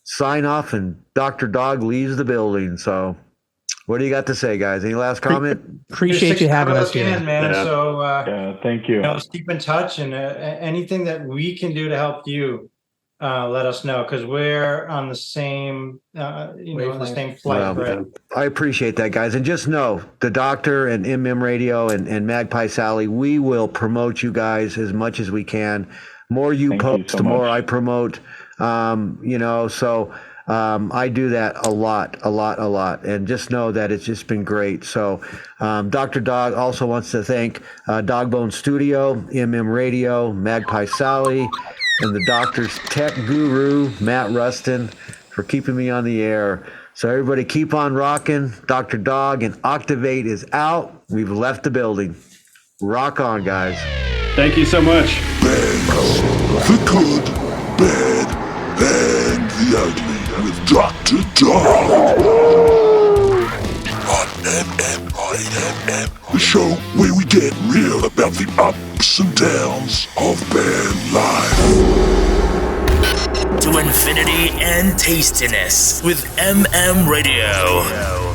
sign off and Dr. Dog leaves the building? So what do you got to say, guys? Any last comment? Appreciate you having us here, man. Yeah. So thank you. let's keep in touch, and anything that we can do to help you, let us know, because we're on the same, on the same flight. Right? I appreciate that, guys. And just know, the doctor and MM Radio and Magpie Sally, we will promote you guys as much as we can. More you post, the more I promote. I do that a lot. And just know that it's just been great. So Dr. Dog also wants to thank Dogbone Studio, MM Radio, Magpie Sally, and the doctor's tech guru, Matt Rustin, for keeping me on the air. So everybody keep on rocking. Dr. Dog and Octavate is out. We've left the building. Rock on, guys. Thank you so much. Bands, the good, bad, and the ugly with Dr. Dog. On MMIMM, the show where we get real about the ups and downs of band life. To infinity and tastiness with MM Radio.